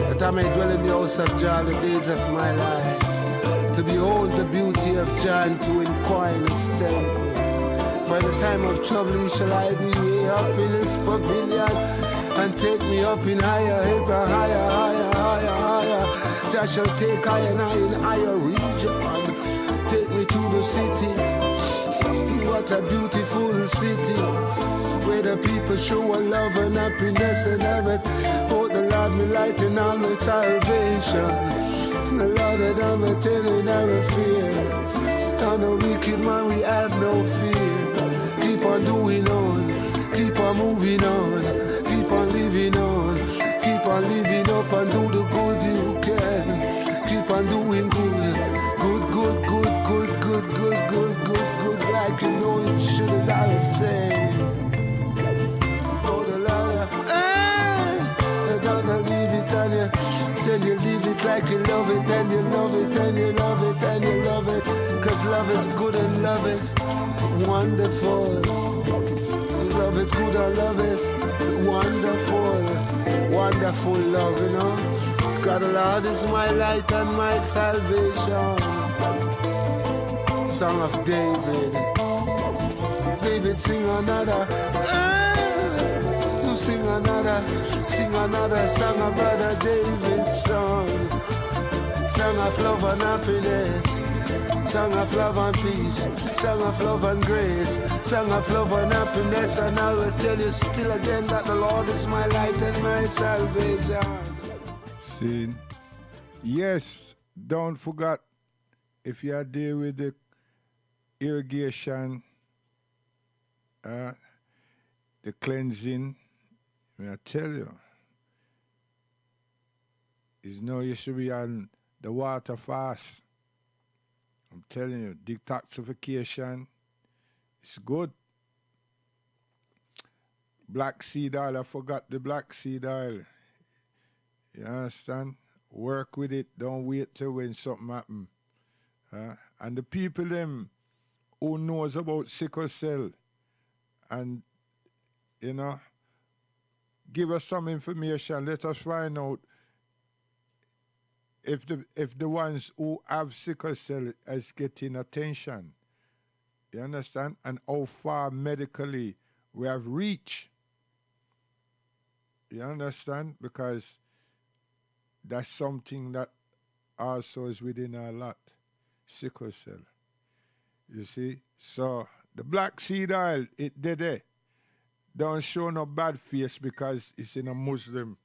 that I may dwell in the house of John the days of my life, to behold the beauty of John, to inquire in his temple. For in the time of trouble he shall hide me way up in his pavilion, and take me up in higher, ever higher, higher, higher, higher. Jah shall take I and I in higher region, take me to the city. What a beautiful city, where the people show a love and happiness and have it. For the Lord me light and all my salvation. The Lord that I'm a telling never fear. On the wicked man we have no fear. Keep on doing on, keep on moving on, keep on living on, keep on living up and do the good you can. Keep on doing good, good, good, good, good, good, good, good, good, good, like you know you should, as I was saying. Don't leave it on you. Said you leave it like you love it, and you love it, and you love it, and you love it. Cause love is good and love is wonderful. Love is good and love is wonderful. Wonderful love, you know. God the Lord is my light and my salvation. Song of David. David sing another. Sing another song of Brother David's song. Song of love and happiness, song of love and peace, song of love and grace, song of love and happiness. And I will tell you still again that the Lord is my light and my salvation. See, yes, don't forget, if you are there with the irrigation, the cleansing, I tell you, is now you should be on the water fast. I'm telling you, detoxification is good. Black seed oil, I forgot the black seed oil. You understand? Work with it, don't wait till when something happen. And the people them who knows about sickle cell, and you know, give us some information. Let us find out if the ones who have sickle cell is getting attention. You understand? And how far medically we have reached. You understand? Because that's something that also is within our lot. Sickle cell. You see? So the black seed oil, it did it. Don't show no bad face because it's in a Muslim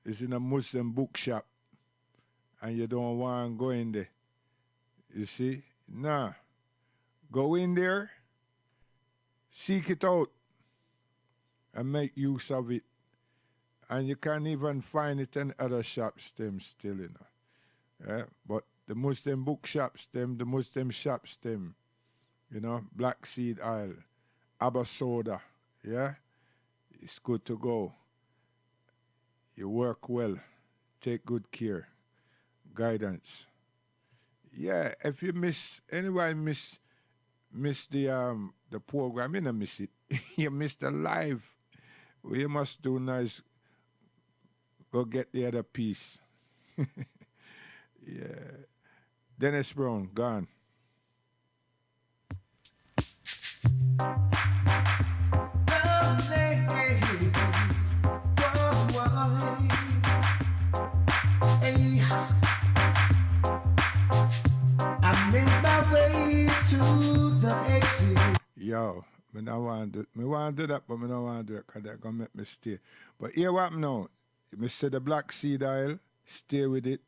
it's in a Muslim bookshop and you don't want to go in there. You see? Nah. Go in there, seek it out, and make use of it. And you can even find it in other shops them still, you know. Yeah? But the Muslim bookshops them, the Muslim shops them, you know, black seed oil, Abba soda, yeah? It's good to go. You work well. Take good care. Guidance. Yeah, if you miss, anyone miss the program, you don't miss it. You miss the live. What you must do now is go get the other piece. Yeah. Dennis Brown, gone. Yo, Me don't want to do it. Me want to do that, but me don't want to do it because that's going to make me stay. But here what now? Me say the black seed oil, stay with it.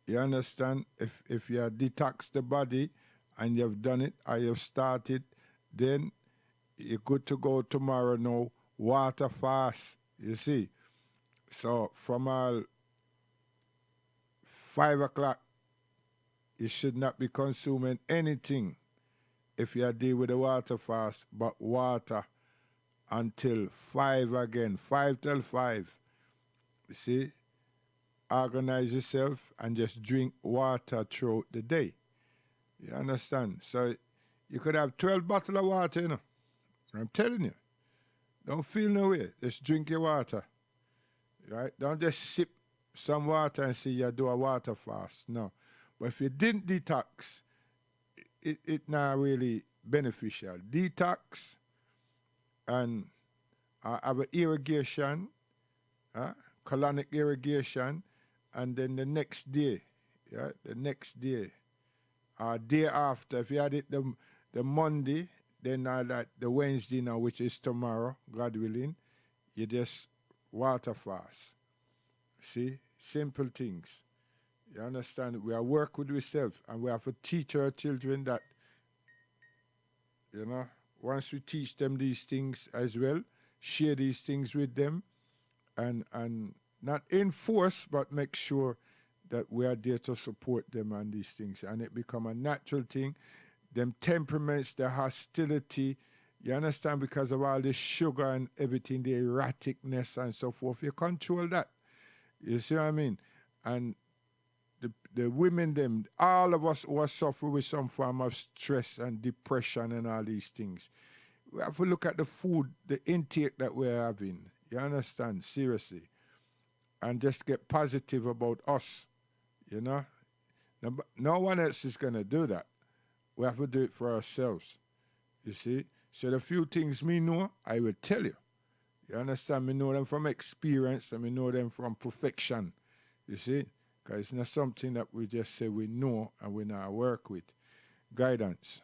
You understand? If you detox the body and you've done it or you've started, then you're good to go tomorrow now. Water fast, you see. So from all 5 o'clock, you should not be consuming anything if you deal with the water fast, but water until 5 again, 5 till 5. You see? Organize yourself and just drink water throughout the day. You understand? So you could have 12 bottles of water, you know. I'm telling you. Don't feel no way. Just drink your water. Right? Don't just sip some water and say you do a water fast. No. But if you didn't detox, it not really beneficial. Detox and have an irrigation, colonic irrigation, and then the next day, day after, if you had it the Monday, then like the Wednesday now, which is tomorrow, God willing, you just water fast. See? Simple things. You understand? We are work with ourselves, and we have to teach our children that, you know, once we teach them these things as well, share these things with them, and not enforce, but make sure that we are there to support them on these things, and it become a natural thing. Them temperaments, the hostility, you understand, because of all the sugar and everything, the erraticness and so forth, you control that. You see what I mean? And the women, them, all of us who are suffering with some form of stress and depression and all these things, we have to look at the food, the intake that we're having. You understand? Seriously. And just get positive about us, you know? No one else is going to do that. We have to do it for ourselves, you see? So the few things me know, I will tell you. You understand? Me know them from experience and me know them from perfection, you see? Because it's not something that we just say we know and we not work with. Guidance.